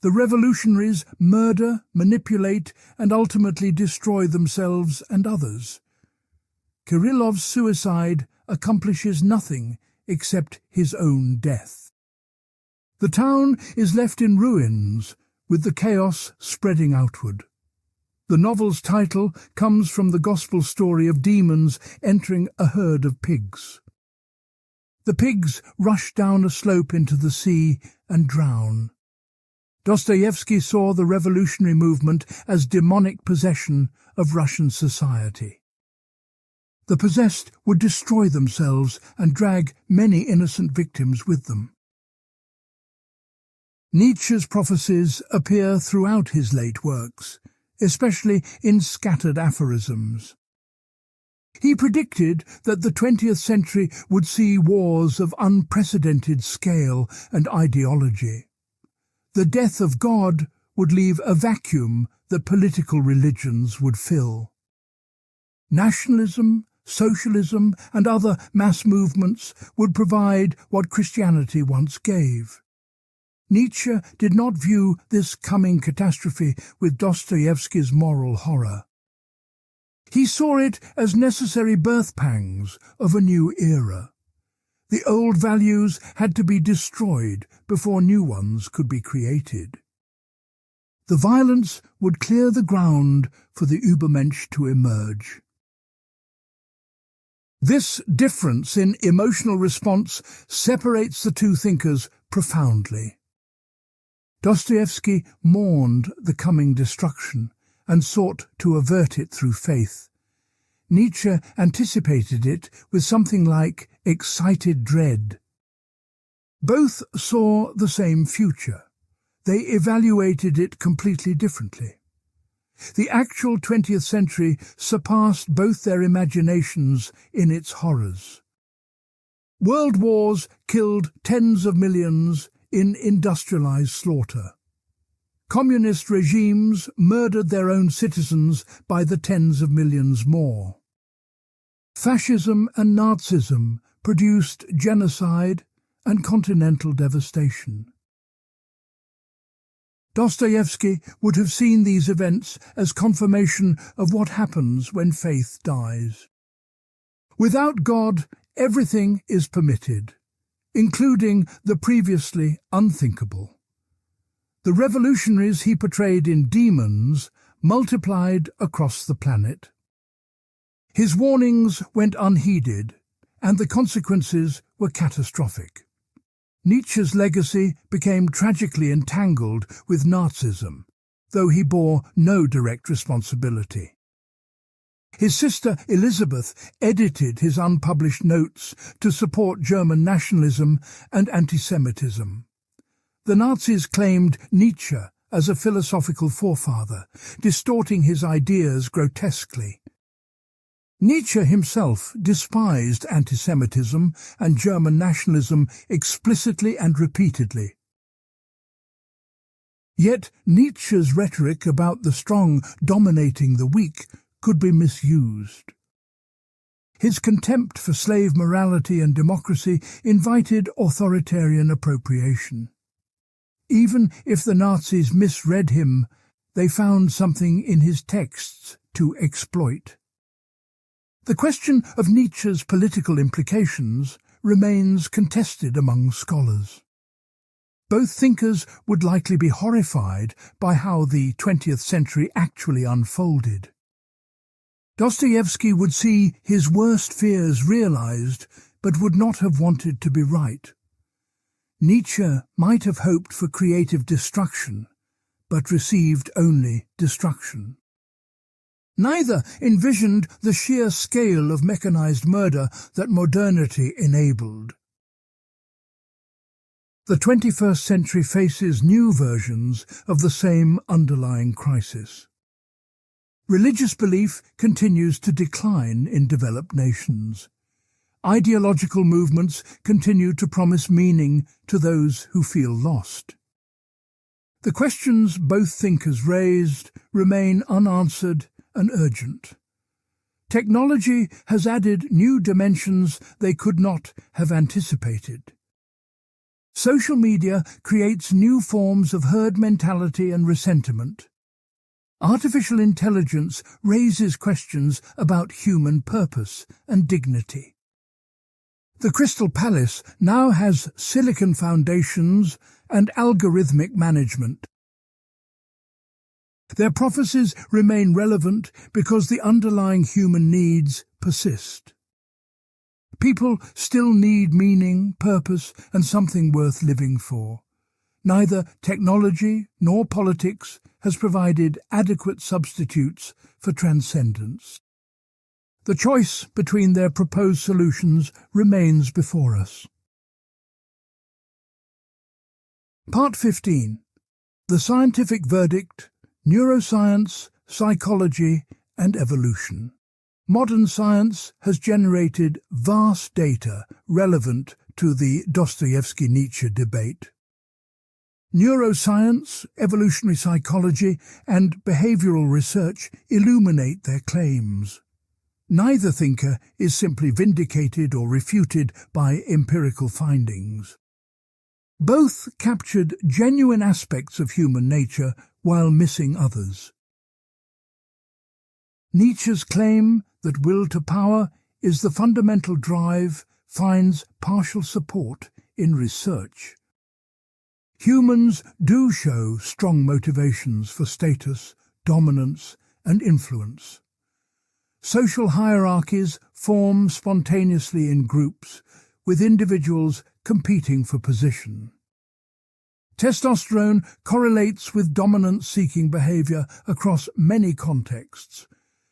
The revolutionaries murder, manipulate, and ultimately destroy themselves and others. Kirillov's suicide accomplishes nothing except his own death. The town is left in ruins, with the chaos spreading outward. The novel's title comes from the gospel story of demons entering a herd of pigs. The pigs rush down a slope into the sea and drown. Dostoevsky saw the revolutionary movement as demonic possession of Russian society. The possessed would destroy themselves and drag many innocent victims with them. Nietzsche's prophecies appear throughout his late works, especially in scattered aphorisms. He predicted that the 20th century would see wars of unprecedented scale and ideology. The death of God would leave a vacuum that political religions would fill. Nationalism, socialism, and other mass movements would provide what Christianity once gave. Nietzsche did not view this coming catastrophe with Dostoevsky's moral horror. He saw it as necessary birth pangs of a new era. The old values had to be destroyed before new ones could be created. The violence would clear the ground for the Übermensch to emerge. This difference in emotional response separates the two thinkers profoundly. Dostoevsky mourned the coming destruction and sought to avert it through faith. Nietzsche anticipated it with something like excited dread. Both saw the same future. They evaluated it completely differently. The actual 20th century surpassed both their imaginations in its horrors. World wars killed tens of millions in industrialized slaughter. Communist regimes murdered their own citizens by the tens of millions more. Fascism and Nazism produced genocide and continental devastation. Dostoevsky would have seen these events as confirmation of what happens when faith dies. Without God, everything is permitted, including the previously unthinkable. The revolutionaries he portrayed in Demons multiplied across the planet. His warnings went unheeded, and the consequences were catastrophic. Nietzsche's legacy became tragically entangled with Nazism, though he bore no direct responsibility. His sister Elizabeth edited his unpublished notes to support German nationalism and anti-Semitism. The Nazis claimed Nietzsche as a philosophical forefather, distorting his ideas grotesquely. Nietzsche himself despised anti-Semitism and German nationalism explicitly and repeatedly. Yet Nietzsche's rhetoric about the strong dominating the weak could be misused. His contempt for slave morality and democracy invited authoritarian appropriation. Even if the Nazis misread him, they found something in his texts to exploit. The question of Nietzsche's political implications remains contested among scholars. Both thinkers would likely be horrified by how the 20th century actually unfolded. Dostoevsky would see his worst fears realized, but would not have wanted to be right. Nietzsche might have hoped for creative destruction, but received only destruction. Neither envisioned the sheer scale of mechanized murder that modernity enabled. The 21st century faces new versions of the same underlying crisis. Religious belief continues to decline in developed nations. Ideological movements continue to promise meaning to those who feel lost. The questions both thinkers raised remain unanswered and urgent. Technology has added new dimensions they could not have anticipated. Social media creates new forms of herd mentality and resentment. Artificial intelligence raises questions about human purpose and dignity. The Crystal Palace now has silicon foundations and algorithmic management. Their prophecies remain relevant because the underlying human needs persist. People still need meaning, purpose, and something worth living for. Neither technology nor politics has provided adequate substitutes for transcendence. The choice between their proposed solutions remains before us. Part 15. The Scientific Verdict, Neuroscience, Psychology and Evolution. Modern science has generated vast data relevant to the Dostoevsky-Nietzsche debate. Neuroscience, evolutionary psychology, and behavioral research illuminate their claims. Neither thinker is simply vindicated or refuted by empirical findings. Both captured genuine aspects of human nature while missing others. Nietzsche's claim that will to power is the fundamental drive finds partial support in research. Humans do show strong motivations for status, dominance, and influence. Social hierarchies form spontaneously in groups, with individuals competing for position. Testosterone correlates with dominance-seeking behavior across many contexts,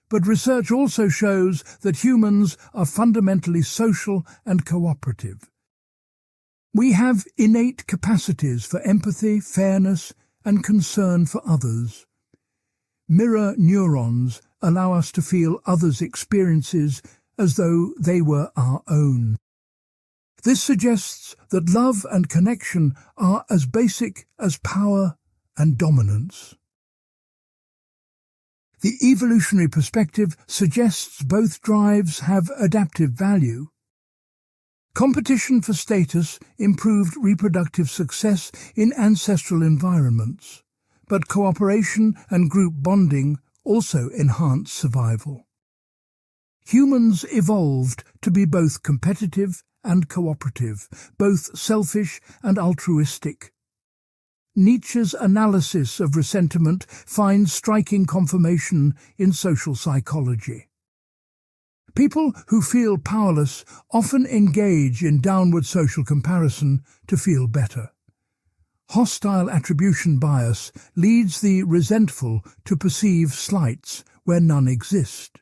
but research also shows that humans are fundamentally social and cooperative. We have innate capacities for empathy, fairness, and concern for others. mirror neurons allow us to feel others' experiences as though they were our own. This suggests that love and connection are as basic as power and dominance. The evolutionary perspective suggests both drives have adaptive value. Competition for status improved reproductive success in ancestral environments, but cooperation and group bonding also enhanced survival. Humans evolved to be both competitive and cooperative, both selfish and altruistic. Nietzsche's analysis of resentment finds striking confirmation in social psychology. People who feel powerless often engage in downward social comparison to feel better. Hostile attribution bias leads the resentful to perceive slights where none exist.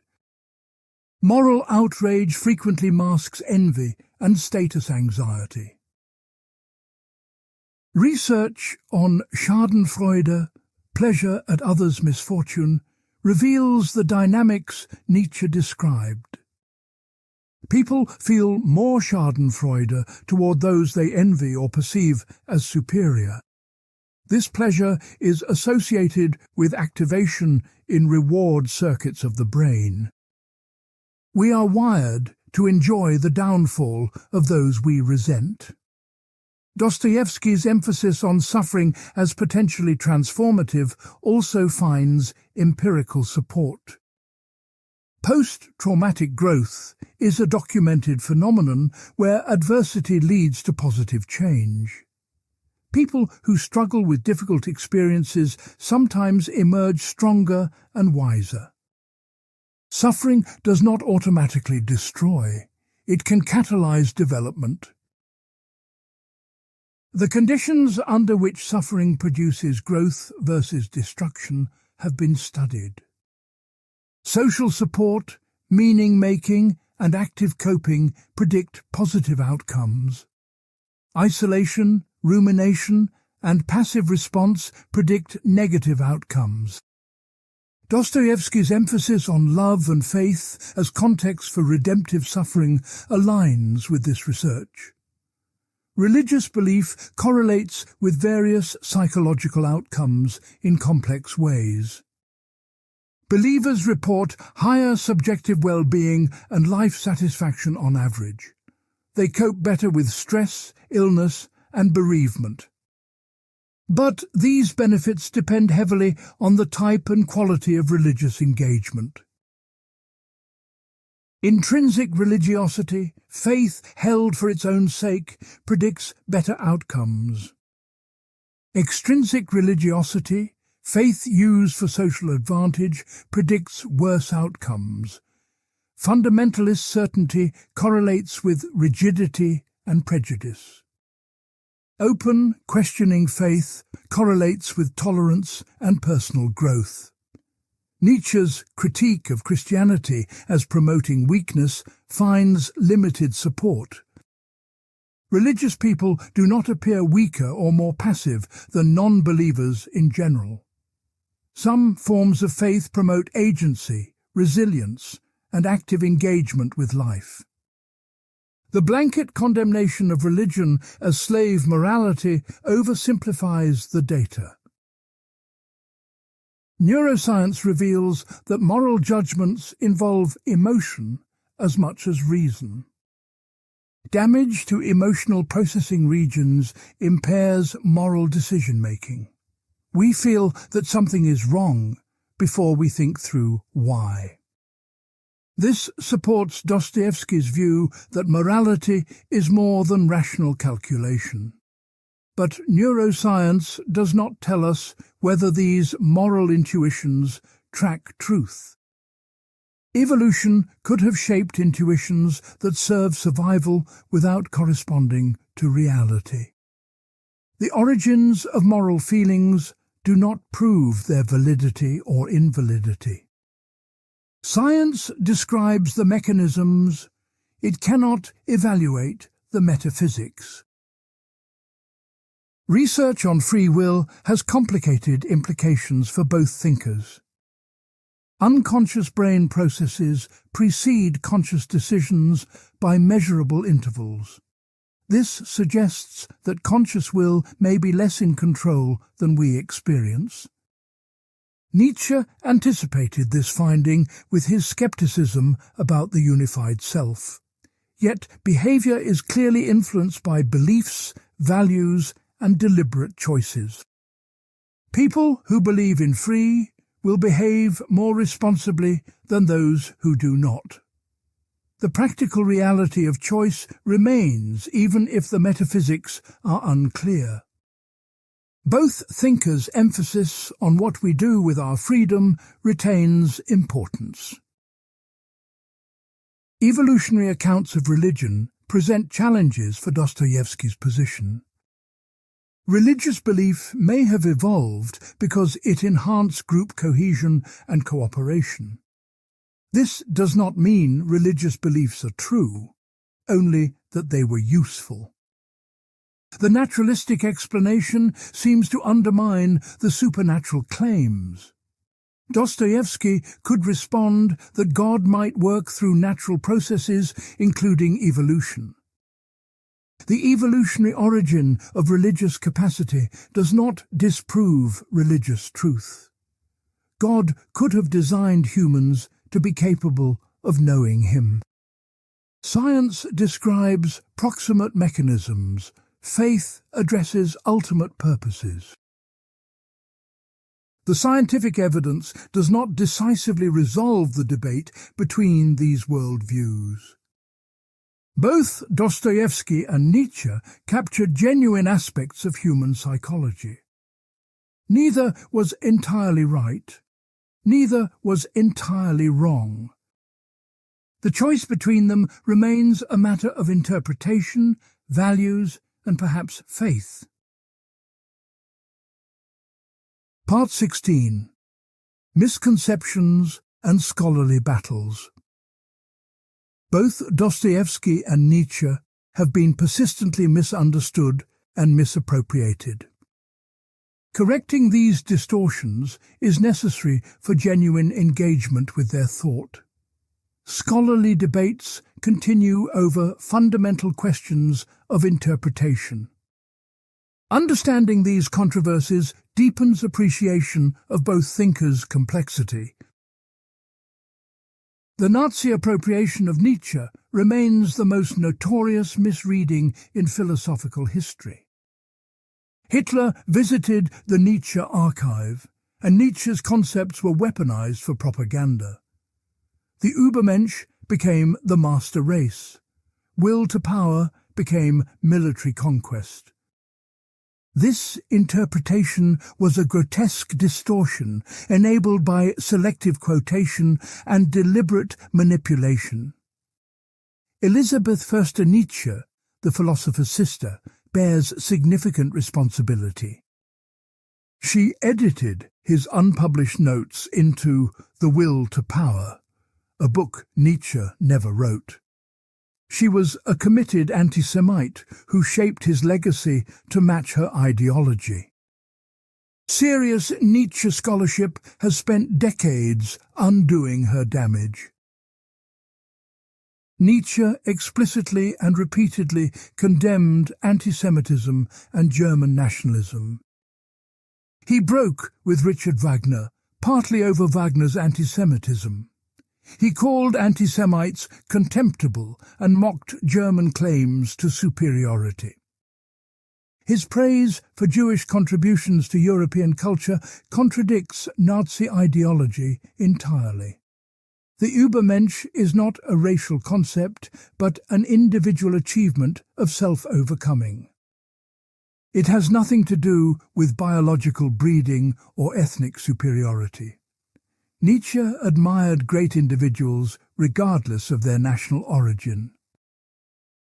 Moral outrage frequently masks envy and status anxiety. Research on Schadenfreude, pleasure at others' misfortune, reveals the dynamics Nietzsche described. People feel more Schadenfreude toward those they envy or perceive as superior. This pleasure is associated with activation in reward circuits of the brain. We are wired to enjoy the downfall of those we resent. Dostoevsky's emphasis on suffering as potentially transformative also finds empirical support. Post-traumatic growth is a documented phenomenon where adversity leads to positive change. People who struggle with difficult experiences sometimes emerge stronger and wiser. Suffering does not automatically destroy. It can catalyze development. The conditions under which suffering produces growth versus destruction have been studied. Social support, meaning-making, and active coping predict positive outcomes. Isolation, rumination, and passive response predict negative outcomes. Dostoevsky's emphasis on love and faith as context for redemptive suffering aligns with this research. Religious belief correlates with various psychological outcomes in complex ways. Believers report higher subjective well-being and life satisfaction on average. They cope better with stress, illness, and bereavement. But these benefits depend heavily on the type and quality of religious engagement. Intrinsic religiosity, faith held for its own sake, predicts better outcomes. Extrinsic religiosity, faith used for social advantage, predicts worse outcomes. Fundamentalist certainty correlates with rigidity and prejudice. Open, questioning faith correlates with tolerance and personal growth. Nietzsche's critique of Christianity as promoting weakness finds limited support. Religious people do not appear weaker or more passive than non-believers in general. Some forms of faith promote agency, resilience, and active engagement with life. The blanket condemnation of religion as slave morality oversimplifies the data. Neuroscience reveals that moral judgments involve emotion as much as reason. Damage to emotional processing regions impairs moral decision-making. We feel that something is wrong before we think through why. This supports Dostoevsky's view that morality is more than rational calculation. But neuroscience does not tell us whether these moral intuitions track truth. Evolution could have shaped intuitions that serve survival without corresponding to reality. The origins of moral feelings do not prove their validity or invalidity. Science describes the mechanisms, it cannot evaluate the metaphysics. Research on free will has complicated implications for both thinkers. Unconscious brain processes precede conscious decisions by measurable intervals. This suggests that conscious will may be less in control than we experience. Nietzsche anticipated this finding with his skepticism about the unified self. Yet behavior is clearly influenced by beliefs, values, and deliberate choices. People who believe in free will behave more responsibly than those who do not. The practical reality of choice remains even if the metaphysics are unclear. Both thinkers' emphasis on what we do with our freedom retains importance. Evolutionary accounts of religion present challenges for Dostoevsky's position. Religious belief may have evolved because it enhanced group cohesion and cooperation. This does not mean religious beliefs are true, only that they were useful. The naturalistic explanation seems to undermine the supernatural claims. Dostoevsky could respond that God might work through natural processes, including evolution. The evolutionary origin of religious capacity does not disprove religious truth. God could have designed humans to be capable of knowing Him. Science describes proximate mechanisms. Faith addresses ultimate purposes. The scientific evidence does not decisively resolve the debate between these worldviews. Both Dostoevsky and Nietzsche captured genuine aspects of human psychology. Neither was entirely right. Neither was entirely wrong. The choice between them remains a matter of interpretation, values, and perhaps faith. Part 16. Misconceptions and Scholarly Battles. Both Dostoevsky and Nietzsche have been persistently misunderstood and misappropriated. Correcting these distortions is necessary for genuine engagement with their thought. Scholarly debates continue over fundamental questions of interpretation. Understanding these controversies deepens appreciation of both thinkers' complexity. The Nazi appropriation of Nietzsche remains the most notorious misreading in philosophical history. Hitler visited the Nietzsche archive, and Nietzsche's concepts were weaponized for propaganda. The Übermensch became the master race. Will to power became military conquest. This interpretation was a grotesque distortion enabled by selective quotation and deliberate manipulation. Elisabeth Förster Nietzsche, the philosopher's sister, bears significant responsibility. She edited his unpublished notes into The Will to Power, a book Nietzsche never wrote. She was a committed anti-Semite who shaped his legacy to match her ideology. Serious Nietzsche scholarship has spent decades undoing her damage. Nietzsche explicitly and repeatedly condemned anti-Semitism and German nationalism. He broke with Richard Wagner, partly over Wagner's anti-Semitism. He called anti-Semites contemptible and mocked German claims to superiority. His praise for Jewish contributions to European culture contradicts Nazi ideology entirely. The Übermensch is not a racial concept, but an individual achievement of self-overcoming. It has nothing to do with biological breeding or ethnic superiority. Nietzsche admired great individuals regardless of their national origin.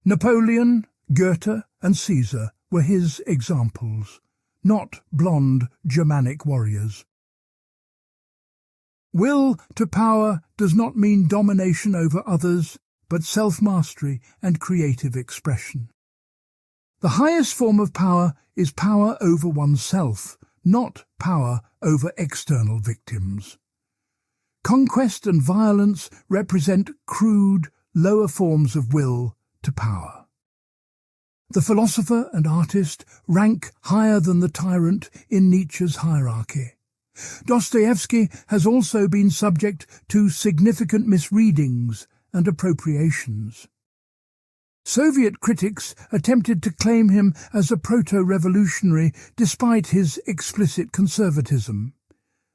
Napoleon, Goethe, and Caesar were his examples, not blonde Germanic warriors. Will to power does not mean domination over others, but self-mastery and creative expression. The highest form of power is power over oneself, not power over external victims. Conquest and violence represent crude, lower forms of will to power. The philosopher and artist rank higher than the tyrant in Nietzsche's hierarchy. Dostoevsky has also been subject to significant misreadings and appropriations. Soviet critics attempted to claim him as a proto-revolutionary despite his explicit conservatism.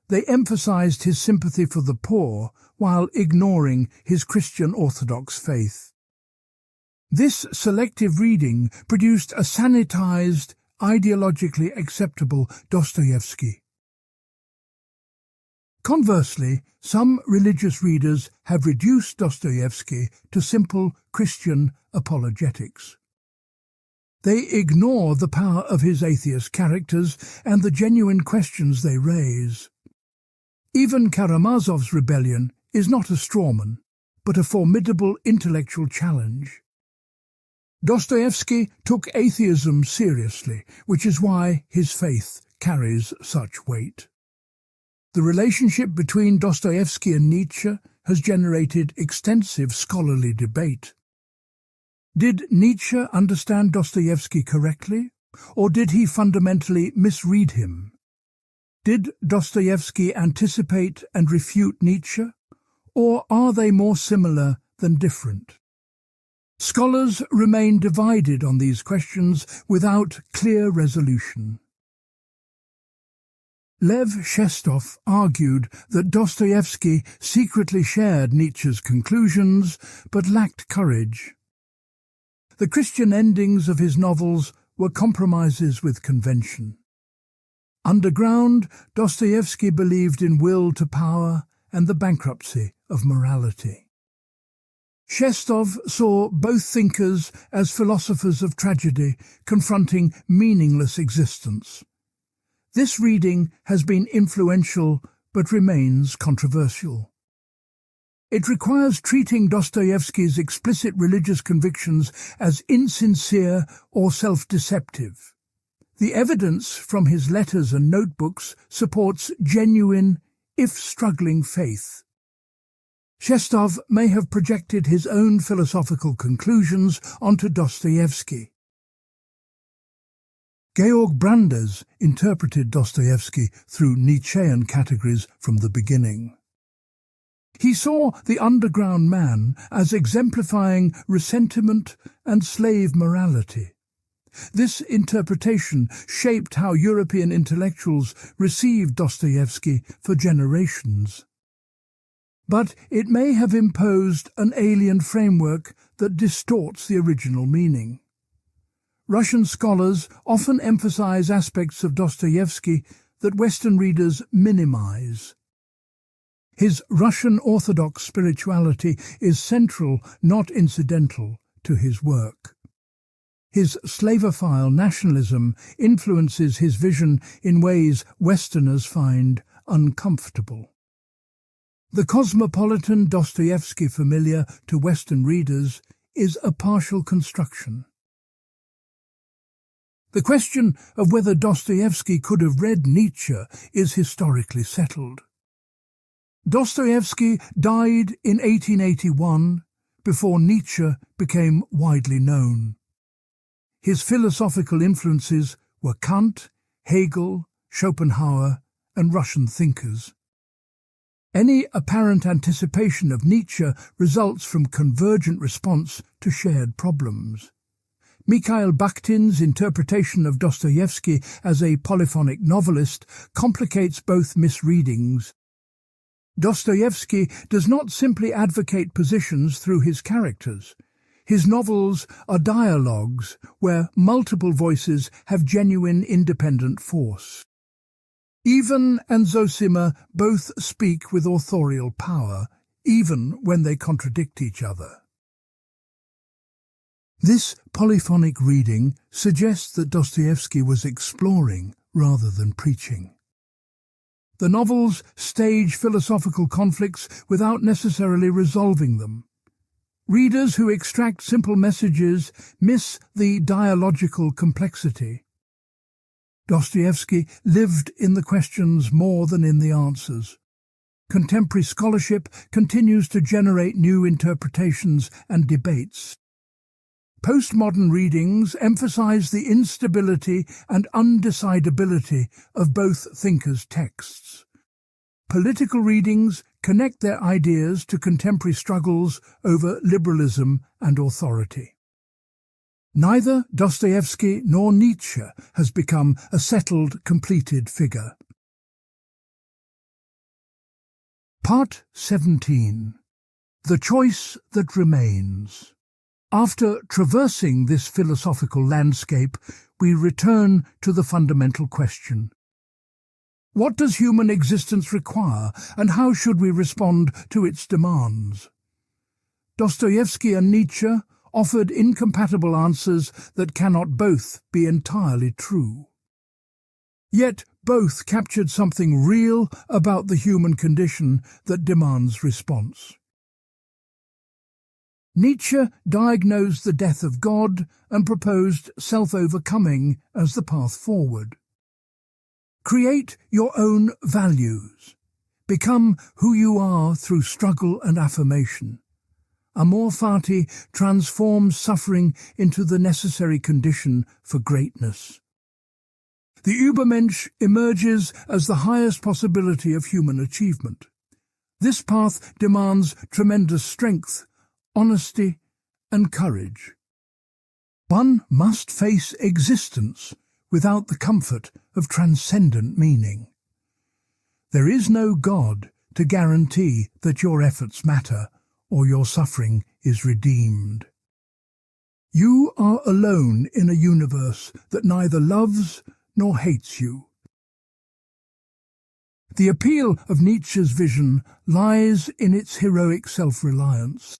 They emphasized his sympathy for the poor while ignoring his Christian Orthodox faith. This selective reading produced a sanitized, ideologically acceptable Dostoevsky. Conversely, some religious readers have reduced Dostoevsky to simple Christian apologetics. They ignore the power of his atheist characters and the genuine questions they raise. Even Karamazov's rebellion is not a strawman, but a formidable intellectual challenge. Dostoevsky took atheism seriously, which is why his faith carries such weight. The relationship between Dostoevsky and Nietzsche has generated extensive scholarly debate. Did Nietzsche understand Dostoevsky correctly, or did he fundamentally misread him? Did Dostoevsky anticipate and refute Nietzsche, or are they more similar than different? Scholars remain divided on these questions without clear resolution. Lev Shestov argued that Dostoevsky secretly shared Nietzsche's conclusions but lacked courage. The Christian endings of his novels were compromises with convention. Underground, Dostoevsky believed in will to power and the bankruptcy of morality. Shestov saw both thinkers as philosophers of tragedy confronting meaningless existence. This reading has been influential but remains controversial. It requires treating Dostoevsky's explicit religious convictions as insincere or self-deceptive. The evidence from his letters and notebooks supports genuine, if struggling, faith. Shestov may have projected his own philosophical conclusions onto Dostoevsky. Georg Brandes interpreted Dostoevsky through Nietzschean categories from the beginning. He saw the underground man as exemplifying ressentiment and slave morality. This interpretation shaped how European intellectuals received Dostoevsky for generations. But it may have imposed an alien framework that distorts the original meaning. Russian scholars often emphasize aspects of Dostoevsky that Western readers minimize. His Russian Orthodox spirituality is central, not incidental, to his work. His Slavophile nationalism influences his vision in ways Westerners find uncomfortable. The cosmopolitan Dostoevsky familiar to Western readers is a partial construction. The question of whether Dostoevsky could have read Nietzsche is historically settled. Dostoevsky died in 1881, before Nietzsche became widely known. His philosophical influences were Kant, Hegel, Schopenhauer, and Russian thinkers. Any apparent anticipation of Nietzsche results from convergent response to shared problems. Mikhail Bakhtin's interpretation of Dostoevsky as a polyphonic novelist complicates both misreadings. Dostoevsky does not simply advocate positions through his characters. His novels are dialogues where multiple voices have genuine independent force. Ivan and Zosima both speak with authorial power, even when they contradict each other. This polyphonic reading suggests that Dostoevsky was exploring rather than preaching. The novels stage philosophical conflicts without necessarily resolving them. Readers who extract simple messages miss the dialogical complexity. Dostoevsky lived in the questions more than in the answers. contemporary scholarship continues to generate new interpretations and debates. Postmodern readings emphasize the instability and undecidability of both thinkers' texts. Political readings connect their ideas to contemporary struggles over liberalism and authority. Neither Dostoevsky nor Nietzsche has become a settled, completed figure. Part 17. The Choice That Remains. After traversing this philosophical landscape, we return to the fundamental question. What does human existence require, and how should we respond to its demands? Dostoevsky and Nietzsche offered incompatible answers that cannot both be entirely true. Yet both captured something real about the human condition that demands response. Nietzsche diagnosed the death of God and proposed self-overcoming as the path forward. Create your own values. Become who you are through struggle and affirmation. Amor fati transforms suffering into the necessary condition for greatness. The Übermensch emerges as the highest possibility of human achievement. This path demands tremendous strength, honesty, and courage. One must face existence without the comfort of transcendent meaning. There is no God to guarantee that your efforts matter or your suffering is redeemed. You are alone in a universe that neither loves nor hates you. The appeal of Nietzsche's vision lies in its heroic self-reliance.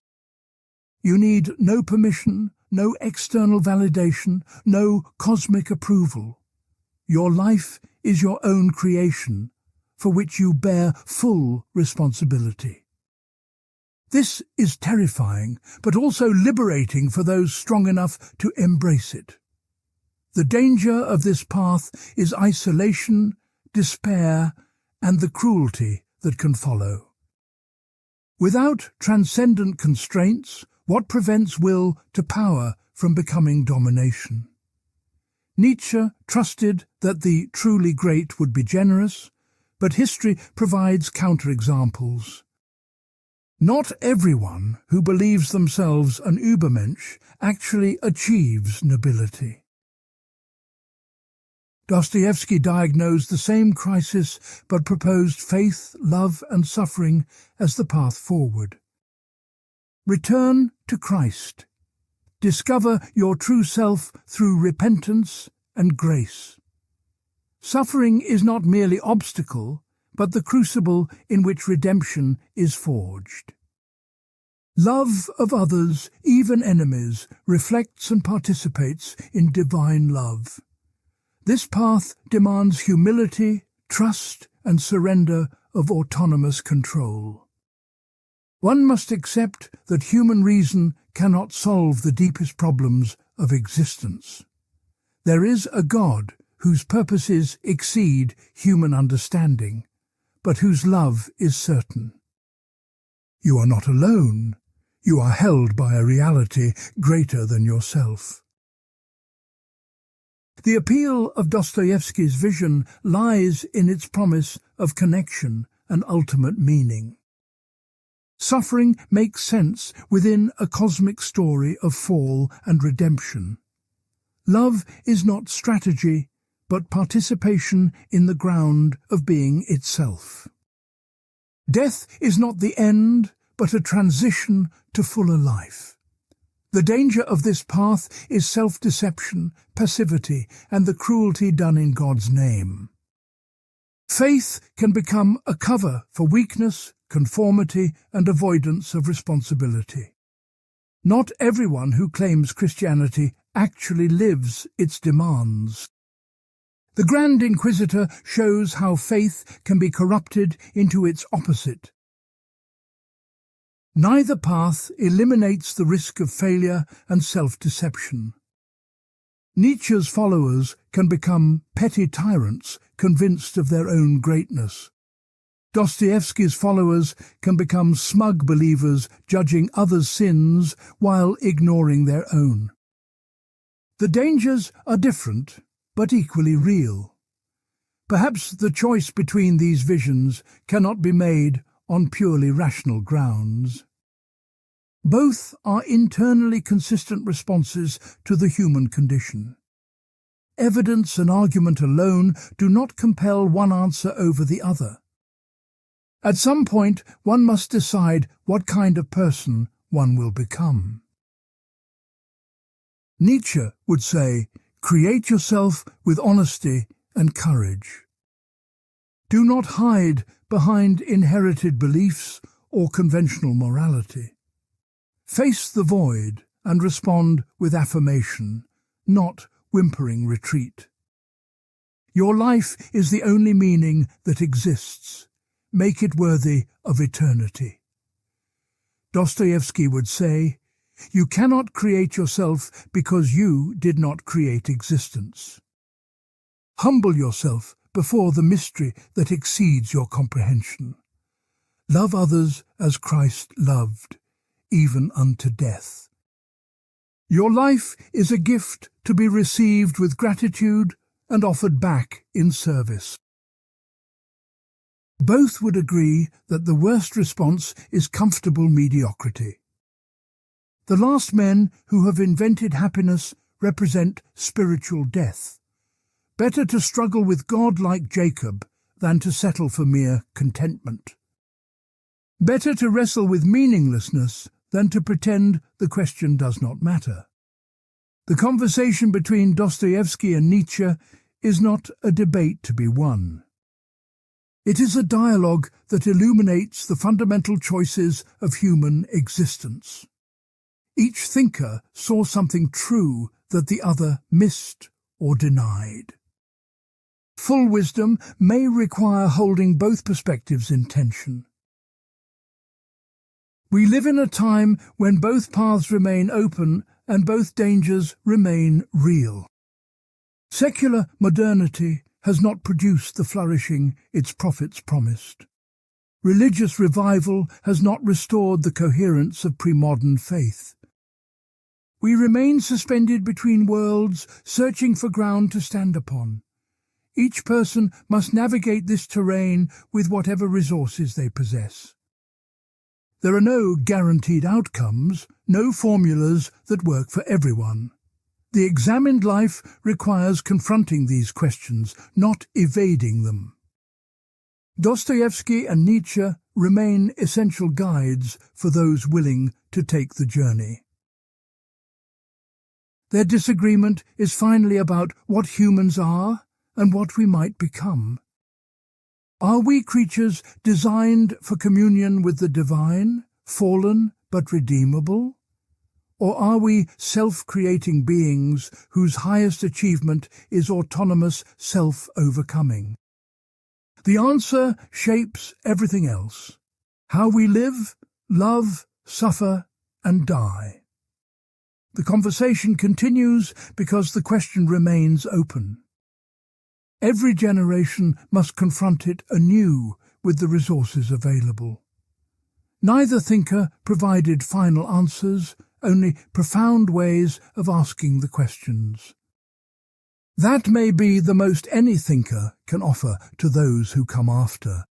You need no permission, no external validation, no cosmic approval. Your life is your own creation, for which you bear full responsibility. This is terrifying, but also liberating for those strong enough to embrace it. The danger of this path is isolation, despair, and the cruelty that can follow. Without transcendent constraints, what prevents will to power from becoming domination? Nietzsche trusted that the truly great would be generous, but history provides counterexamples. Not everyone who believes themselves an Übermensch actually achieves nobility. Dostoevsky diagnosed the same crisis but proposed faith, love and suffering as the path forward. Return to Christ. Discover your true self through repentance and grace. Suffering is not merely obstacle, but the crucible in which redemption is forged. Love of others, even enemies, reflects and participates in divine love. This path demands humility, trust, and surrender of autonomous control. One must accept that human reason cannot solve the deepest problems of existence. There is a God whose purposes exceed human understanding, but whose love is certain. You are not alone. You are held by a reality greater than yourself. The appeal of Dostoevsky's vision lies in its promise of connection and ultimate meaning. Suffering makes sense within a cosmic story of fall and redemption. Love is not strategy, but participation in the ground of being itself. Death is not the end, but a transition to fuller life. The danger of this path is self-deception, passivity, and the cruelty done in God's name. Faith can become a cover for weakness, conformity, and avoidance of responsibility. Not everyone who claims Christianity actually lives its demands. The Grand Inquisitor shows how faith can be corrupted into its opposite. Neither path eliminates the risk of failure and self-deception. Nietzsche's followers can become petty tyrants convinced of their own greatness. Dostoevsky's followers can become smug believers judging others' sins while ignoring their own. The dangers are different, but equally real. Perhaps the choice between these visions cannot be made on purely rational grounds. Both are internally consistent responses to the human condition. Evidence and argument alone do not compel one answer over the other. At some point, one must decide what kind of person one will become. Nietzsche would say, "Create yourself with honesty and courage. Do not hide behind inherited beliefs or conventional morality. Face the void and respond with affirmation, not whimpering retreat. Your life is the only meaning that exists. Make it worthy of eternity." Dostoevsky would say, "You cannot create yourself because you did not create existence. Humble yourself before the mystery that exceeds your comprehension. Love others as Christ loved, even unto death. Your life is a gift to be received with gratitude and offered back in service." Both would agree that the worst response is comfortable mediocrity. The last men who have invented happiness represent spiritual death. Better to struggle with God like Jacob than to settle for mere contentment. Better to wrestle with meaninglessness than to pretend the question does not matter. The conversation between Dostoevsky and Nietzsche is not a debate to be won. It is a dialogue that illuminates the fundamental choices of human existence. Each thinker saw something true that the other missed or denied. Full wisdom may require holding both perspectives in tension. We live in a time when both paths remain open and both dangers remain real. Secular modernity has not produced the flourishing its prophets promised. Religious revival has not restored the coherence of pre-modern faith. We remain suspended between worlds, searching for ground to stand upon. Each person must navigate this terrain with whatever resources they possess. There are no guaranteed outcomes, no formulas that work for everyone. The examined life requires confronting these questions, not evading them. Dostoevsky and Nietzsche remain essential guides for those willing to take the journey. Their disagreement is finally about what humans are and what we might become. Are we creatures designed for communion with the divine, fallen but redeemable? Or are we self-creating beings whose highest achievement is autonomous self-overcoming? The answer shapes everything else: how we live, love, suffer, and die. The conversation continues because the question remains open. Every generation must confront it anew with the resources available. Neither thinker provided final answers, only profound ways of asking the questions. That may be the most any thinker can offer to those who come after.